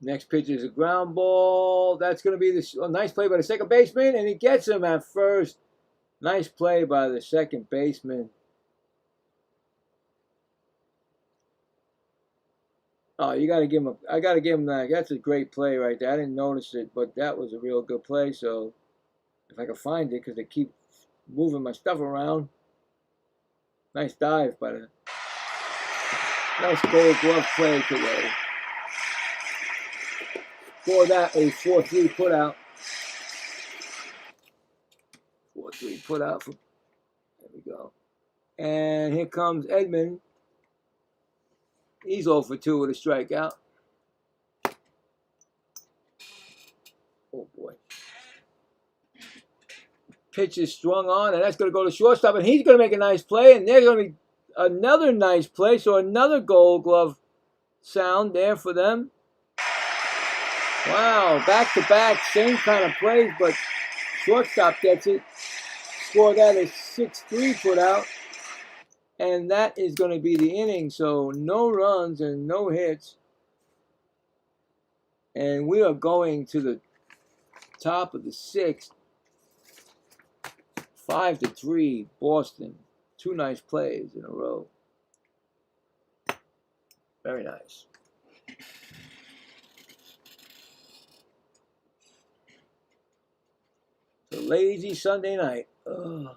Next pitch is a ground ball. That's going to be a nice play by the second baseman, and he gets him at first. Nice play by the second baseman. Oh, you got to give him. I got to give him that. That's a great play right there. I didn't notice it, but that was a real good play. So if I can find it, because they keep moving my stuff around. Nice dive by the. Nice Gold Glove play today. For that, a 4-3 putout. 4-3 putout. There we go. And here comes Edmund. He's 0 for 2 with a strikeout. Oh, boy. Pitch is strung on, and that's going to go to shortstop, and he's going to make a nice play, and there's going to be another nice play, so another Gold Glove sound there for them. Wow, back-to-back, same kind of plays, but shortstop gets it. Score that is 6-3 putout, and that is going to be the inning, so no runs and no hits. And we are going to the top of the sixth. 5-3, Boston. 2 nice plays in a row. Very nice. It's a lazy Sunday night. Ugh.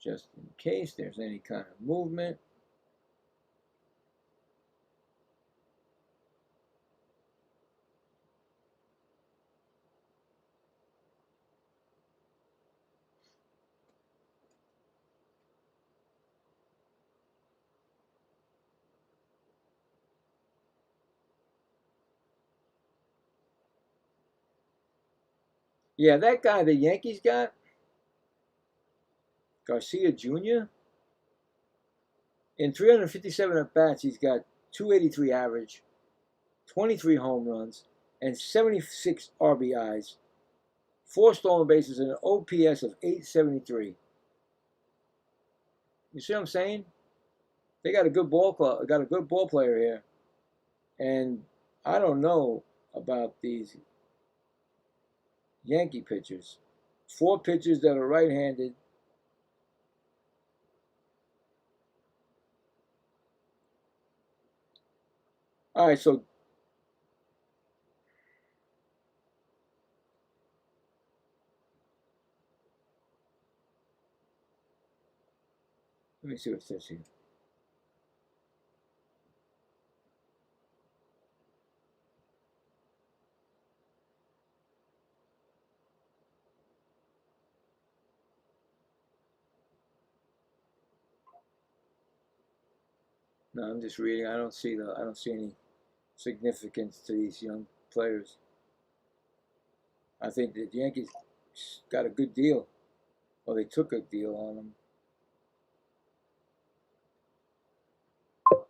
Just in case there's any kind of movement. Yeah, that guy the Yankees got, Garcia Jr., in 357 at-bats, he's got 283 average, 23 home runs, and 76 RBIs, 4 stolen bases, and an OPS of 873. You see what I'm saying? They got a good ball club, got a good ball player here. And I don't know about these Yankee pitchers. 4 pitchers that are right-handed. All right, so let me see what it says here. No, I'm just reading. I don't see any significance to these young players. I think the Yankees got a good deal. Well, they took a deal on them.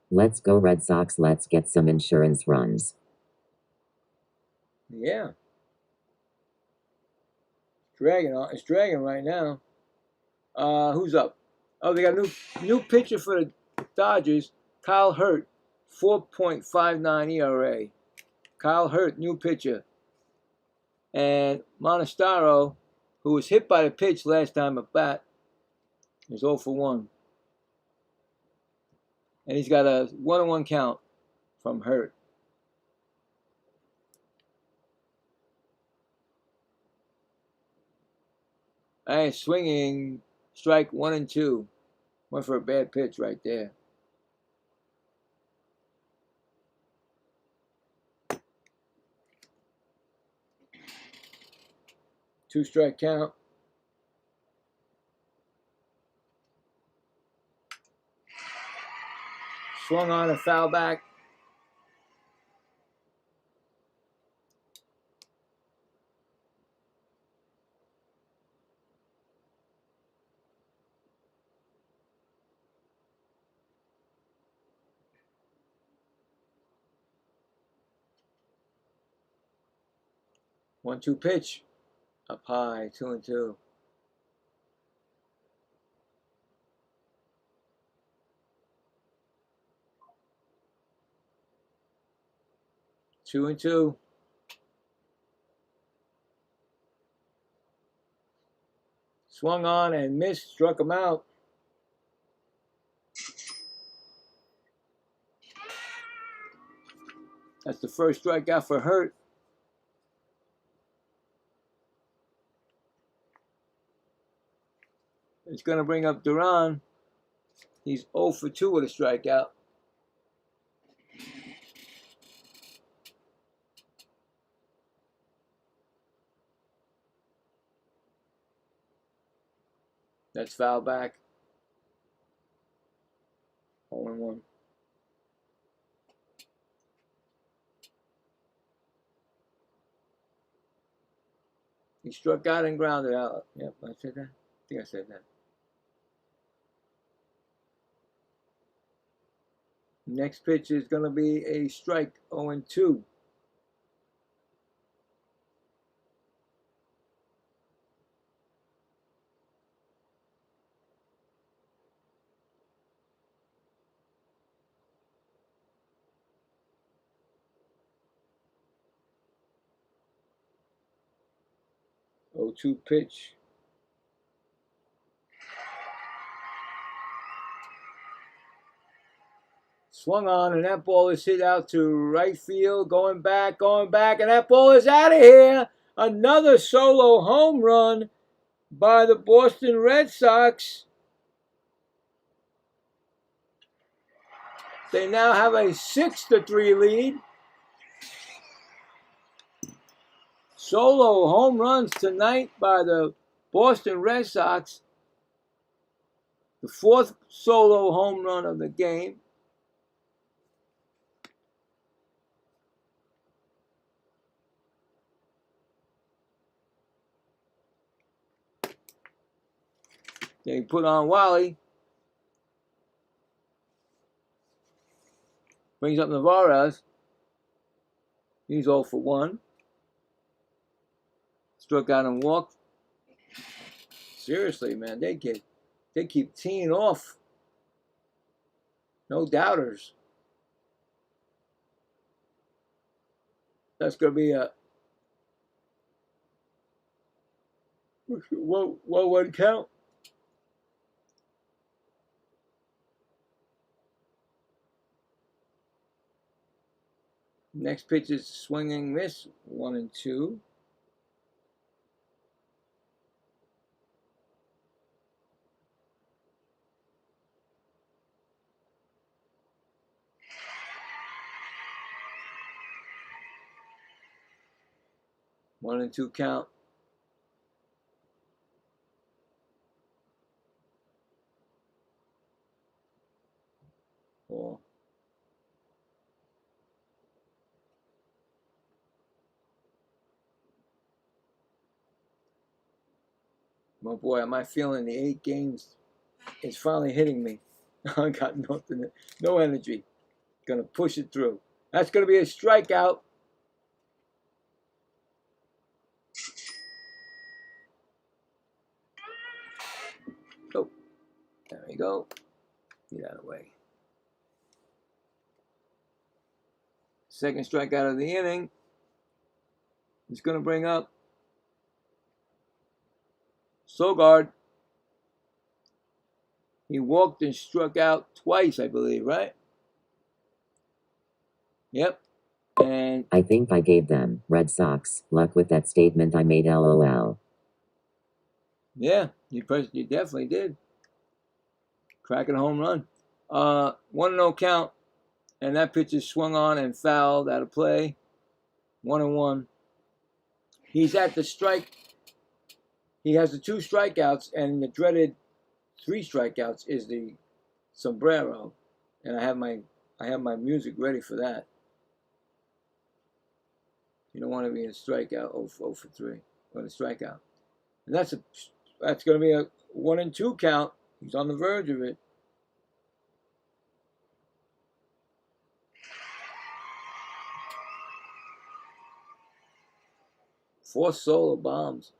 Let's go Red Sox. Let's get some insurance runs.
Yeah. It's dragging right now. Who's up? Oh, they got a new pitcher for the Dodgers, Kyle Hurt, 4.59 ERA. Kyle Hurt, new pitcher. And Monastaro, who was hit by the pitch last time at bat, is 0 for 1. And he's got a 1-1 count from Hurt. Hey, swinging, strike 1 and 2. Went for a bad pitch right there. Two-strike count. Swung on and foul back. One-two pitch. Up high, 2 and 2. 2-2. Swung on and missed, struck him out. That's the first strikeout for Hurt. It's going to bring up Duran. He's 0 for 2 with a strikeout. That's foul back. 0-1. He struck out and grounded out. Yep, I said that. I think I said that. Next pitch is going to be a strike, 0-2. Oh, 2 pitch. Swung on, and that ball is hit out to right field. Going back, and that ball is out of here. Another solo home run by the Boston Red Sox. They now have a 6-3 lead. Solo home runs tonight by the Boston Red Sox. The 4th solo home run of the game. They put on Wally. Brings up Navarez. He's 0 for 1. Struck out and walked. Seriously, man, they keep teeing off. No doubters. That's going to be a 1-1 count. Next pitch is swinging miss, 1-2. One and two count. Four. My boy, am I feeling the 8 games is finally hitting me. I got nothing, no energy. Gonna push it through. That's gonna be a strikeout. Oh, there we go. Get out of the way. Second strikeout of the inning. He's gonna bring up Sogard. He walked and struck out twice, I believe, right? Yep. And
I think I gave them, Red Sox, luck with that statement I made, LOL.
yeah, you definitely did. Cracking home run. 1-0 count. And that pitch is swung on and fouled out of play. 1-1. He's at the strike. He has the 2 strikeouts, and the dreaded 3 strikeouts is the sombrero. And I have my music ready for that. You don't want to be in strikeout 0 for 3 on a strikeout. And that's going to be a 1-2 count. He's on the verge of it. Four solo bombs.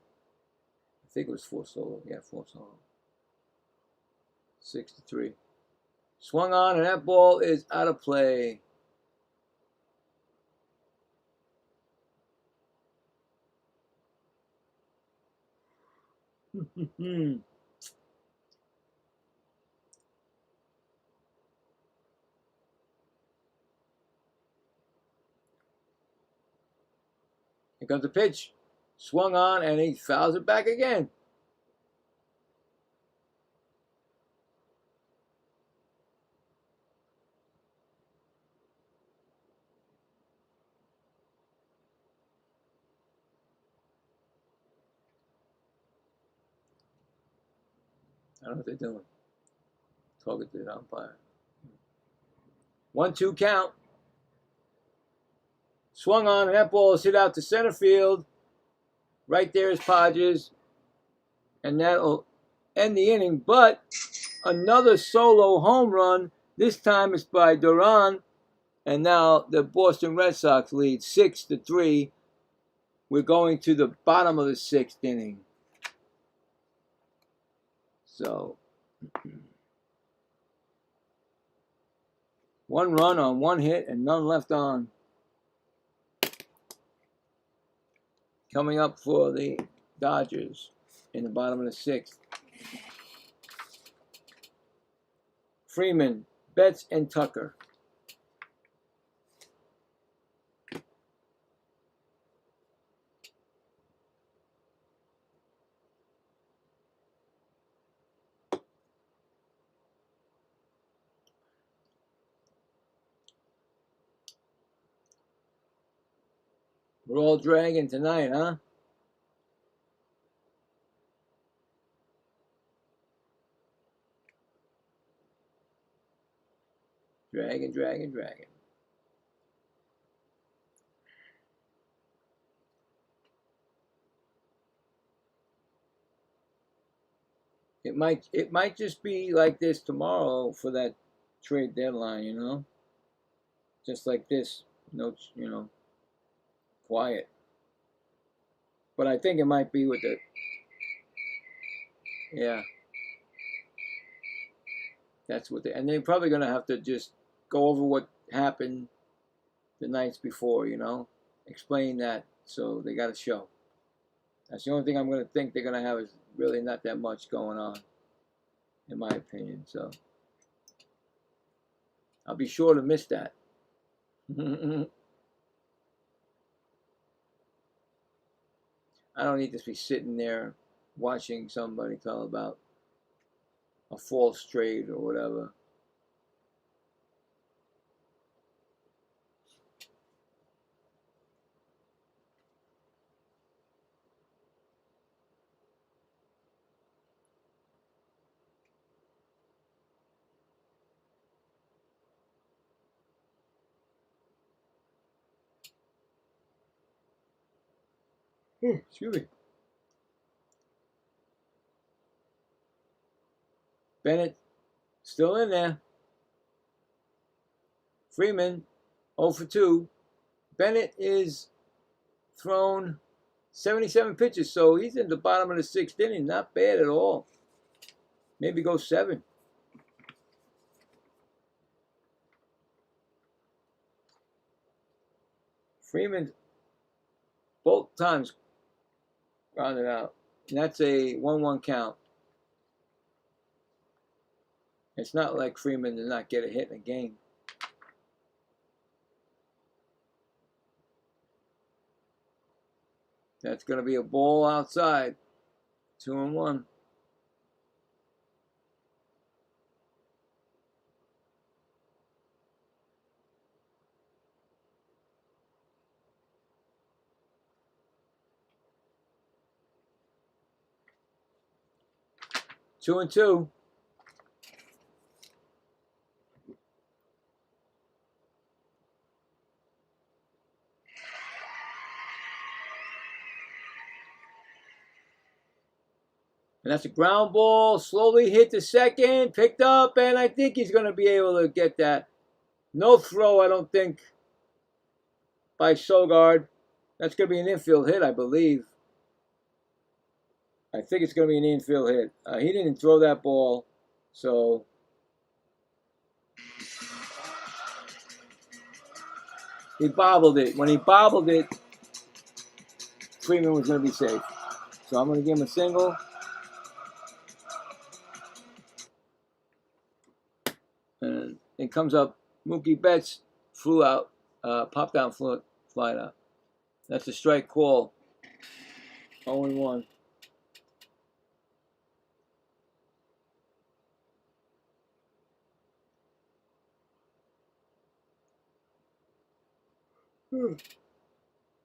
I think it was 4 solo. Yeah, 4 solo. 6-3. Swung on, and that ball is out of play. Here comes the pitch. Swung on, and he fouls it back again. I don't know what they're doing. Talking to the umpire. 1-2 count. Swung on, and that ball is hit out to center field. Right there is Podges. And that'll end the inning. But another solo home run. This time it's by Duran. And now the Boston Red Sox lead 6-3. We're going to the bottom of the 6th inning. So, 1 run on 1 hit and none left on. Coming up for the Dodgers in the bottom of the 6th. Freeman, Betts, and Tucker. We're all dragging tonight, huh? Dragging. It might just be like this tomorrow for that trade deadline, you know? Just like this. No, you know, quiet. But I think it might be with the, yeah. That's what and they're probably going to have to just go over what happened the nights before, you know? Explain that, so they got to show. That's the only thing I'm going to think they're going to have is really not that much going on, in my opinion. So I'll be sure to miss that. I don't need to be sitting there watching somebody tell about a false trade or whatever. Excuse me. Bennett still in there. Freeman 0 for 2. Bennett is thrown 77 pitches, so he's in the bottom of the 6th inning. Not bad at all. Maybe go 7. Freeman both times grounded out. And that's a 1-1 count. It's not like Freeman did not get a hit in a game. That's going to be a ball outside. 2-1. Two and two. And that's a ground ball, slowly hit to second, picked up, and I think he's going to be able to get that. No throw, I don't think, by Sogard. That's going to be an infield hit, I believe. I think it's going to be an infield hit. He didn't throw that ball, so he bobbled it. When he bobbled it, Freeman was going to be safe. So I'm going to give him a single. it comes up. Mookie Betts flew out, popped down, flied out. That's a strike call. 0-1.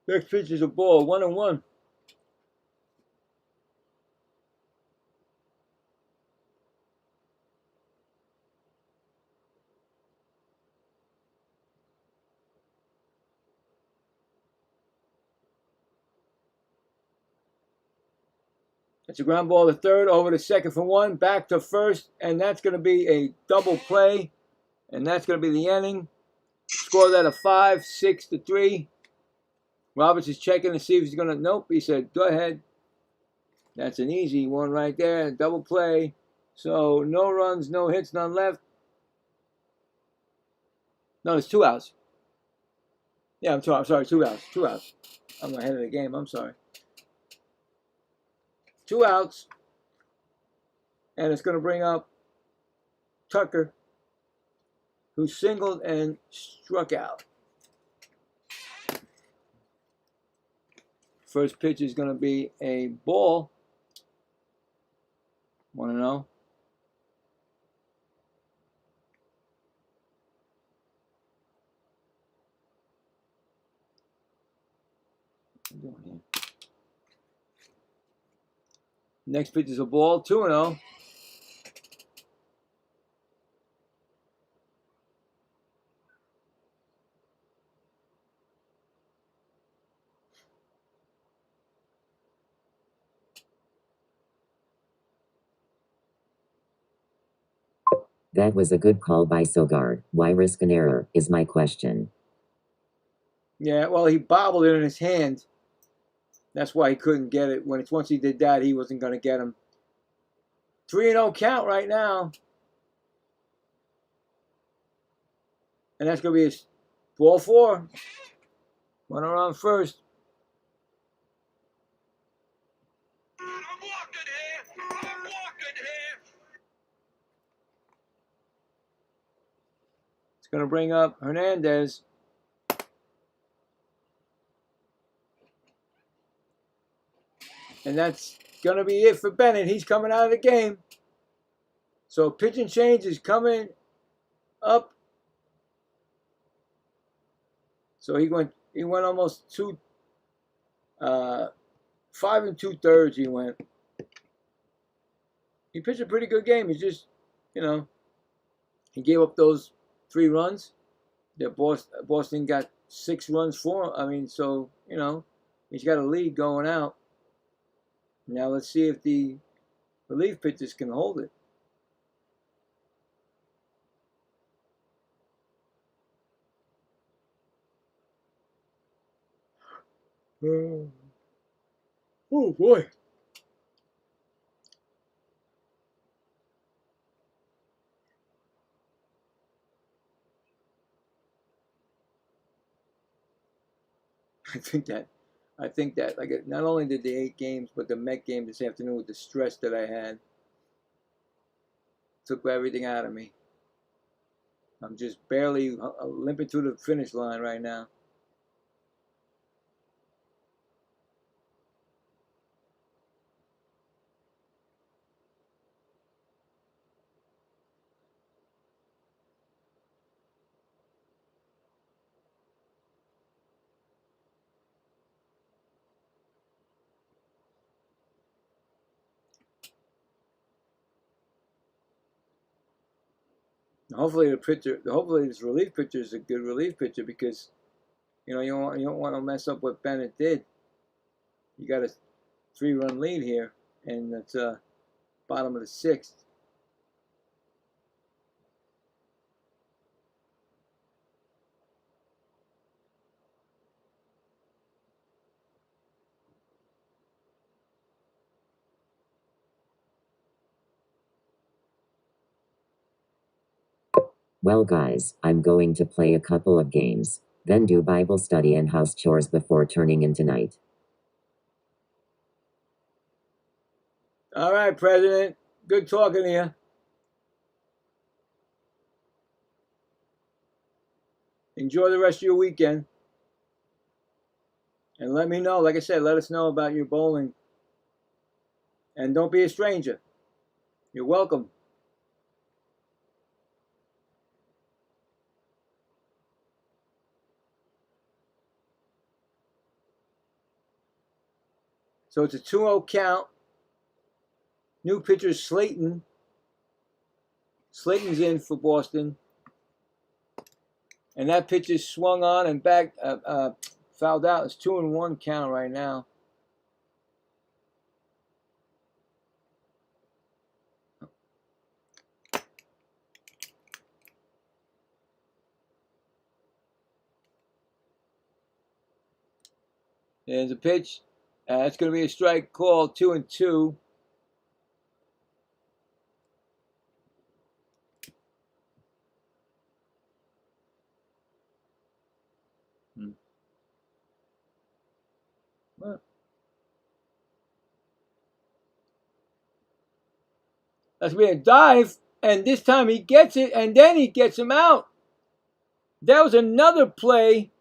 Next pitch is a ball. 1-1. It's a ground ball to third, over to second for one, back to first, and that's going to be a double play, and that's going to be the inning. Score that of 5-6-3. Roberts is checking to see if he's going to. Nope, he said, go ahead. That's an easy one right there, double play. So no runs, no hits, none left. No, there's 2 outs. Yeah, I'm sorry, 2 outs. 2 outs. I'm ahead of the game. I'm sorry. 2 outs. And it's going to bring up Tucker, who singled and struck out. First pitch is going to be a ball. 1-0. Next pitch is a ball. 2-0.
That was a good call by Sogard. Why risk an error, is my question.
Yeah, well, he bobbled it in his hand. That's why he couldn't get it. Once he did that, he wasn't going to get him. 3-0 count right now. And that's going to be a ball 4. Runner on first.
I'm walking here. I'm walking here.
It's going to bring up Hernandez. And that's going to be it for Bennett. He's coming out of the game. So pitch and change is coming up. So he went almost 5 2/3 he went. He pitched a pretty good game. He just, he gave up those 3 runs. Boston got 6 runs for him. I mean, so, he's got a lead going out. Now let's see if the relief pitchers can hold it. Oh boy. I think that like not only did the 8 games, but the Met game this afternoon with the stress that I had took everything out of me. I'm just barely limping to the finish line right now. Hopefully this relief pitcher is a good relief pitcher because you don't want to mess up what Bennett did. You got a 3-run lead here, and it's bottom of the 6th.
Well guys, I'm going to play a couple of games, then do Bible study and house chores before turning in tonight.
All right, President. Good talking to you. Enjoy the rest of your weekend. And let me know, like I said, let us know about your bowling. And don't be a stranger. You're welcome. So it's a 2-0 count. New pitcher Slayton. Slayton's in for Boston. And that pitch is swung on and back, fouled out. It's 2-1 count right now. There's a pitch. It's going to be a strike call, 2-2. Well, that's going to be a dive, and this time he gets it, and then he gets him out. That was another play.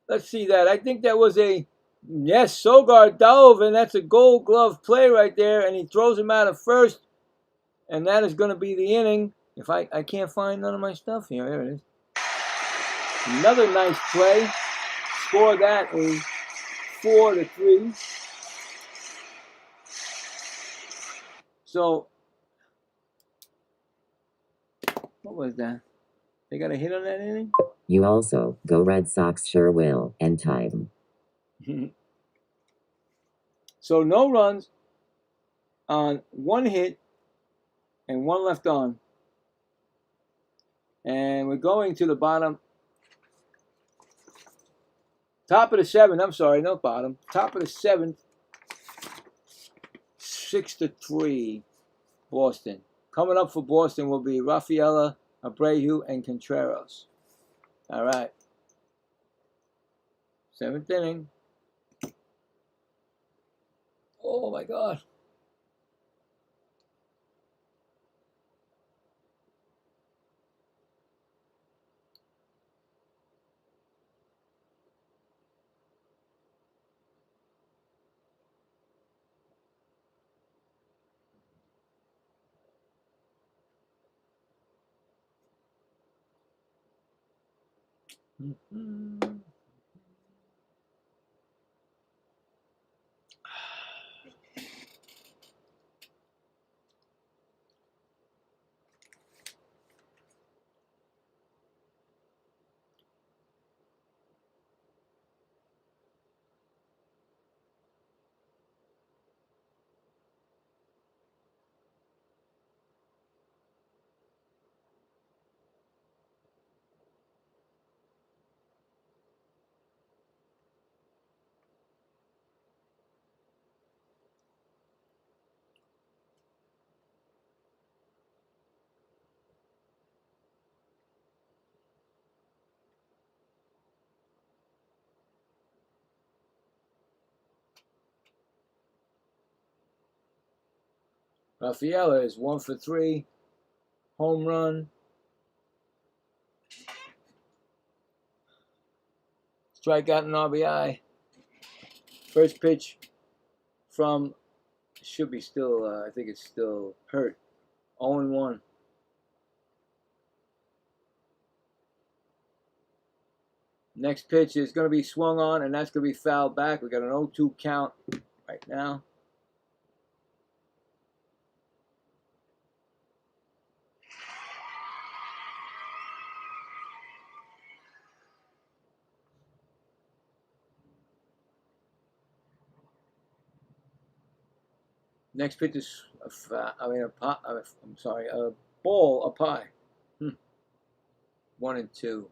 Let's see that. I think that was a, yes, Sogard dove, and that's a gold glove play right there, and he throws him out at first, and that is going to be the inning. If I can't find none of my stuff here. There it is. Another nice play. Score that is 4-3. So, what was that? They got a hit on that inning?
You also, go Red Sox sure will, end time.
So no runs on one hit and one left on. And we're going to the bottom. Top of the seventh. I'm sorry, no bottom. Top of the seventh. 6-3. Boston. Coming up for Boston will be Rafaela, Abreu, and Contreras. All right. Seventh inning. Oh my God. Rafaela is 1 for 3. Home run. Strikeout and RBI. First pitch from, should be still, I think it's still hurt. 0-1. Next pitch is going to be swung on, and that's going to be fouled back. We got an 0-2 count right now. Next pitch is a ball, a pie. 1-2.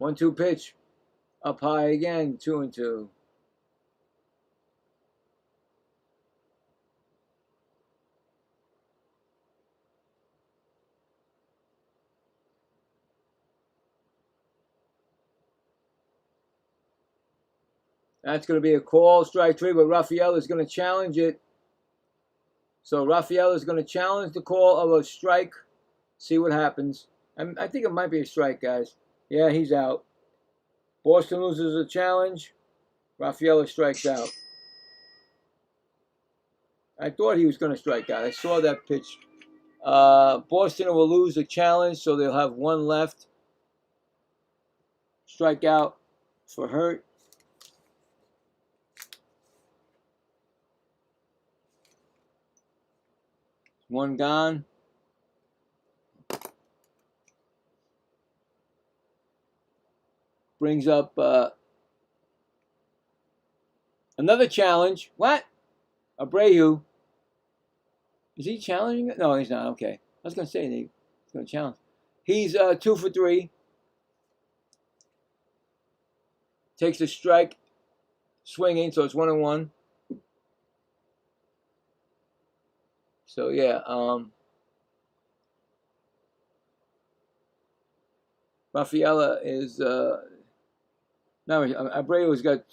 1-2 pitch, up high again. 2-2. That's going to be a call, strike 3, but Rafael is going to challenge it. So Rafael is going to challenge the call of a strike. See what happens. I think it might be a strike, guys. Yeah, he's out. Boston loses a challenge. Rafael strikes out. I thought he was going to strike out. I saw that pitch. Boston will lose a challenge, so they'll have one left. Strike out for Hurt. One gone. Brings up another challenge. What? Abreu. Is he challenging it? No, he's not. Okay. I was going to say he's going to challenge. He's 2 for 3. Takes the strike. Swinging, so it's 1-1. So, yeah. Rafaela is... now, Abreu's got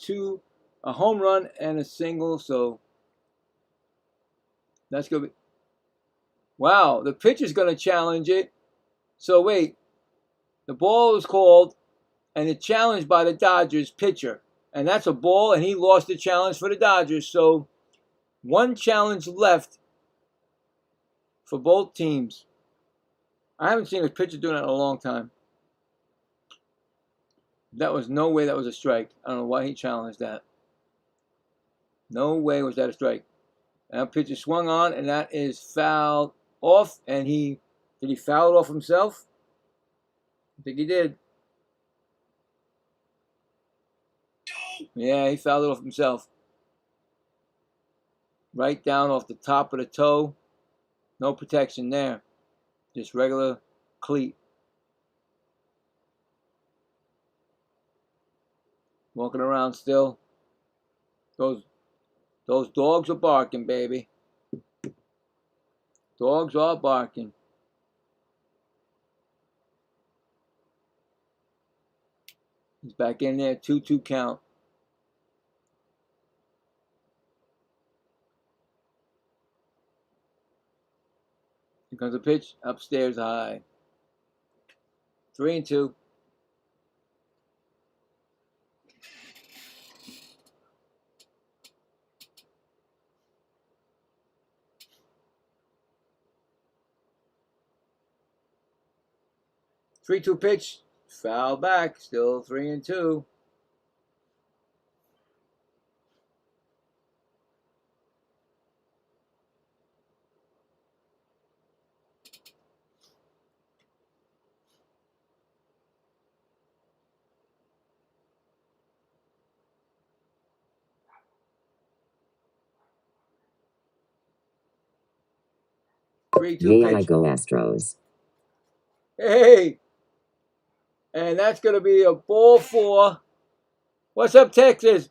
a home run and a single, so... That's going to be... Wow, the pitcher's going to challenge it. So, wait. The ball is called, and it's challenged by the Dodgers pitcher. And that's a ball, and he lost the challenge for the Dodgers. So, one challenge left for both teams. I haven't seen a pitcher do that in a long time. That was no way that was a strike. I don't know why he challenged that. No way was that a strike. And that pitcher swung on, and that is fouled off. And did he foul it off himself? I think he did. Yeah, he fouled it off himself. Right down off the top of the toe. No protection there. Just regular cleat. Walking around still. Those dogs are barking, baby. Dogs are barking. He's back in there. 2-2 count. Here comes the pitch. Upstairs high. 3-2. Three-two pitch, foul back, still 3-2.
Yeah,
pitch.
I go Astros.
Hey! And that's going to be a ball 4. What's up, Texas?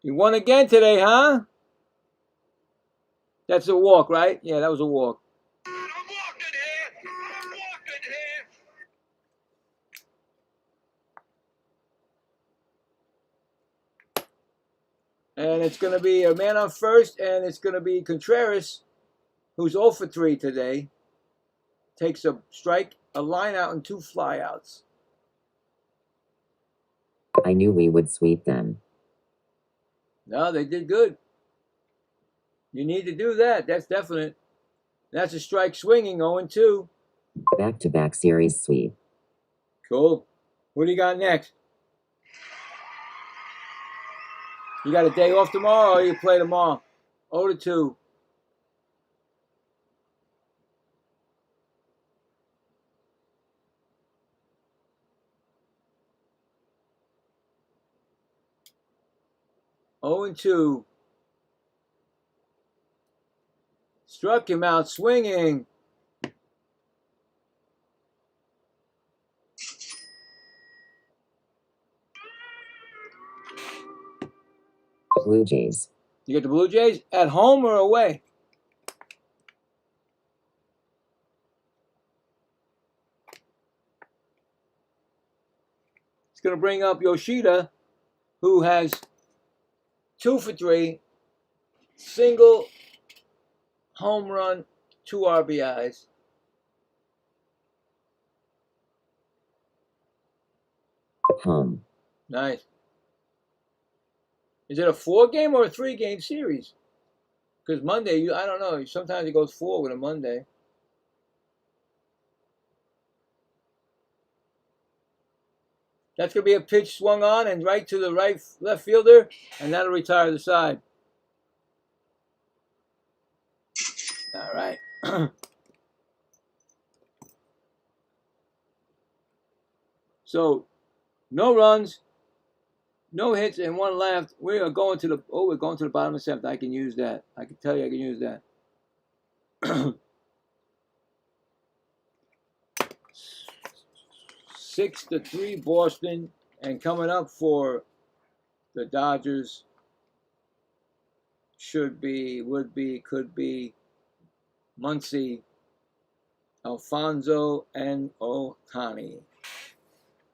You won again today, huh? That's a walk, right? Yeah, that was a walk.
I'm walking here. I'm walking here.
And it's going to be a man on first, and it's going to be Contreras, who's 0 for 3 today. Takes a strike, a line out, and 2 flyouts.
I knew we would sweep them.
No, they did good. You need to do that. That's definite. That's a strike swinging, 0-2.
Back-to-back series sweep.
Cool. What do you got next? You got a day off tomorrow, or you play tomorrow? 0-2. Oh and 2. Struck him out swinging.
Blue Jays.
You get the Blue Jays at home or away? going to bring up Yoshida, who has 2 for 3, single, home run, 2 RBIs.
Home.
Nice. Is it a 4-game or a 3-game series? Because Monday, I don't know. Sometimes it goes 4 with a Monday. That's going to be a pitch swung on and right to the left fielder, and that'll retire the side. All right. So, no runs, no hits, and 1 left. We're going to the bottom of the 7th. I can use that. I can tell you I can use that. 6-3 Boston, and coming up for the Dodgers could be Muncy, Alfonso, and Ohtani.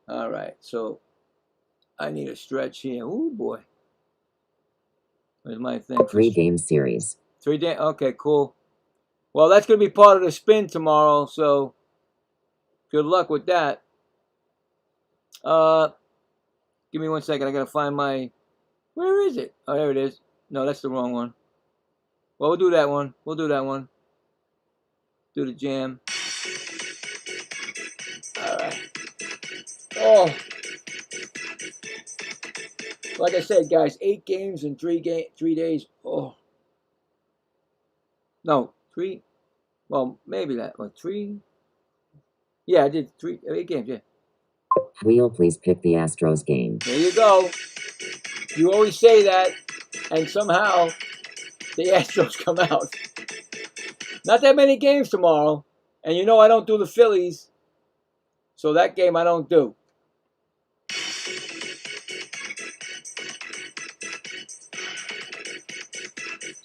All right, so I need a stretch here. Oh boy, where's my thing?
3-game series.
3 days. Okay, cool. Well, that's going to be part of the spin tomorrow, so good luck with that. Give me 1 second. I got to find my... Where is it? Oh, there it is. No, that's the wrong one. Well, we'll do that one. Do the jam. All right. Oh. Like I said, guys, 8 games in 3 days. Oh. No, 3. Well, maybe that. What, 3? Yeah, I did 8 games, yeah.
Wheel, please pick the Astros game.
There you go. You always say that, and somehow the Astros come out. Not that many games tomorrow, and you know I don't do the Phillies, so that game I don't do.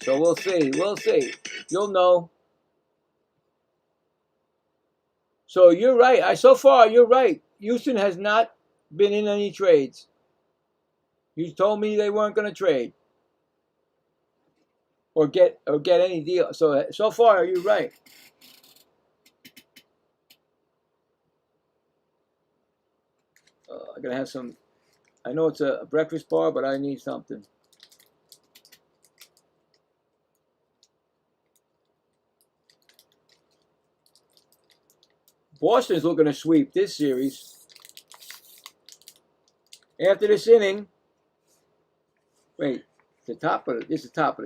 So we'll see. You'll know. So you're right. So far, you're right. Houston has not been in any trades. You told me they weren't going to trade or get any deal. So far, you're right. I'm gonna have some. I know it's a breakfast bar, but I need something. Boston's looking to sweep this series. After this inning, wait, this is the top of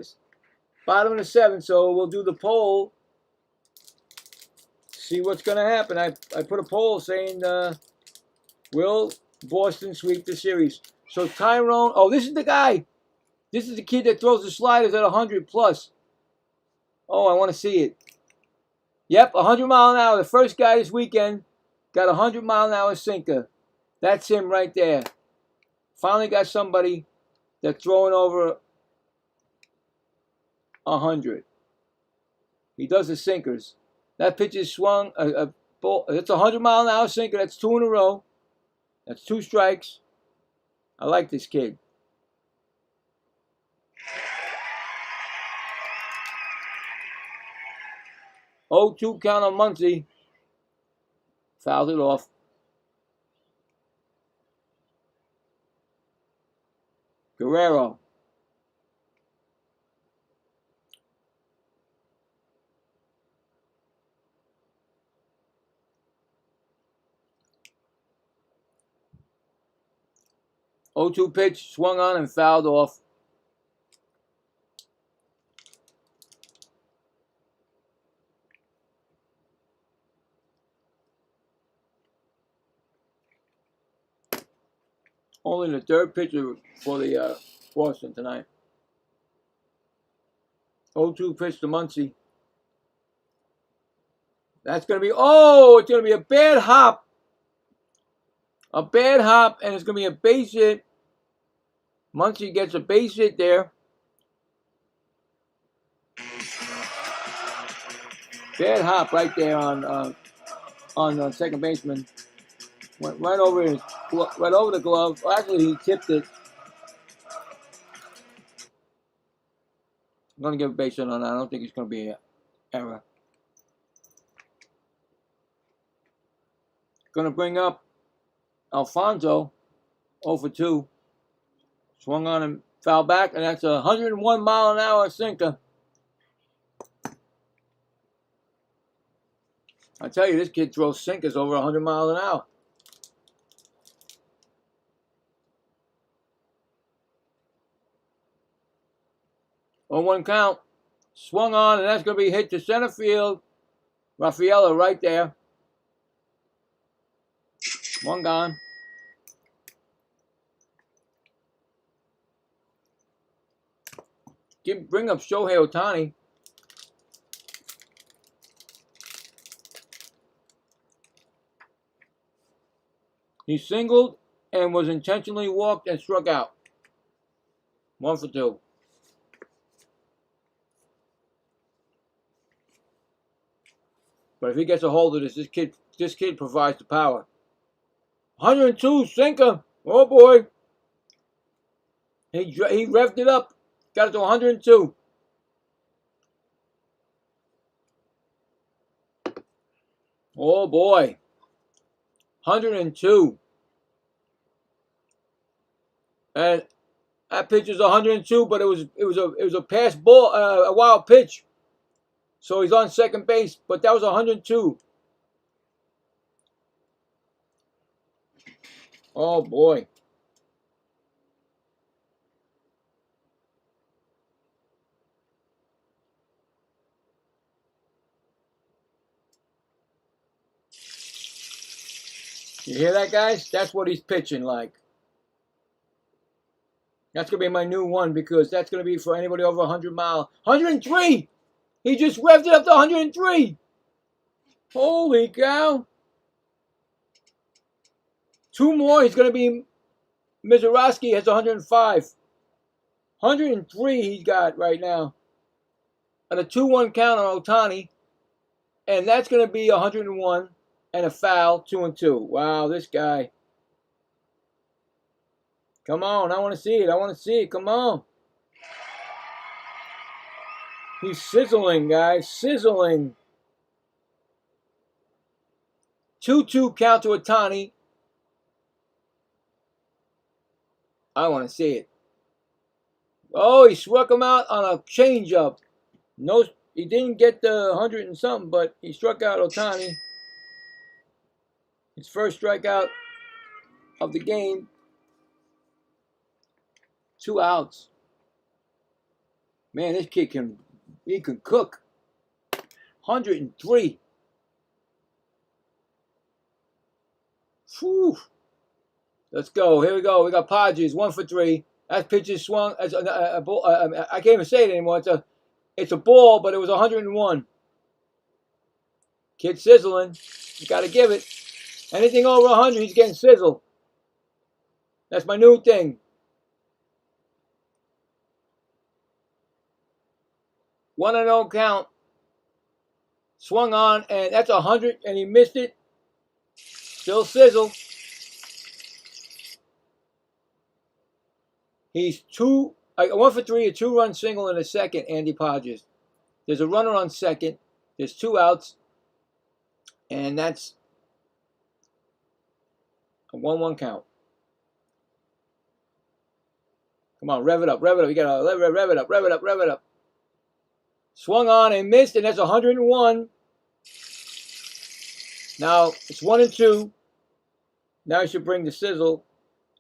this. Bottom of the 7th, so we'll do the poll. See what's going to happen. I put a poll saying, will Boston sweep the series? So Tyrone, oh, this is the guy. This is the kid that throws the sliders at 100 plus. Oh, I want to see it. Yep, 100 mile an hour. The first guy this weekend got a 100 mile an hour sinker. That's him right there. Finally got somebody that's throwing over 100. He does the sinkers. That pitch is swung. It's a 100 mile an hour sinker. That's 2 in a row. That's 2 strikes. I like this kid. Oh, 2 count on Muncy. Fouled it off. Guerrero. Oh, 2 pitch, swung on and fouled off. Only the 3rd pitcher for the Boston tonight. 0-2 pitch to Muncy. That's going to be, it's going to be a bad hop. A bad hop, and it's going to be a base hit. Muncy gets a base hit there. Bad hop right there on second baseman. Went right over his right over the glove. Well, actually, he tipped it. I'm going to give a base hit on that. I don't think it's going to be an error. Going to bring up Alfonso, 0 for 2. Swung on and foul back, and that's a 101-mile-an-hour sinker. I tell you, this kid throws sinkers over 100 miles an hour. On 1 count, swung on, and that's going to be hit to center field. Raffaello right there. 1 gone. Bring up Shohei Ohtani. He singled and was intentionally walked and struck out. 1 for 2. But if he gets a hold of this kid provides the power. 102 sinker. Oh boy. He revved it up. Got it to 102. Oh boy. 102. And that pitch is 102, but it was a pass ball, a wild pitch. So he's on second base, but that was 102. Oh boy. You hear that, guys? That's what he's pitching like. That's going to be my new one because that's going to be for anybody over 100 miles. 103! He just revved it up to 103! Holy cow! 2 more, he's going to be... Mizorowski has 105. 103 he's got right now. And a 2-1 count on Ohtani. And that's going to be 101 and a foul, 2-2. Wow, this guy. Come on, I want to see it. I want to see it. Come on. He's sizzling, guys. Sizzling. 2-2 count to Ohtani. I want to see it. Oh, he struck him out on a changeup. No, he didn't get the 100 and something, but he struck out Ohtani. His first strikeout of the game. 2 outs. Man, this kid can cook. 103. Whew. Let's go. Here we go. We got Padres 1 for 3. That pitch is swung as a ball. I can't even say it anymore. It's a ball, but it was 101. Kid sizzling. You got to give it. Anything over 100, he's getting sizzled. That's my new thing. 1-0 count. Swung on, and that's 100, and he missed it. Still sizzle. He's 1 for 3, a 2-run single in the second, Andy Padres. There's a runner on second. There's 2 outs. And that's a 1-1 count. Come on, rev it up, rev it up. You gotta rev it up, rev it up, rev it up. Swung on and missed, and that's 101. Now it's 1-2. Now he should bring the sizzle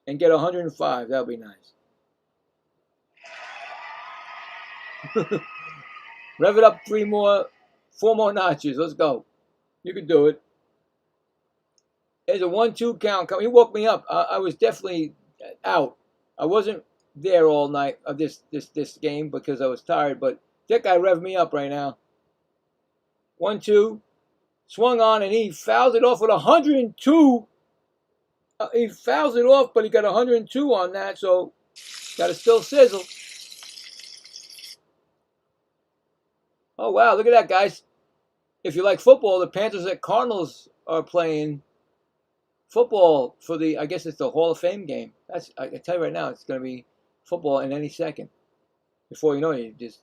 and get 105. That'll be nice. Rev it up 4 more notches. Let's go. You can do it. There's a 1-2 count. He woke me up. I was definitely out. I wasn't there all night of this game because I was tired, but that guy revved me up right now. 1-2. Swung on, and he fouls it off with 102. He fouls it off, but he got 102 on that, so got to still sizzle. Oh, wow, look at that, guys. If you like football, the Panthers at Cardinals are playing. Football for the, I guess it's the Hall of Fame game. I can tell you right now, it's going to be football in any second. Before you know it, you just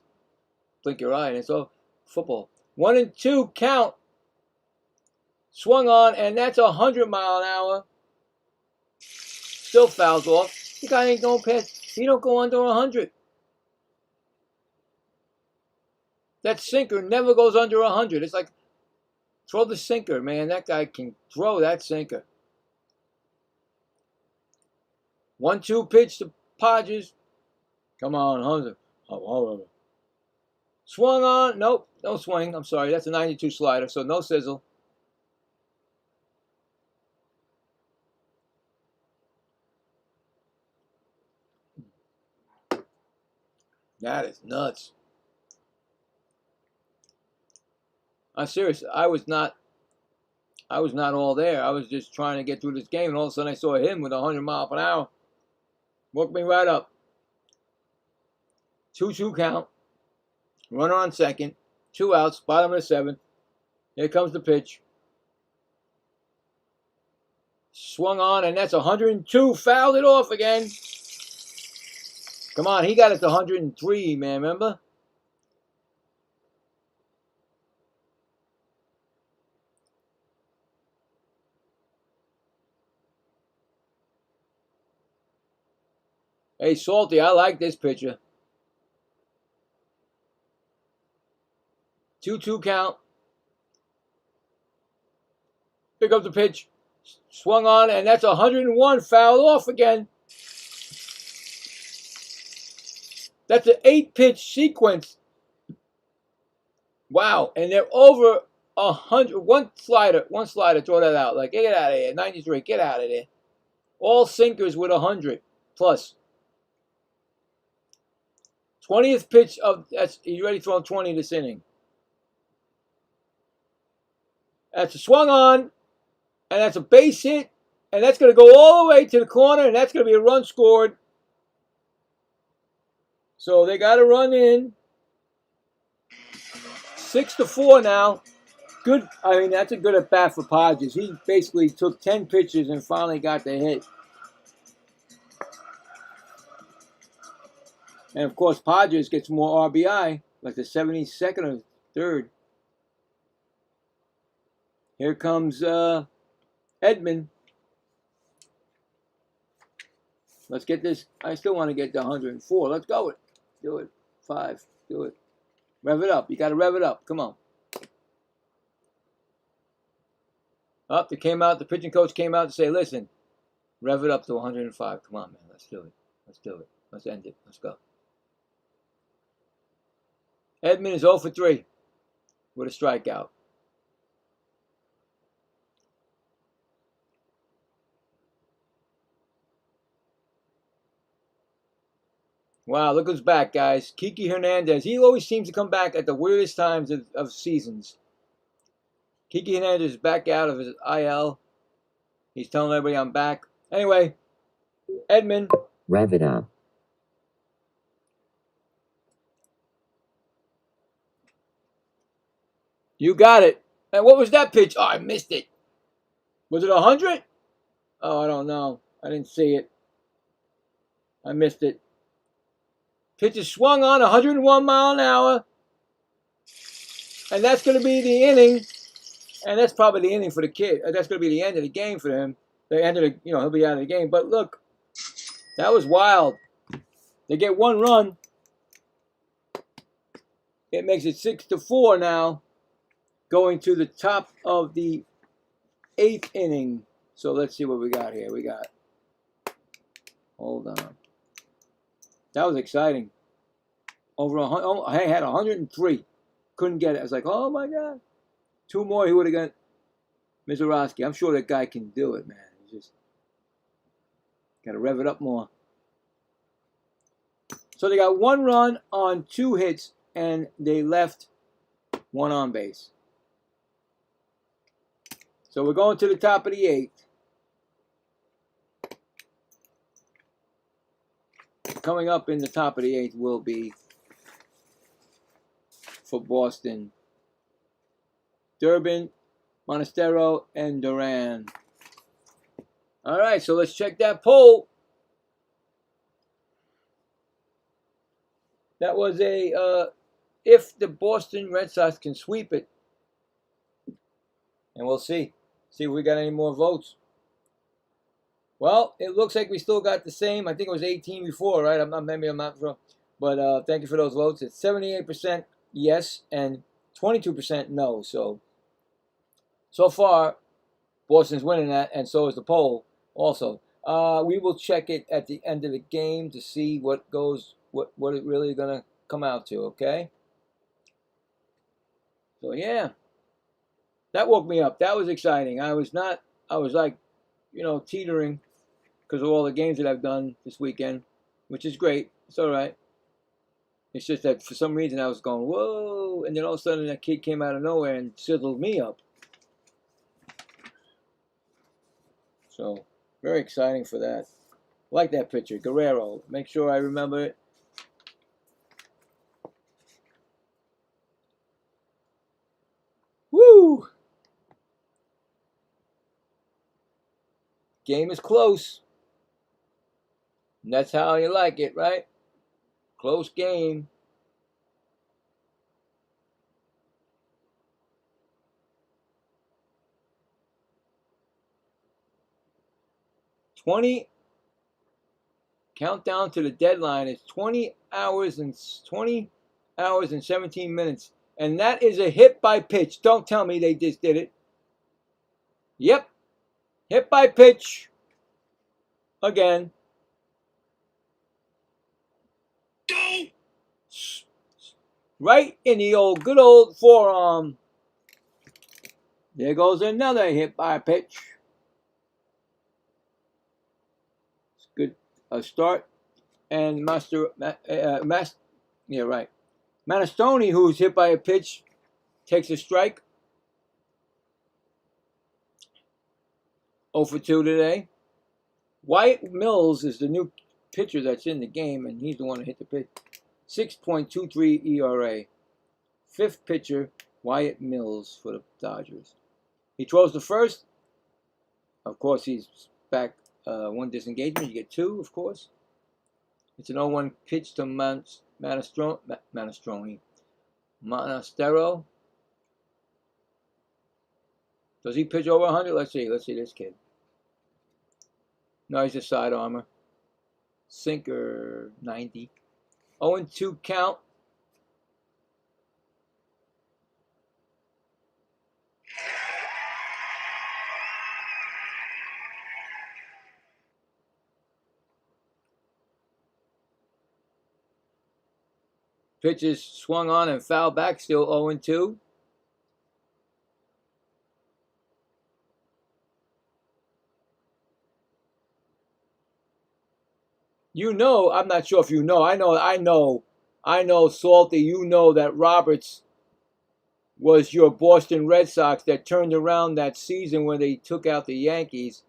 blink your eye and it's all football. 1 and 2 count. Swung on, and that's 100-mile-an-hour. Still fouls off. The guy ain't going past. He don't go under 100. That sinker never goes under 100. It's like, throw the sinker, man. That guy can throw that sinker. 1-2 pitch to Podges. Come on, Hunter. Oh. Swung on. Nope, no swing. I'm sorry. That's a 92 slider, so no sizzle. That is nuts. I'm serious. I was not all there. I was just trying to get through this game, and all of a sudden I saw him with 100 miles per hour. Woke me right up. 2-2 count. Runner on second. 2 outs. Bottom of the 7th. Here comes the pitch. Swung on, and that's 102. Fouled it off again. Come on, he got it to 103, man. Remember? Hey, Salty, I like this pitcher. 2-2 count. Pick up the pitch. Swung on, and that's 101. Fouled off again. That's an 8-pitch sequence. Wow, and they're over 100. One slider, throw that out. Like, get out of here. 93, get out of there. All sinkers with 100 plus. 20th pitch of, he's already thrown 20 this inning. That's a swung on, and that's a base hit, and that's going to go all the way to the corner, and that's going to be a run scored. So they got to run in. 6-4 now. Good. I mean, that's a good at bat for Podges. He basically took 10 pitches and finally got the hit. And of course, Podges gets more RBI, like the 72nd or 3rd. Here comes Edman. Let's get this. I still want to get to 104. Let's go it. Do it. 5. Do it. Rev it up. You got to rev it up. Come on. Up. The pitching coach came out to say, listen, rev it up to 105. Come on, man. Let's do it. Let's do it. Let's end it. Let's go. Edman is 0 for 3 with a strikeout. Wow, look who's back, guys. Kiki Hernandez. He always seems to come back at the weirdest times of seasons. Kiki Hernandez is back out of his IL. He's telling everybody I'm back. Anyway, Edman.
Rev it up.
You got it. And what was that pitch? Oh, I missed it. Was it 100? Oh, I don't know. I didn't see it. I missed it. Pitch is swung on 101 mile an hour. And that's going to be the inning. And that's probably the inning for the kid. That's going to be the end of the game for him. The end of the, he'll be out of the game. But look, that was wild. They get 1 run. It makes it 6-4 now. Going to the top of the 8th inning. So let's see what we got here. Hold on. That was exciting. Over 100. Oh, I had 103. Couldn't get it. I was like, oh my God. 2 more, he would have got Mizorowski. I'm sure that guy can do it, man. He just got to rev it up more. So they got 1 run on 2 hits, and they left 1 on base. So we're going to the top of the 8th. Coming up in the top of the 8th will be, for Boston, Durbin, Monastero, and Duran. All right, so let's check that poll. That was a if the Boston Red Sox can sweep it. And we'll see. See if we got any more votes. Well, it looks like we still got the same. I think it was 18 before, right? Maybe I'm not sure. But thank you for those votes. It's 78% yes and 22% no. So far, Boston's winning that, and so is the poll also. We will check it at the end of the game to see what it really gonna come out to, okay? So yeah. That woke me up. That was exciting. I was like, teetering because of all the games that I've done this weekend, which is great. It's all right. It's just that for some reason I was going, whoa, and then all of a sudden that kid came out of nowhere and sizzled me up. So, very exciting for that. Like that picture, Guerrero. Make sure I remember it. Woo! Game is close. And that's how you like it, right? Close game. Countdown to the deadline is 20 hours and 17 minutes. And that is a hit by pitch. Don't tell me they just did it. Yep. Hit by pitch. Again.
Go!
Right in the good old forearm. There goes another hit by pitch. It's good. A start. And Manastoni, who's hit by a pitch, takes a strike. 0 for 2 today. Wyatt Mills is the new pitcher that's in the game, and he's the one that hit the pitch. 6.23 ERA. Fifth pitcher, Wyatt Mills for the Dodgers. He throws the first. Of course, he's back one disengagement. You get 2, of course. It's an 0-1 pitch to Monastero. Does he pitch over 100? Let's see this kid. No, he's a side armor. Sinker, 90. 0-2 count. Pitches swung on and fouled back, still 0-2. I'm not sure if you know. I know, Salty, you know that Roberts was your Boston Red Sox that turned around that season when they took out the Yankees.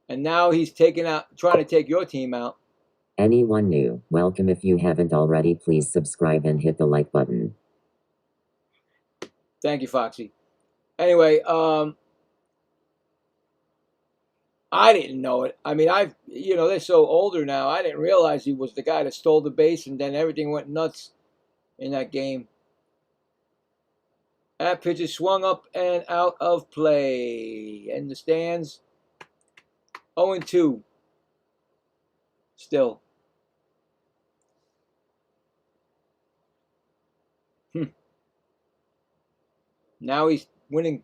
And now he's trying to take your team out.
Anyone new, welcome. If you haven't already, please subscribe and hit the like button.
Thank you, Foxy. Anyway, I didn't know it. I mean, they're so older now. I didn't realize he was the guy that stole the base, and then everything went nuts in that game. That pitch is swung up and out of play. In the stands, 0-2. Still. Now he's winning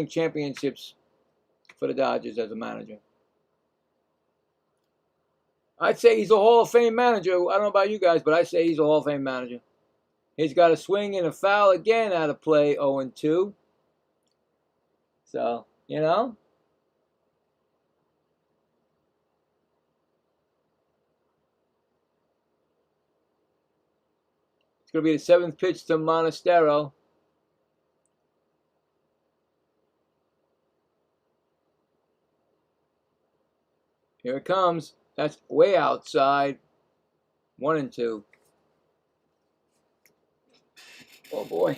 championships for the Dodgers as a manager. I'd say he's a Hall of Fame manager. I don't know about you guys, but I say he's a Hall of Fame manager. He's got a swing and a foul again out of play, 0-2. So, It's going to be the 7th pitch to Monastero. Here it comes. That's way outside. 1-2. Oh boy.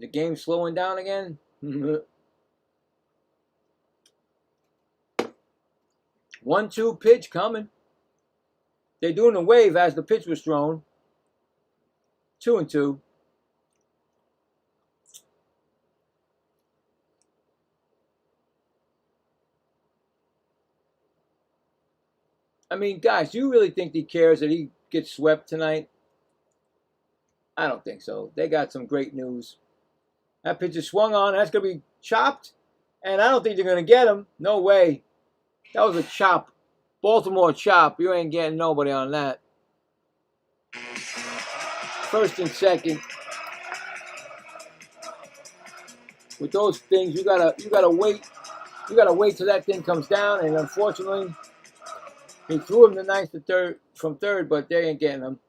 The game's slowing down again. 1-2 pitch coming. They're doing a wave as the pitch was thrown. 2-2. I mean, guys, do you really think he cares that he gets swept tonight? I don't think so. They got some great news. That pitch is swung on. That's going to be chopped. And I don't think they're going to get him. No way. That was a chop. Baltimore chop. You ain't getting nobody on that. First and second. With those things, you gotta wait. You gotta wait till that thing comes down. And unfortunately, he threw him the ninth to third from third, but they ain't getting him.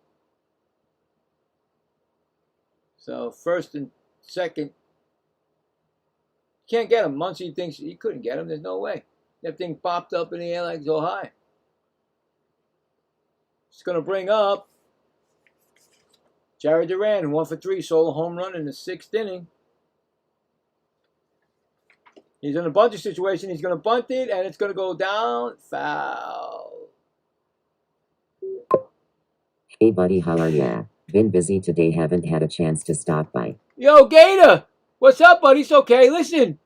So first and second. Can't get him. Muncie thinks he couldn't get him. There's no way. That thing popped up in the air like so high. It's going to bring up Jared Duran, 1 for 3, solo home run in the 6th inning. He's in a bunting situation. He's going to bunt it, and it's going to go down. Foul.
Hey buddy, how are ya? Been busy today, haven't had a chance to stop by.
Yo, Gator. What's up, buddy? It's okay. Listen,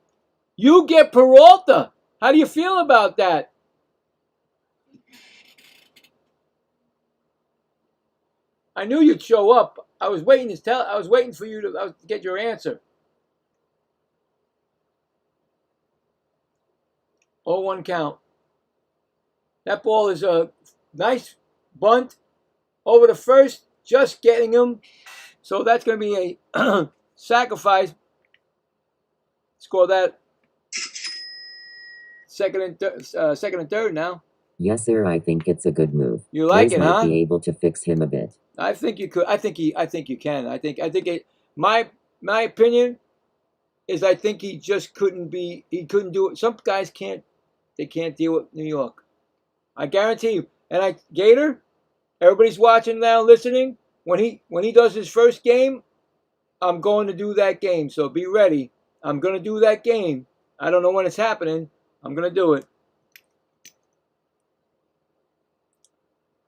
you get Peralta. How do you feel about that? I knew you'd show up. I was waiting for you to get your answer. 0-1 count. That ball is a nice bunt over the first, just getting him. So that's going to be a sacrifice. Score that second and third now.
Yes sir, I think it's a good move.
You like
Rays
it,
might
huh?
be able to fix him a bit.
I think you could. I think you can. My opinion is I think he just couldn't be. He couldn't do it. Some guys can't. They can't deal with New York. I guarantee you. And Gator, everybody's watching now, listening. When he does his first game, I'm going to do that game. So be ready. I'm going to do that game. I don't know when it's happening. I'm going to do it.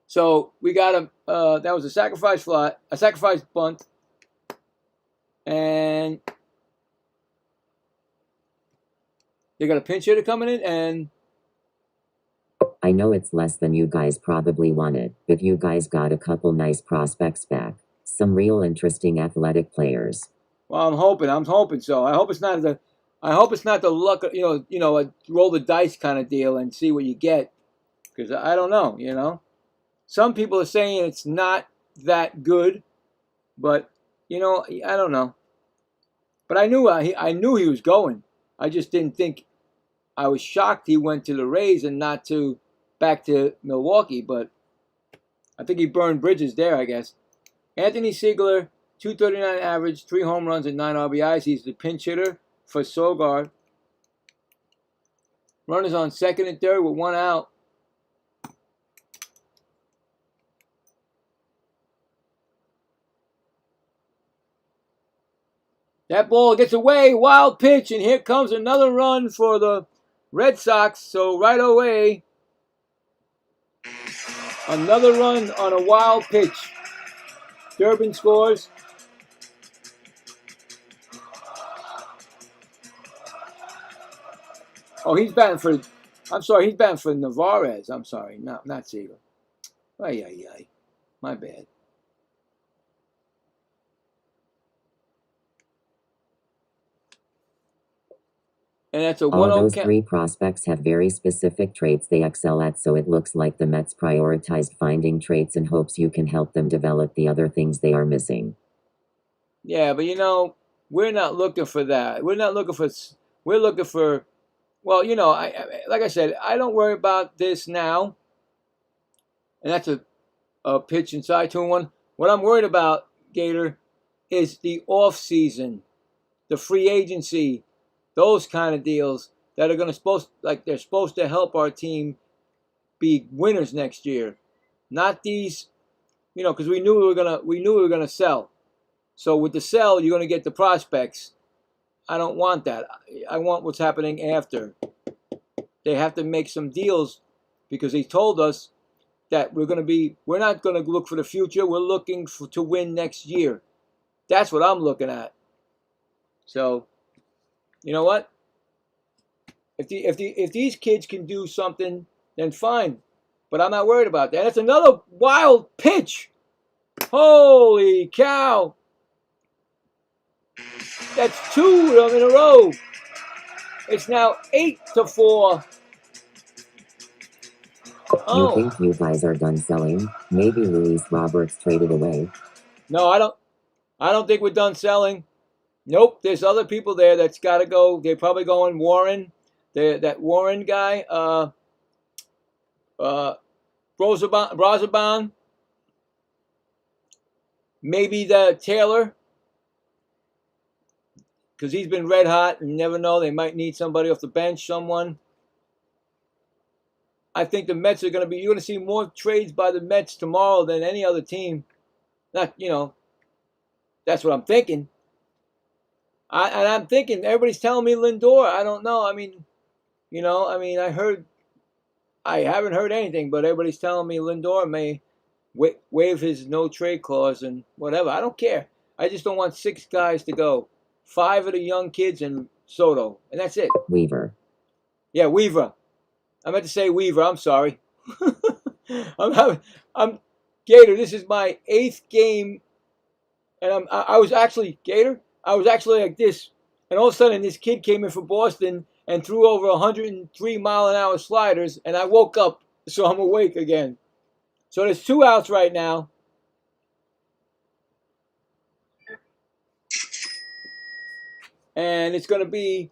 So we got him. That was a sacrifice bunt, and they got a pinch hitter coming in. And
I know it's less than you guys probably wanted, but you guys got a couple nice prospects back. Some real interesting athletic players.
Well, I'm hoping so. I hope it's not the luck, a roll the dice kind of deal and see what you get, because I don't know. Some people are saying it's not that good, but I don't know. But I knew he was going. I just didn't think. I was shocked he went to the Rays and not back to Milwaukee. But I think he burned bridges there, I guess. Anthony Siegler, 239 average, 3 home runs and 9 RBIs. He's the pinch hitter for Sogard. Runners on second and third with 1 out. That ball gets away, wild pitch, and here comes another run for the Red Sox. So right away, another run on a wild pitch. Durbin scores. Oh, he's batting for Navarez. I'm sorry, not Seager. Ay. My bad. And that's a 1-0
All those
count.
3 prospects have very specific traits they excel at, so it looks like the Mets prioritized finding traits in hopes you can help them develop the other things they are missing.
Yeah, but we're not looking for that. We're looking for, well, like I said, I don't worry about this now. And that's a pitch inside 2-1. What I'm worried about, Gator, is the off season, the free agency, those kind of deals that are they're supposed to help our team be winners next year. Not these, because we knew we were gonna sell. So with the sell, you're going to get the prospects. I don't want that. I want what's happening after. They have to make some deals because he told us that we're not going to look for the future. We're looking to win next year. That's what I'm looking at. So, you know what? If these kids can do something, then fine. But I'm not worried about that. And it's another wild pitch. Holy cow! That's 2 of them in a row. It's now 8-4.
You think you guys are done selling? Maybe Luis Roberts traded away?
No, I don't think we're done selling. Nope, there's other people there that's got to go. They're probably going Warren. That Warren guy, Brosabon. Maybe the Taylor, because he's been red hot. And you never know, they might need somebody off the bench, someone. I think the Mets are going to be. You're going to see more trades by the Mets tomorrow than any other team. Not, that's what I'm thinking. I'm thinking everybody's telling me Lindor. I don't know. I mean, I haven't heard anything, but everybody's telling me Lindor may waive his no trade clause and whatever. I don't care. I just don't want 6 guys to go. 5 of the young kids and Soto, and that's it.
Weaver.
Yeah, Weaver. I meant to say Weaver. I'm sorry. I'm Gator. This is my 8th game, and I was actually Gator. I was actually like this, and all of a sudden this kid came in from Boston and threw over 103-mile-an-hour sliders, and I woke up, so I'm awake again. So there's 2 outs right now. And it's going to be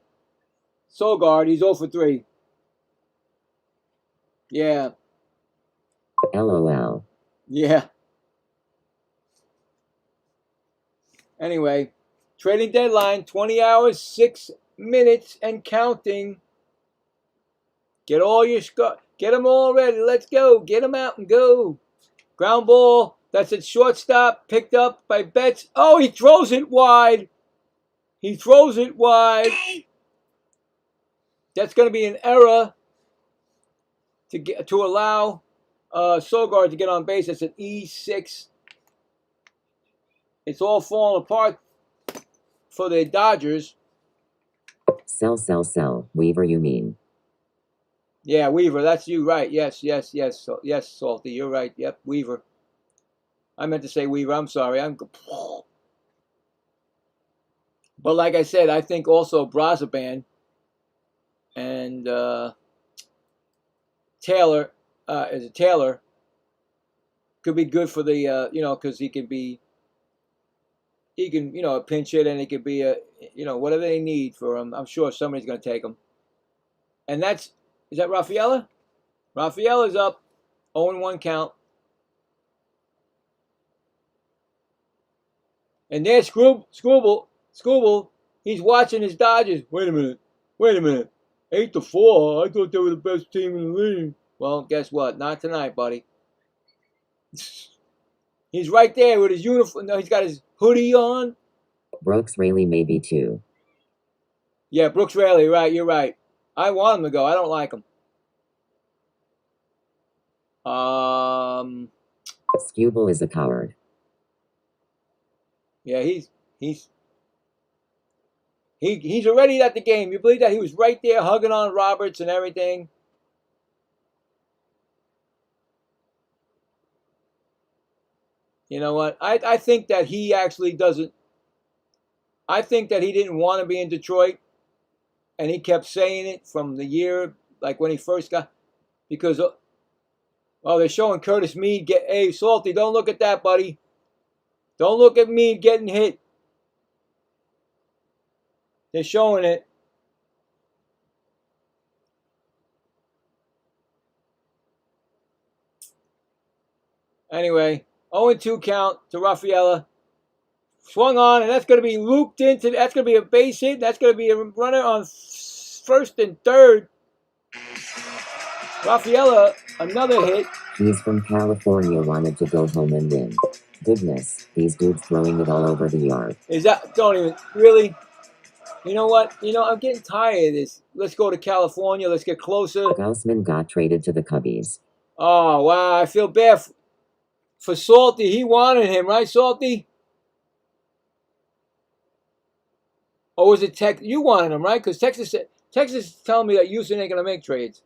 Sogard. He's 0 for 3. Yeah.
LOL.
Yeah. Anyway, trading deadline, 20 hours, 6 minutes, and counting. Get all your get them all ready. Let's go. Get them out and go. Ground ball. That's at shortstop. Picked up by Betts. Oh, he throws it wide. He throws it wide. That's going to be an error to allow Sogard to get on base. That's an E6. It's all falling apart for the Dodgers.
Sell. Weaver, you mean?
Yeah, Weaver. That's you, right? Yes, Salty. You're right. Yep, Weaver. I meant to say Weaver. I'm sorry. But like I said, I think also Brazaban and Taylor could be good for the because he can pinch hit, and it could be whatever they need for him. I'm sure somebody's going to take him. And is that Rafaela? Rafaela's up, 0-1 count. And there's Scooble, he's watching his Dodgers. Wait a minute. 8-4. I thought they were the best team in the league. Well, guess what? Not tonight, buddy. He's right there with his uniform. No, he's got his hoodie on.
Brooks Raley maybe too.
Yeah, Brooks Raley, right. You're right. I want him to go. I don't like him.
Scooble is a coward.
Yeah, he's already at the game. You believe that? He was right there hugging on Roberts and everything. You know what? I think that he actually doesn't. I think that he didn't want to be in Detroit, and he kept saying it from the year, like when he first got, because they're showing Curtis Mead hey, Salty, don't look at that, buddy. Don't look at Mead getting hit. They're showing it. Anyway, 0-2 count to Rafaela. Swung on, and that's going to be looped into. That's going to be a base hit. That's going to be a runner on first and third. Rafaela, another hit.
He's from California, wanted to go home and win. Goodness, these dudes throwing it all over the yard.
Is that, don't even, really? You know what? I'm getting tired of this. Let's go to California. Let's get closer.
Gaussman got traded to the Cubbies.
Oh, wow. I feel bad for Salty. He wanted him, right, Salty? Or was it Texas? You wanted him, right? Because Texas is telling me that Houston ain't going to make trades.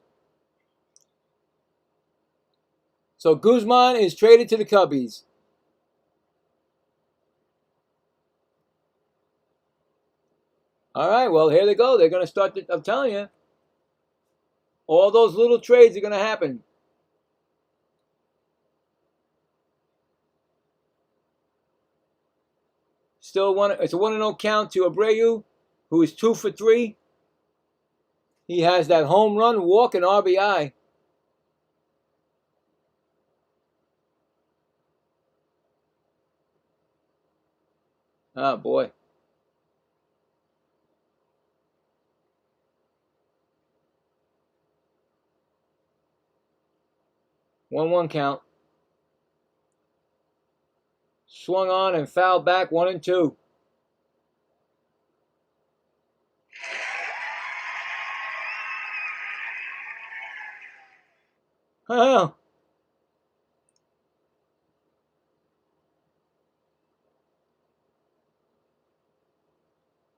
So Guzman is traded to the Cubbies. All right, well, here they go. They're going to start, I'm telling you. All those little trades are going to happen. Still it's a 1-0 count to Abreu, who is 2 for 3. He has that home run, walk, and RBI. Oh, boy. One count. Swung on and fouled back, 1-2. Oh.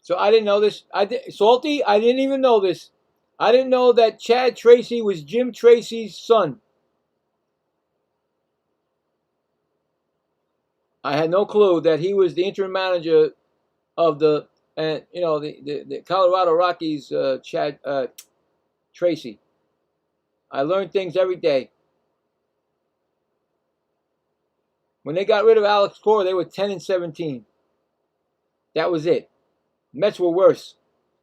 So I didn't know this. Salty, I didn't even know this. I didn't know that Chad Tracy was Jim Tracy's son. I had no clue that he was the interim manager of the Colorado Rockies. Chad Tracy. I learn things every day. When they got rid of Alex Cora, they were 10-17. That was it. Mets were worse.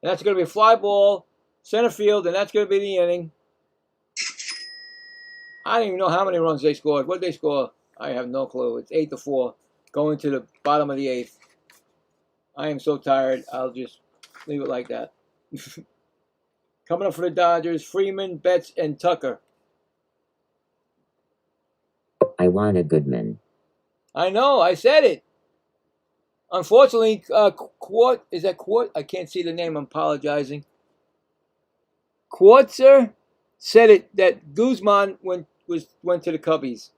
And that's going to be a fly ball, center field, and that's going to be the inning. I don't even know how many runs they scored. What did they score? I have no clue. It's 8-4, going to the bottom of the 8th. I am so tired. I'll just leave it like that. Coming up for the Dodgers, Freeman, Betts, and Tucker.
I want a Goodman.
I know. I said it. Unfortunately, is that Quart? I can't see the name. I'm apologizing. Quartzer said it that Guzman went to the Cubbies.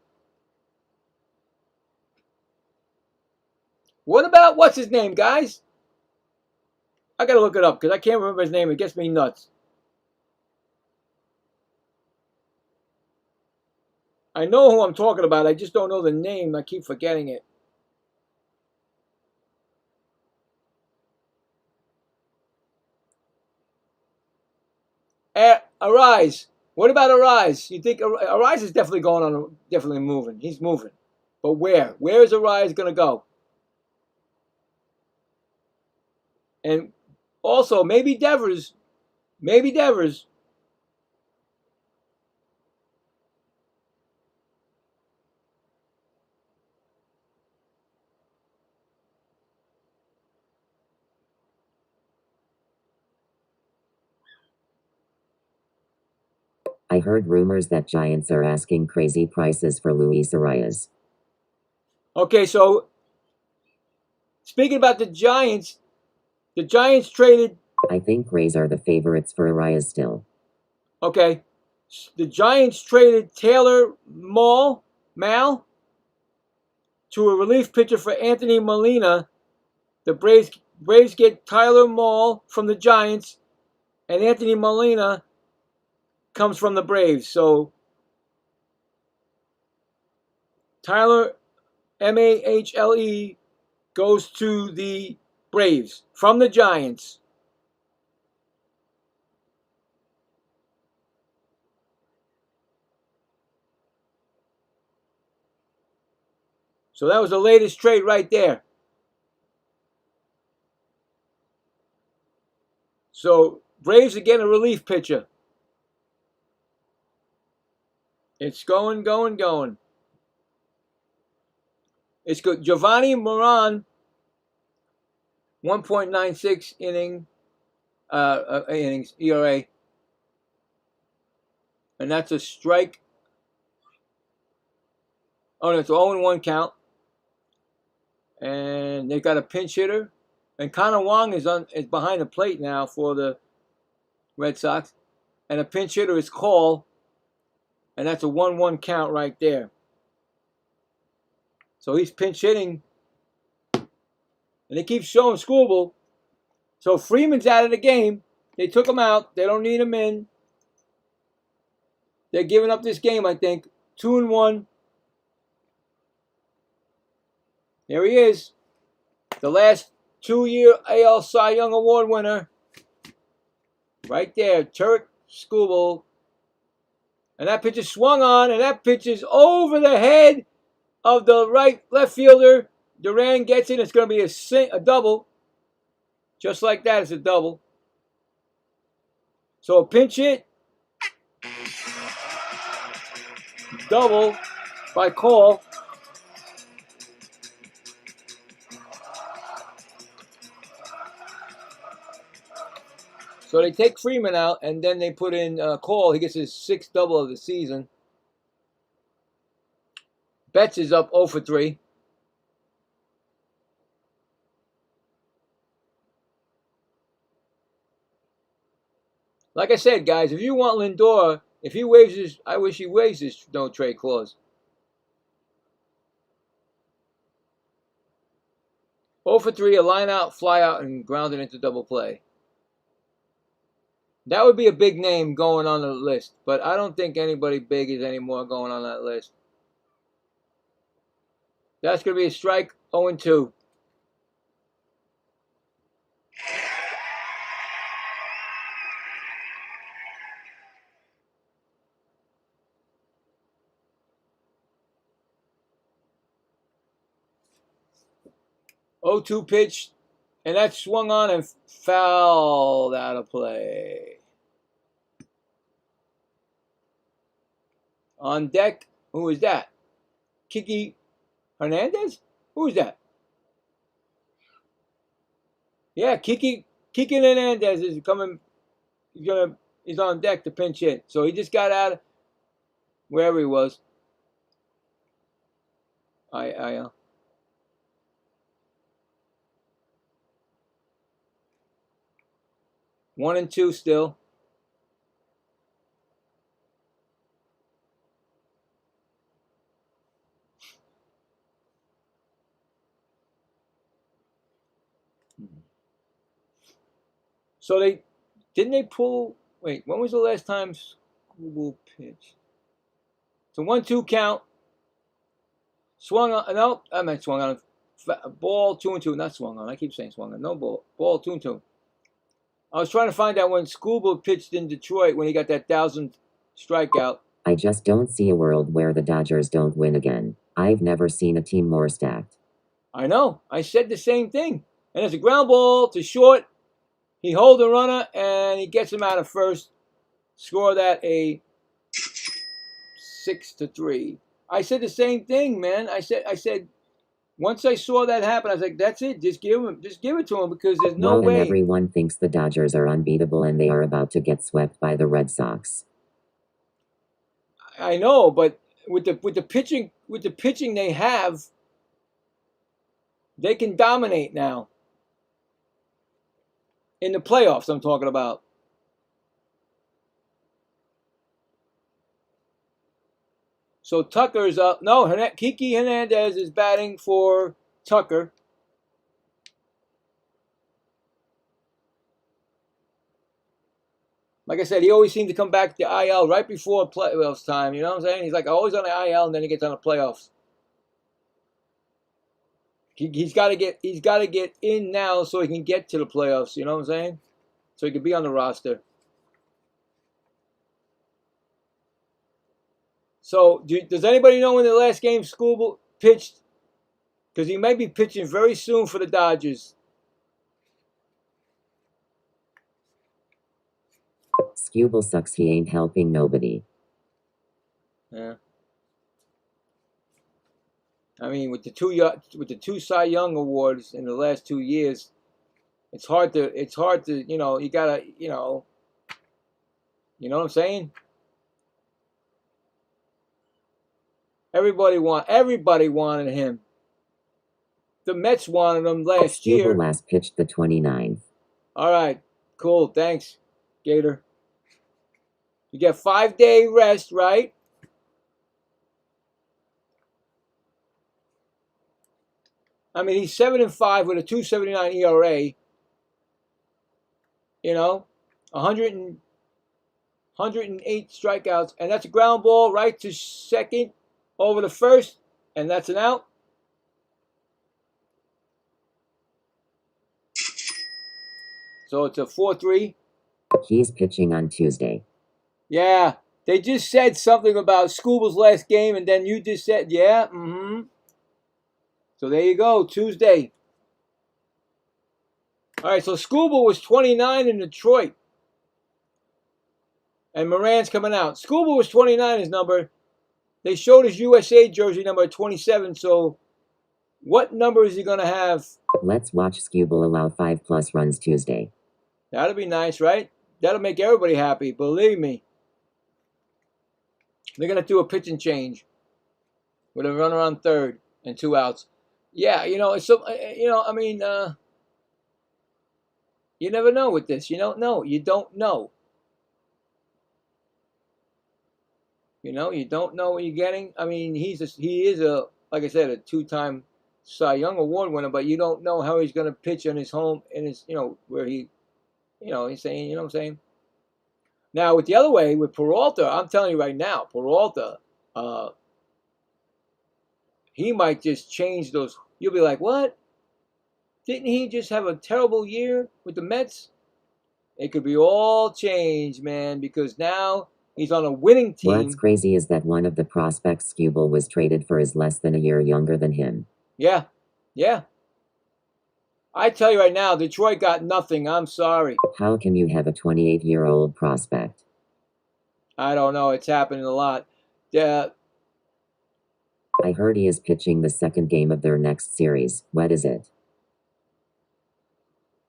What about what's his name, guys? I gotta look it up because I can't remember his name. It gets me nuts. I know who I'm talking about. I just don't know the name. I keep forgetting it. Arise. What about Arise? You think Arise is definitely going on, definitely moving. He's moving. But where? Where is Arise going to go? And also, maybe Devers. Maybe Devers.
I heard rumors that Giants are asking crazy prices for Luis Arias.
Okay, so speaking about the Giants traded.
I think Rays are the favorites for Arias still.
Okay, the Giants traded Taylor Mal to a relief pitcher for Anthony Molina. The Braves get Tyler Mal from the Giants, and Anthony Molina comes from the Braves. So Tyler Mahle goes to the Braves from the Giants. So that was the latest trade right there. So Braves are getting a relief pitcher. It's going. It's good. Giovanni Moran, 1.96 innings ERA, and that's a strike. Oh, no, it's 0-1 count. And they got a pinch hitter. And Connor Wong is behind the plate now for the Red Sox. And a pinch hitter is Call. And that's a 1-1 count right there. So he's pinch hitting. And they keep showing Scoreboard. So Freeman's out of the game. They took him out. They don't need him in. They're giving up this game, I think. 2-1. There he is. The last 2-year AL Cy Young Award winner. Right there. Turret Scoreboard. And that pitch is swung on. And that pitch is over the head of the left fielder. Duran gets it. It's going to be a double. Just like that, it's a double. So a pinch hit. Double by Call. So they take Freeman out, and then they put in Call. He gets his 6th double of the season. Betts is up 0 for 3. Like I said, guys, if you want Lindor, if he waives his, I wish he waives his no trade clause. 0 for 3, a line out, fly out, and grounded into double play. That would be a big name going on the list, but I don't think anybody big is anymore going on that list. That's going to be a strike, 0-2. Oh, 2 pitch, and that swung on and fouled out of play. On deck, who is that? Kiki Hernandez? Who is that? Yeah, Kiki Hernandez is coming. He's on deck to pinch hit. So he just got out of wherever he was. I 1-2 still. So didn't they pull? Wait, when was the last time Scoreboard pitched? It's a 1-2 count. Swung on. No, I meant swung on. Ball 2-2. Not swung on. I keep saying swung on. No ball. Ball 2-2. I was trying to find out when Scoreboard pitched in Detroit when he got that 1,000th strikeout.
I just don't see a world where the Dodgers don't win again. I've never seen a team more stacked.
I know. I said the same thing. And it's a ground ball to short. He holds the runner and he gets him out of first. Score that a 6-3. I said the same thing, man. I said once I saw that happen, I was like, that's it. Just give it to him because there's no way.
And everyone thinks the Dodgers are unbeatable and they are about to get swept by the Red Sox.
I know, but with the pitching they have, they can dominate now. In the playoffs, I'm talking about. So Tucker's up. No, Kiki Hernandez is batting for Tucker. Like I said, he always seems to come back to IL right before playoffs time. You know what I'm saying? He's like always on the IL, and then he gets on the playoffs. He's got to get in now so he can get to the playoffs. You know what I'm saying? So he can be on the roster. So, does anybody know when the last game Scoreboard pitched? Because he may be pitching very soon for the Dodgers.
Skubal sucks. He ain't helping nobody.
Yeah. I mean, with the two Cy Young awards in the last 2 years, it's hard to you gotta you know what I'm saying? Everybody wanted him. the Mets wanted him last
Skubal
year.
last pitched the 29th.
All right, cool. Thanks, Gator. You get 5-day rest, right? I mean, he's 7-5 with a 2.79 ERA. You know, 108 strikeouts, and that's a ground ball right to second over the first, and that's an out. So it's a 4-3.
He's pitching on Tuesday.
Yeah, they just said something about Scuba's last game, and then you just said, yeah, So there you go, Tuesday. All right, so Scuba was 29 in Detroit. And Moran's coming out. Scuba was 29, his number. They showed his USA jersey number 27, so what number is he going to have?
Let's watch Skubal allow 5+ runs Tuesday.
That'll be nice, right? That'll make everybody happy, believe me. They're going to do a pitching change with a runner on third and 2 outs. Yeah, you know, I mean, you never know with this. You don't know. You don't know. You know, you don't know what you're getting. I mean, he is a, like I said, a 2-time Cy Young Award winner, but you don't know how he's going to pitch in his home, in his, where he, he's saying, you know what I'm saying? Now, with the other way, with Peralta, I'm telling you right now, Peralta, he might just change those. You'll be like, what? Didn't he just have a terrible year with the Mets? It could be all changed, man, because now he's on a winning team.
What's crazy is that one of the prospects Skubal was traded for is less than a year younger than him.
Yeah. I tell you right now, Detroit got nothing. I'm sorry.
How can you have a 28-year-old prospect?
I don't know. It's happening a lot. Yeah.
I heard he is pitching the second game of their next series. What is it?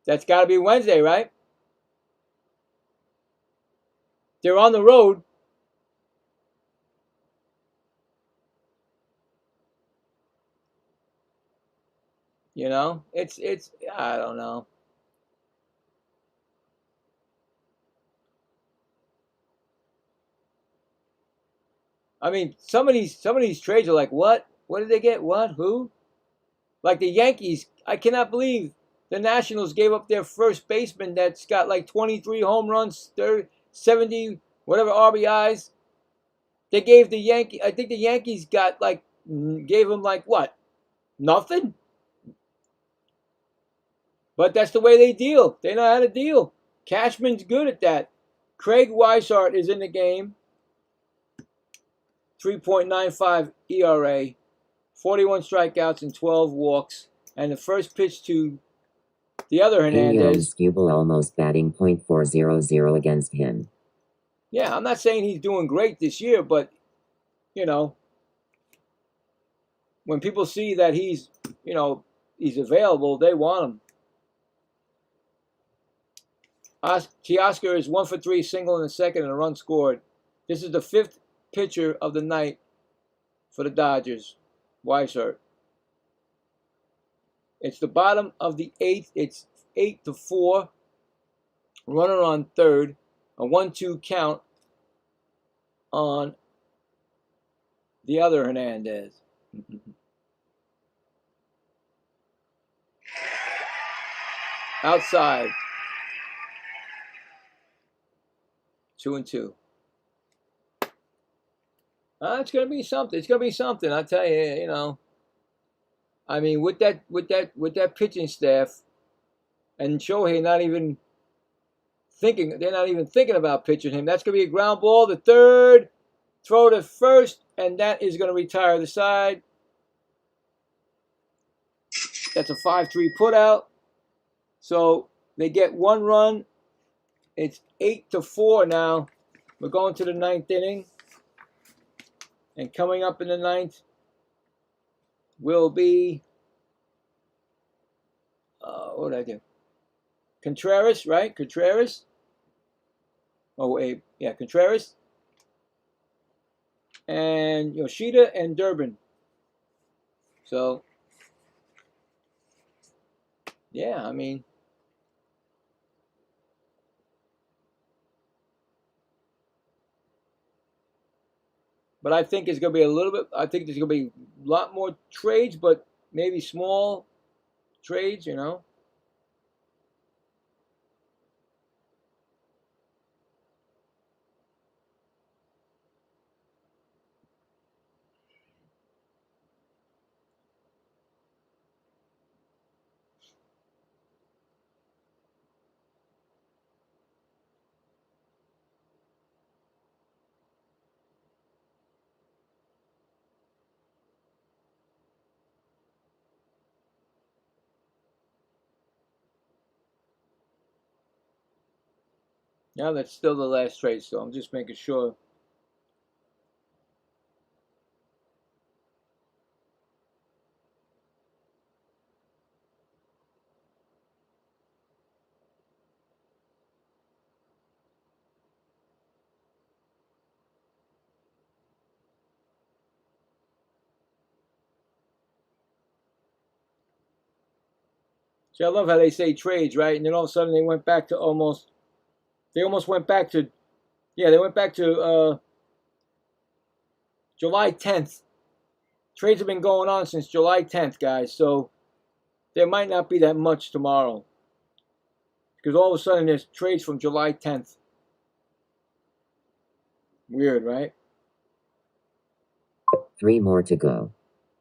That's got to be Wednesday, right? They're on the road. You know, it's I don't know. I mean, some of these trades are like, what? What did they get? What? Who? Like the Yankees, I cannot believe the Nationals gave up their first baseman that's got like 23 home runs, 30, 70 whatever RBIs. They gave I think the Yankees gave him like what? Nothing? But that's the way they deal. They know how to deal. Cashman's good at that. Craig Weishart is in the game. 3.95 ERA. 41 strikeouts and 12 walks. And the first pitch to the other Hernandez.
Skubal almost batting .400 against him.
Yeah, I'm not saying he's doing great this year, but, when people see that he's available, they want him. Teoscar is 1 for 3, single in the second, and a run scored. This is the 5th pitcher of the night for the Dodgers, Weishart. It's the bottom of the 8th. It's 8-4. Runner on third. A 1-2 count on the other Hernandez. Outside. 2-2. It's gonna be something. It's gonna be something. I tell you, I mean, with that pitching staff, and Shohei not even thinking. They're not even thinking about pitching him. That's gonna be a ground ball. The third, throw to first, and that is gonna retire the side. That's a 5-3 put out. So they get 1 run. It's 8-4 now. We're going to the 9th inning. And coming up in the 9th will be, what did I do? Contreras, right? Contreras. Oh, Abe. Yeah, Contreras. And Yoshida and Durbin. So, Yeah, I mean, but I think it's going to be a little bit. I think there's going to be a lot more trades, but maybe small trades. You know. Now that's still the last trade, so I'm just making sure. See, I love how they say trades, right? And then all of a sudden they went back to almost. They almost went back to. Yeah, they went back to July 10th. Trades have been going on since July 10th, guys. So there might not be that much tomorrow because all of a sudden there's trades from July 10th. Weird, right?
3 more to go.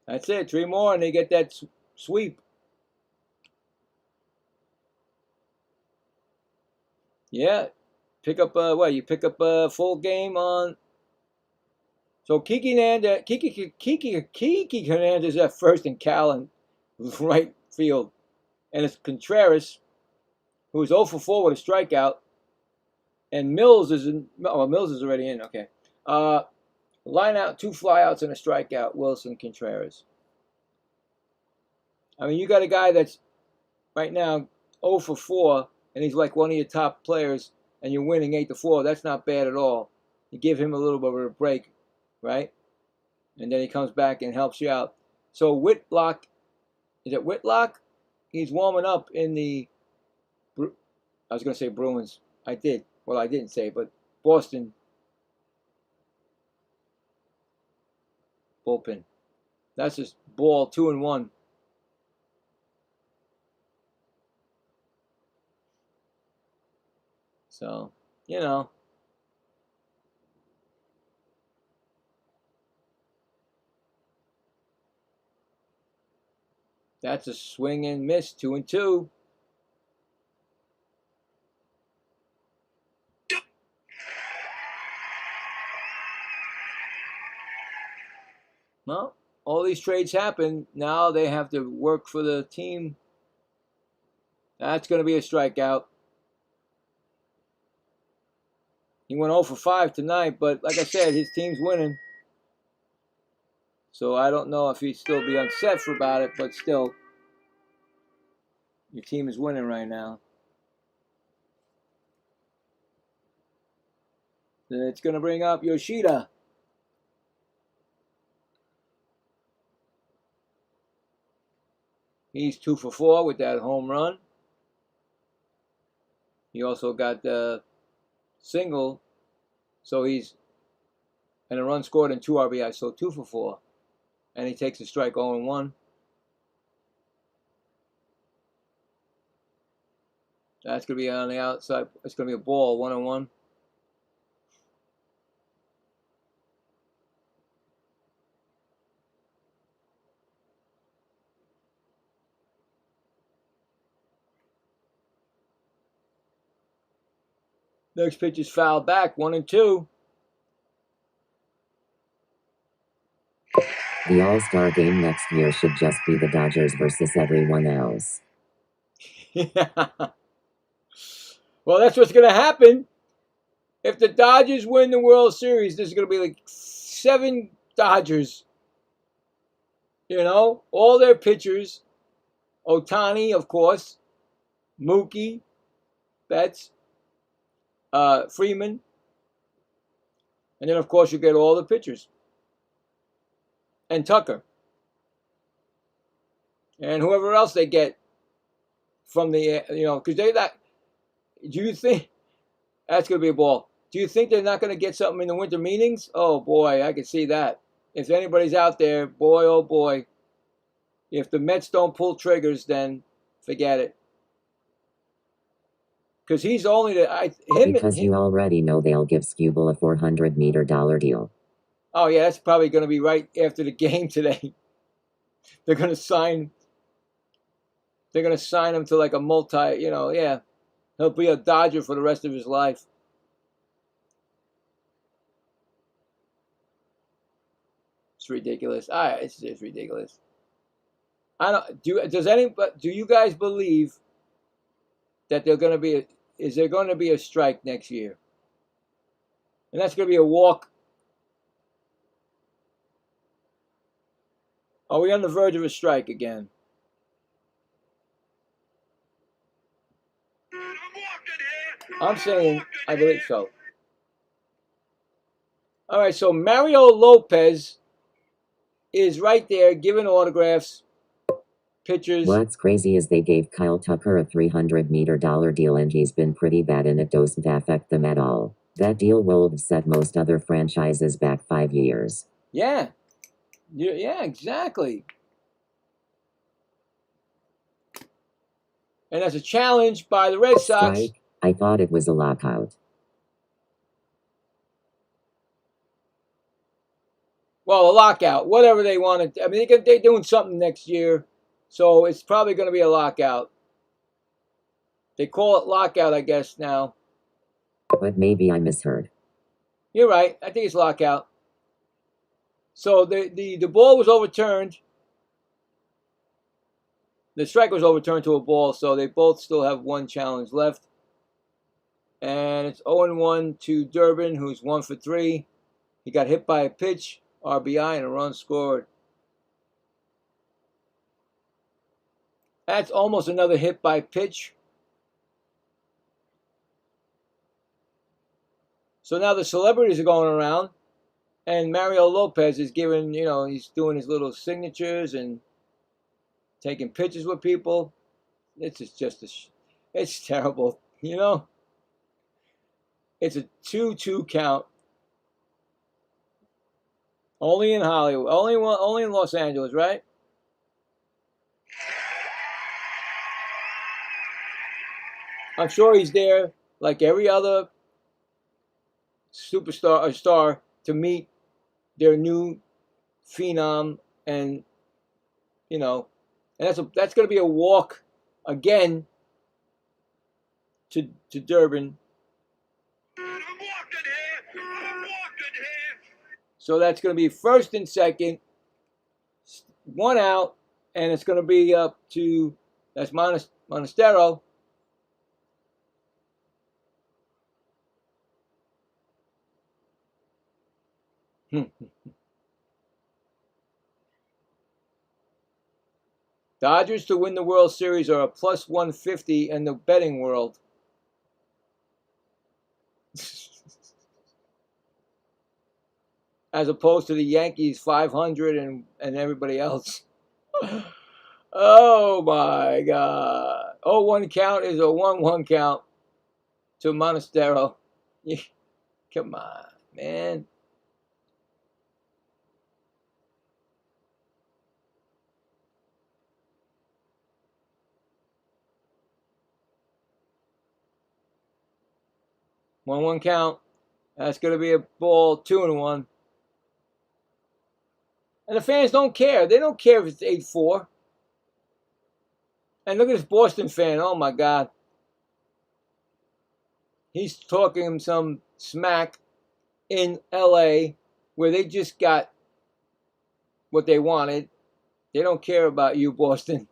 That's it. 3 more, and they get that sweep. Yeah, pick up what? You pick up a full game on. So Kiki Hernandez at first, and Callan right field, and it's Contreras who's 0 for 4 with a strikeout, and Mills is in. Oh, Mills is already in. Okay. Line out, 2 flyouts and a strikeout. Wilson Contreras. I mean, you got a guy that's right now 0 for 4, and he's like one of your top players, and you're winning 8 to 4. That's not bad at all. You give him a little bit of a break, right? And then he comes back and helps you out. So Whitlock, is it Whitlock? He's warming up in the. I was going to say Bruins. I did. Well, I didn't say, but Boston bullpen. That's just ball 2-1. So, you know. That's a swing and miss, 2-2. Well, all these trades happen. Now they have to work for the team. That's going to be a strikeout. He went 0 for 5 tonight, but like I said, his team's winning. So I don't know if he'd still be upset about it, but still, your team is winning right now. Then it's going to bring up Yoshida. He's 2 for 4 with that home run. He also got the single, so he's and a run scored and 2 RBI, so 2 for 4. And he takes a strike 0-1. That's going to be on the outside. It's going to be a ball, 1-1. Next pitch is fouled back, 1-2.
The All-Star game next year should just be the Dodgers versus everyone else.
Yeah. Well, that's what's going to happen. If the Dodgers win the World Series, there's going to be like 7 Dodgers. You know, all their pitchers. Ohtani, of course. Mookie Betts. Freeman. And then, of course, you get all the pitchers. And Tucker. And whoever else they get. from the, because they're not. Do you think that's going to be a ball? Do you think they're not going to get something in the winter meetings? Oh boy, I can see that. If anybody's out there, boy, oh boy, if the Mets don't pull triggers, then forget it. Because he's only
Because you already know they'll give Skubal a $400 deal.
Oh yeah, that's probably going to be right after the game today. They're going to sign him to like a multi, yeah. He'll be a Dodger for the rest of his life. It's ridiculous. It's ridiculous. I don't do you guys believe that is there going to be a strike next year? And that's going to be a walk. Are we on the verge of a strike again? I'm saying I believe so. All right, so Mario Lopez is right there giving autographs, pictures.
What's crazy is they gave Kyle Tucker a $300 deal and he's been pretty bad and it doesn't affect them at all. That deal will have set most other franchises back 5 years.
Yeah. Yeah, exactly. And that's a challenge by the Red Sox.
Strike? I thought it was a lockout.
Well, a lockout, whatever they want to. I mean, they're doing something next year, so it's probably going to be a lockout. They call it lockout, I guess, now.
But maybe I misheard.
You're right. I think it's lockout. So the ball was overturned. The strike was overturned to a ball, so they both still have one challenge left. And it's 0-1 to Durbin, who's 1 for 3. He got hit by a pitch, RBI, and a run scored. That's almost another hit by pitch. So now the celebrities are going around, and Mario Lopez is giving, he's doing his little signatures and taking pictures with people. It's it's terrible, It's a 2-2 count. Only in Hollywood, only in Los Angeles, right? I'm sure he's there, like every other superstar or star, to meet their new phenom, and and that's going to be a walk again to Durbin.
I'm walking here.
So that's going to be first and second, 1 out, and it's going to be up to that's Monasterio. Dodgers to win the World Series are a plus 150 in the betting world. As opposed to the Yankees 500 and everybody else. Oh my God. 0-1 count is a 1-1 count to Monasterio. Come on, man. One count. That's going to be a ball, 2-1. And the fans don't care. They don't care if it's 8-4. And look at this Boston fan. Oh, my God. He's talking some smack in L.A. where they just got what they wanted. They don't care about you, Boston.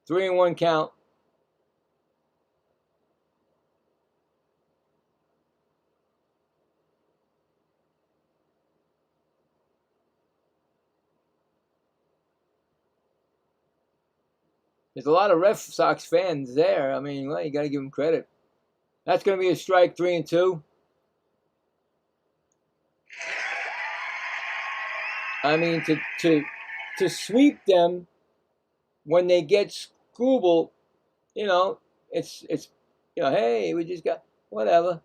3-1 count. There's a lot of Red Sox fans there. I mean, well, you got to give them credit. That's going to be a strike, 3-2. I mean, to sweep them when they get Skubal you know, it's hey, we just got whatever.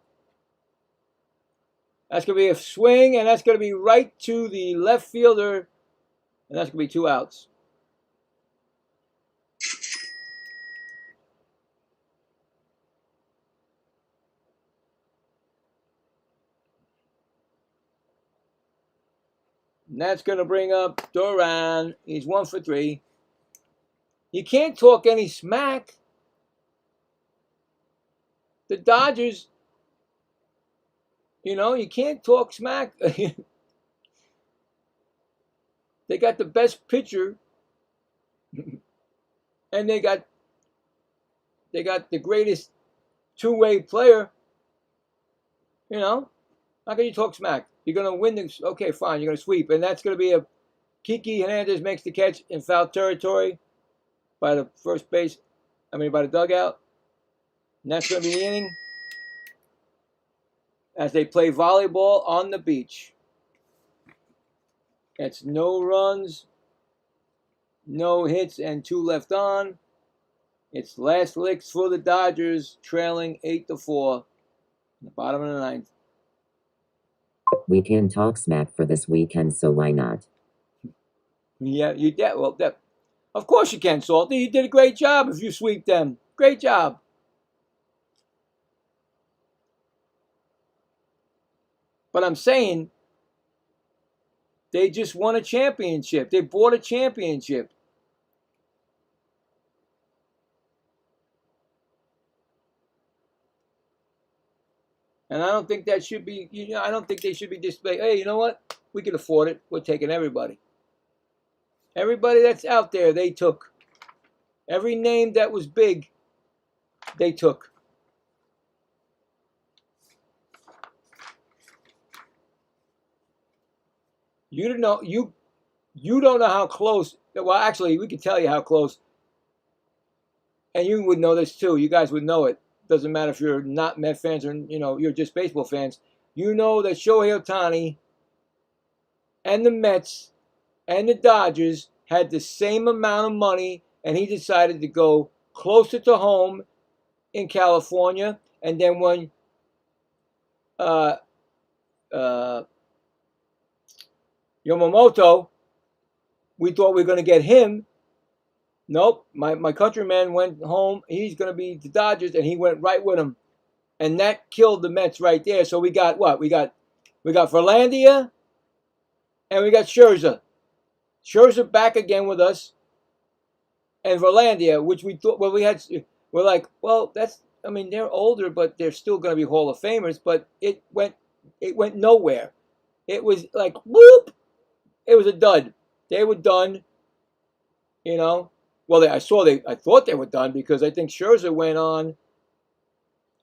That's going to be a swing, and that's going to be right to the left fielder, and that's going to be 2 outs. And that's going to bring up Duran. He's 1 for 3. You can't talk any smack. The Dodgers, you can't talk smack. They got the best pitcher, and they got the greatest two-way player. How can you talk smack? You're gonna win the okay, fine. You're gonna sweep, and that's gonna be a Kiki Hernandez makes the catch in foul territory by the first base. By the dugout, and that's gonna be the inning as they play volleyball on the beach. It's no runs, no hits, and 2 left on. It's last licks for the Dodgers, trailing 8-4 in the bottom of the 9th.
We can talk smack for this weekend, so why not?
Yeah, you did. Well, of course you can, Salty. You did a great job if you sweep them. Great job. But I'm saying they just won a championship. They bought a championship. And I don't think that should be, I don't think they should be displayed. Hey, you know what? We can afford it. We're taking everybody. Everybody that's out there, they took. Every name that was big, they took. You don't know you don't know how close. Well, actually, we can tell you how close. And you would know this too. You guys would know it. Doesn't matter if you're not Met fans or you're just baseball fans. You know that Shohei Ohtani and the Mets and the Dodgers had the same amount of money, and he decided to go closer to home in California. And then when Yamamoto, we thought we were going to get him. Nope, my countryman went home. He's going to be the Dodgers, and he went right with him. And that killed the Mets right there. So we got what? We got Verlandia, and we got Scherzer. Scherzer back again with us. And Verlandia, which we thought, we're like, well, they're older, but they're still going to be Hall of Famers. But it went nowhere. It was like, whoop. It was a dud. They were done, Well, I thought they were done because I think Scherzer went on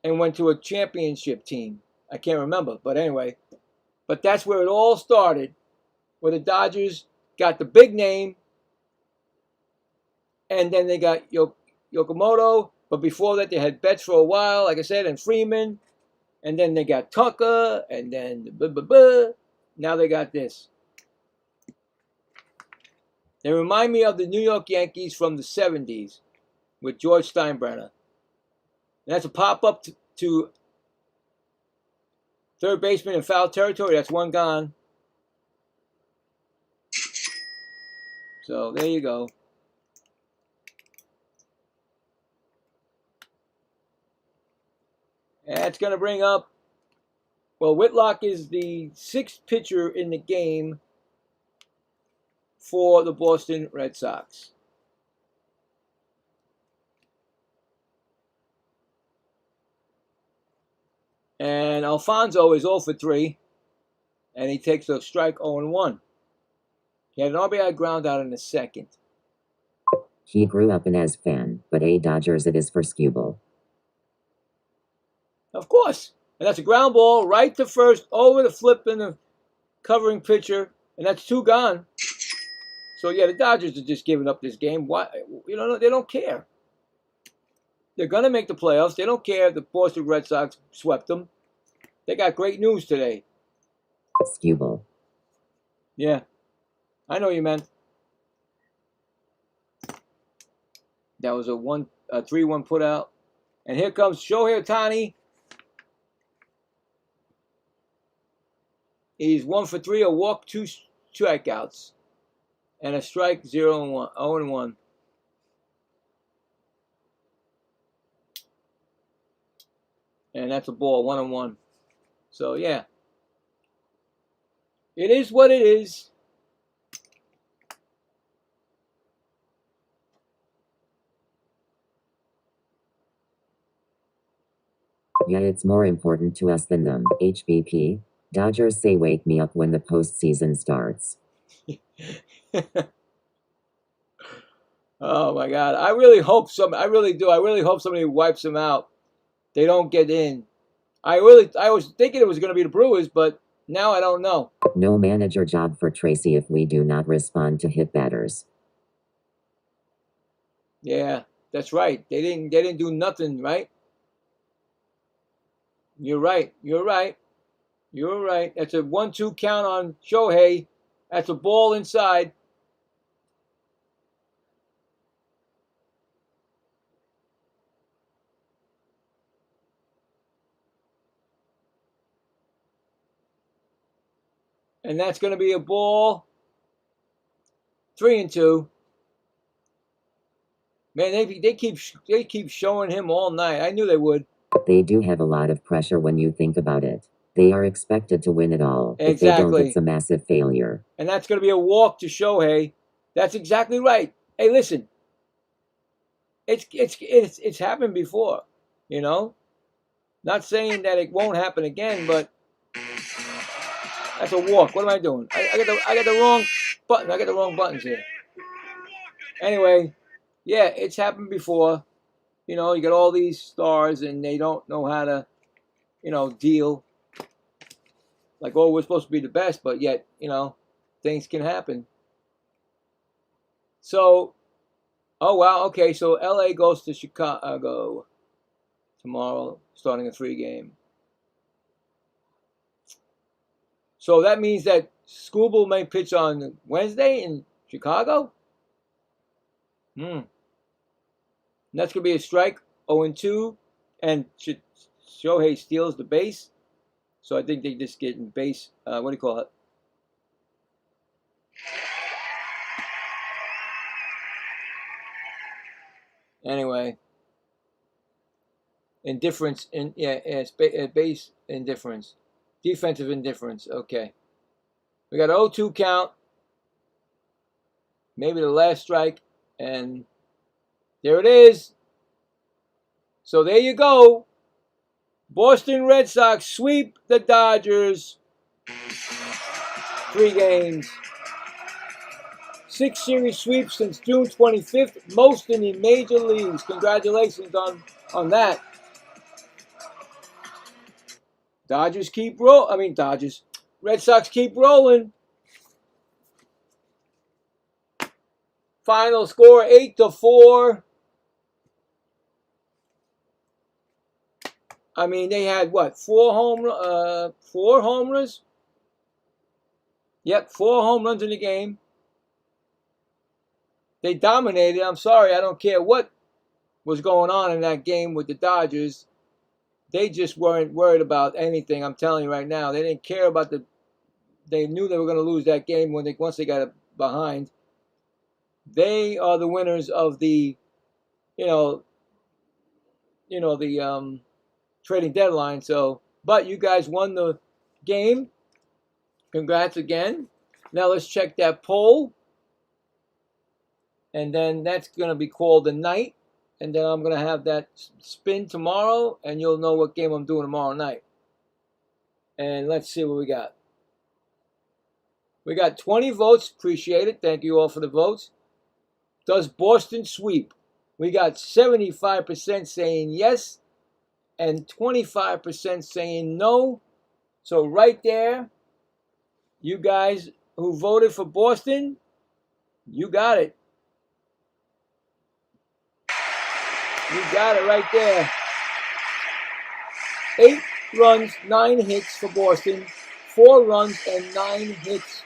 and went to a championship team. I can't remember, but anyway. But that's where it all started, where the Dodgers got the big name, and then they got Yokomoto. But before that, they had Betts for a while, like I said, and Freeman. And then they got Tucker, and then now they got this. They remind me of the New York Yankees from the 70s with George Steinbrenner. And that's a pop-up to third baseman in foul territory. That's 1 gone. So there you go. That's going to bring up, well, Whitlock is the 6th pitcher in the game for the Boston Red Sox. And Alfonso is 0 for 3, and he takes a strike 0-1. He had an RBI ground out in the 2nd.
He grew up an Az fan, but a Dodgers it is for Skubal.
Of course. And that's a ground ball right to first, over the flip and the covering pitcher, and that's 2 gone. So yeah, the Dodgers are just giving up this game. Why? They don't care. They're gonna make the playoffs. They don't care if the Boston Red Sox swept them. They got great news today.
Skubal.
Yeah, I know you meant. That was a a 3-1 put out. And here comes Shohei Ohtani. He's 1 for 3, a walk, 2 strikeouts, and a strike, 0-1, 0-1. And that's a ball, 1-1. So yeah, it is what it is.
Yeah, it's more important to us than them. HBP. Dodgers say wake me up when the postseason starts.
Oh my God! I really hope I really do. I really hope somebody wipes them out. They don't get in. I was thinking it was going to be the Brewers, but now I don't know.
No manager job for Tracy if we do not respond to hit batters.
Yeah, that's right. They didn't do nothing, right? You're right. You're right. You're right. That's a 1-2 count on Shohei. That's a ball inside. And that's going to be a ball. 3-2. Man, they keep showing him all night. I knew they would.
They do have a lot of pressure when you think about it. They are expected to win it all.
Exactly.
If they don't, it's a massive failure.
And that's going to be a walk to Shohei. That's exactly right. Hey, listen. It's happened before, you know. Not saying that it won't happen again, but that's a walk. What am I doing? I got the wrong button. I got the wrong buttons here. Anyway, yeah, it's happened before. You know, you got all these stars and they don't know how to, deal. Like, oh, we're supposed to be the best, but yet, things can happen. So, oh, wow, okay, so LA goes to Chicago tomorrow, starting a 3-game. So that means that Scoreboard may pitch on Wednesday in Chicago? And that's going to be a strike, 0-2, and Shohei steals the base. So I think they just get in base, what do you call it? Anyway, indifference, base indifference. Defensive indifference, okay. We got an 0-2 count. Maybe the last strike, and there it is. So there you go. Boston Red Sox sweep the Dodgers. 3 games. 6 series sweeps since June 25th. Most in the major leagues. Congratulations on that. Red Sox keep rolling. Final score 8-4. I mean, they had what? 4 home runs? Yep, 4 home runs in the game. They dominated. I'm sorry, I don't care what was going on in that game with the Dodgers. They just weren't worried about anything. I'm telling you right now, they didn't care about They knew they were going to lose that game once they got behind. They are the winners of the, trading deadline. So, but you guys won the game. Congrats again. Now let's check that poll. And then that's going to be called the night. And then I'm going to have that spin tomorrow. And you'll know what game I'm doing tomorrow night. And let's see what we got. We got 20 votes. Appreciate it. Thank you all for the votes. Does Boston sweep? We got 75% saying yes. And 25% saying no. So right there, you guys who voted for Boston, you got it. You got it right there. 8 runs, 9 hits for Boston. 4 runs and 9 hits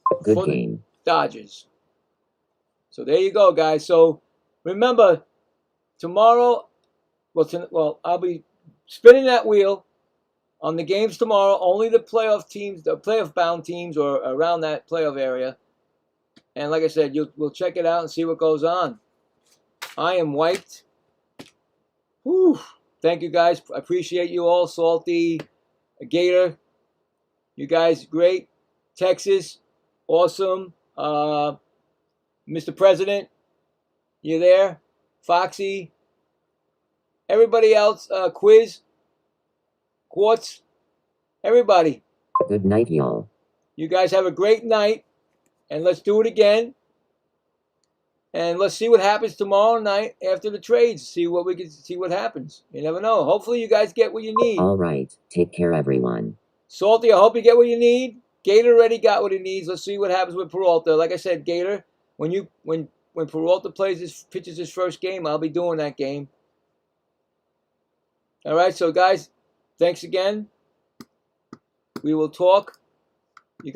for the
Dodgers. So there you go, guys. So remember, tomorrow, well, I'll be spinning that wheel on the games tomorrow. Only the playoff teams, the playoff bound teams, or around that playoff area. And like I said, we'll check it out and see what goes on. I am wiped. Whew. Thank you guys. I appreciate you all. Salty, Gator, you guys great. Texas, awesome. Mr. President, you there? Foxy, everybody else, Quiz, Quartz, everybody.
Good night, y'all.
You guys have a great night, and let's do it again. And let's see what happens tomorrow night after the trades. See what happens. You never know. Hopefully you guys get what you need.
All right. Take care, everyone.
Salty, I hope you get what you need. Gator already got what he needs. Let's see what happens with Peralta. Like I said, Gator, when Peralta pitches his first game, I'll be doing that game. All right, so guys, thanks again. We will talk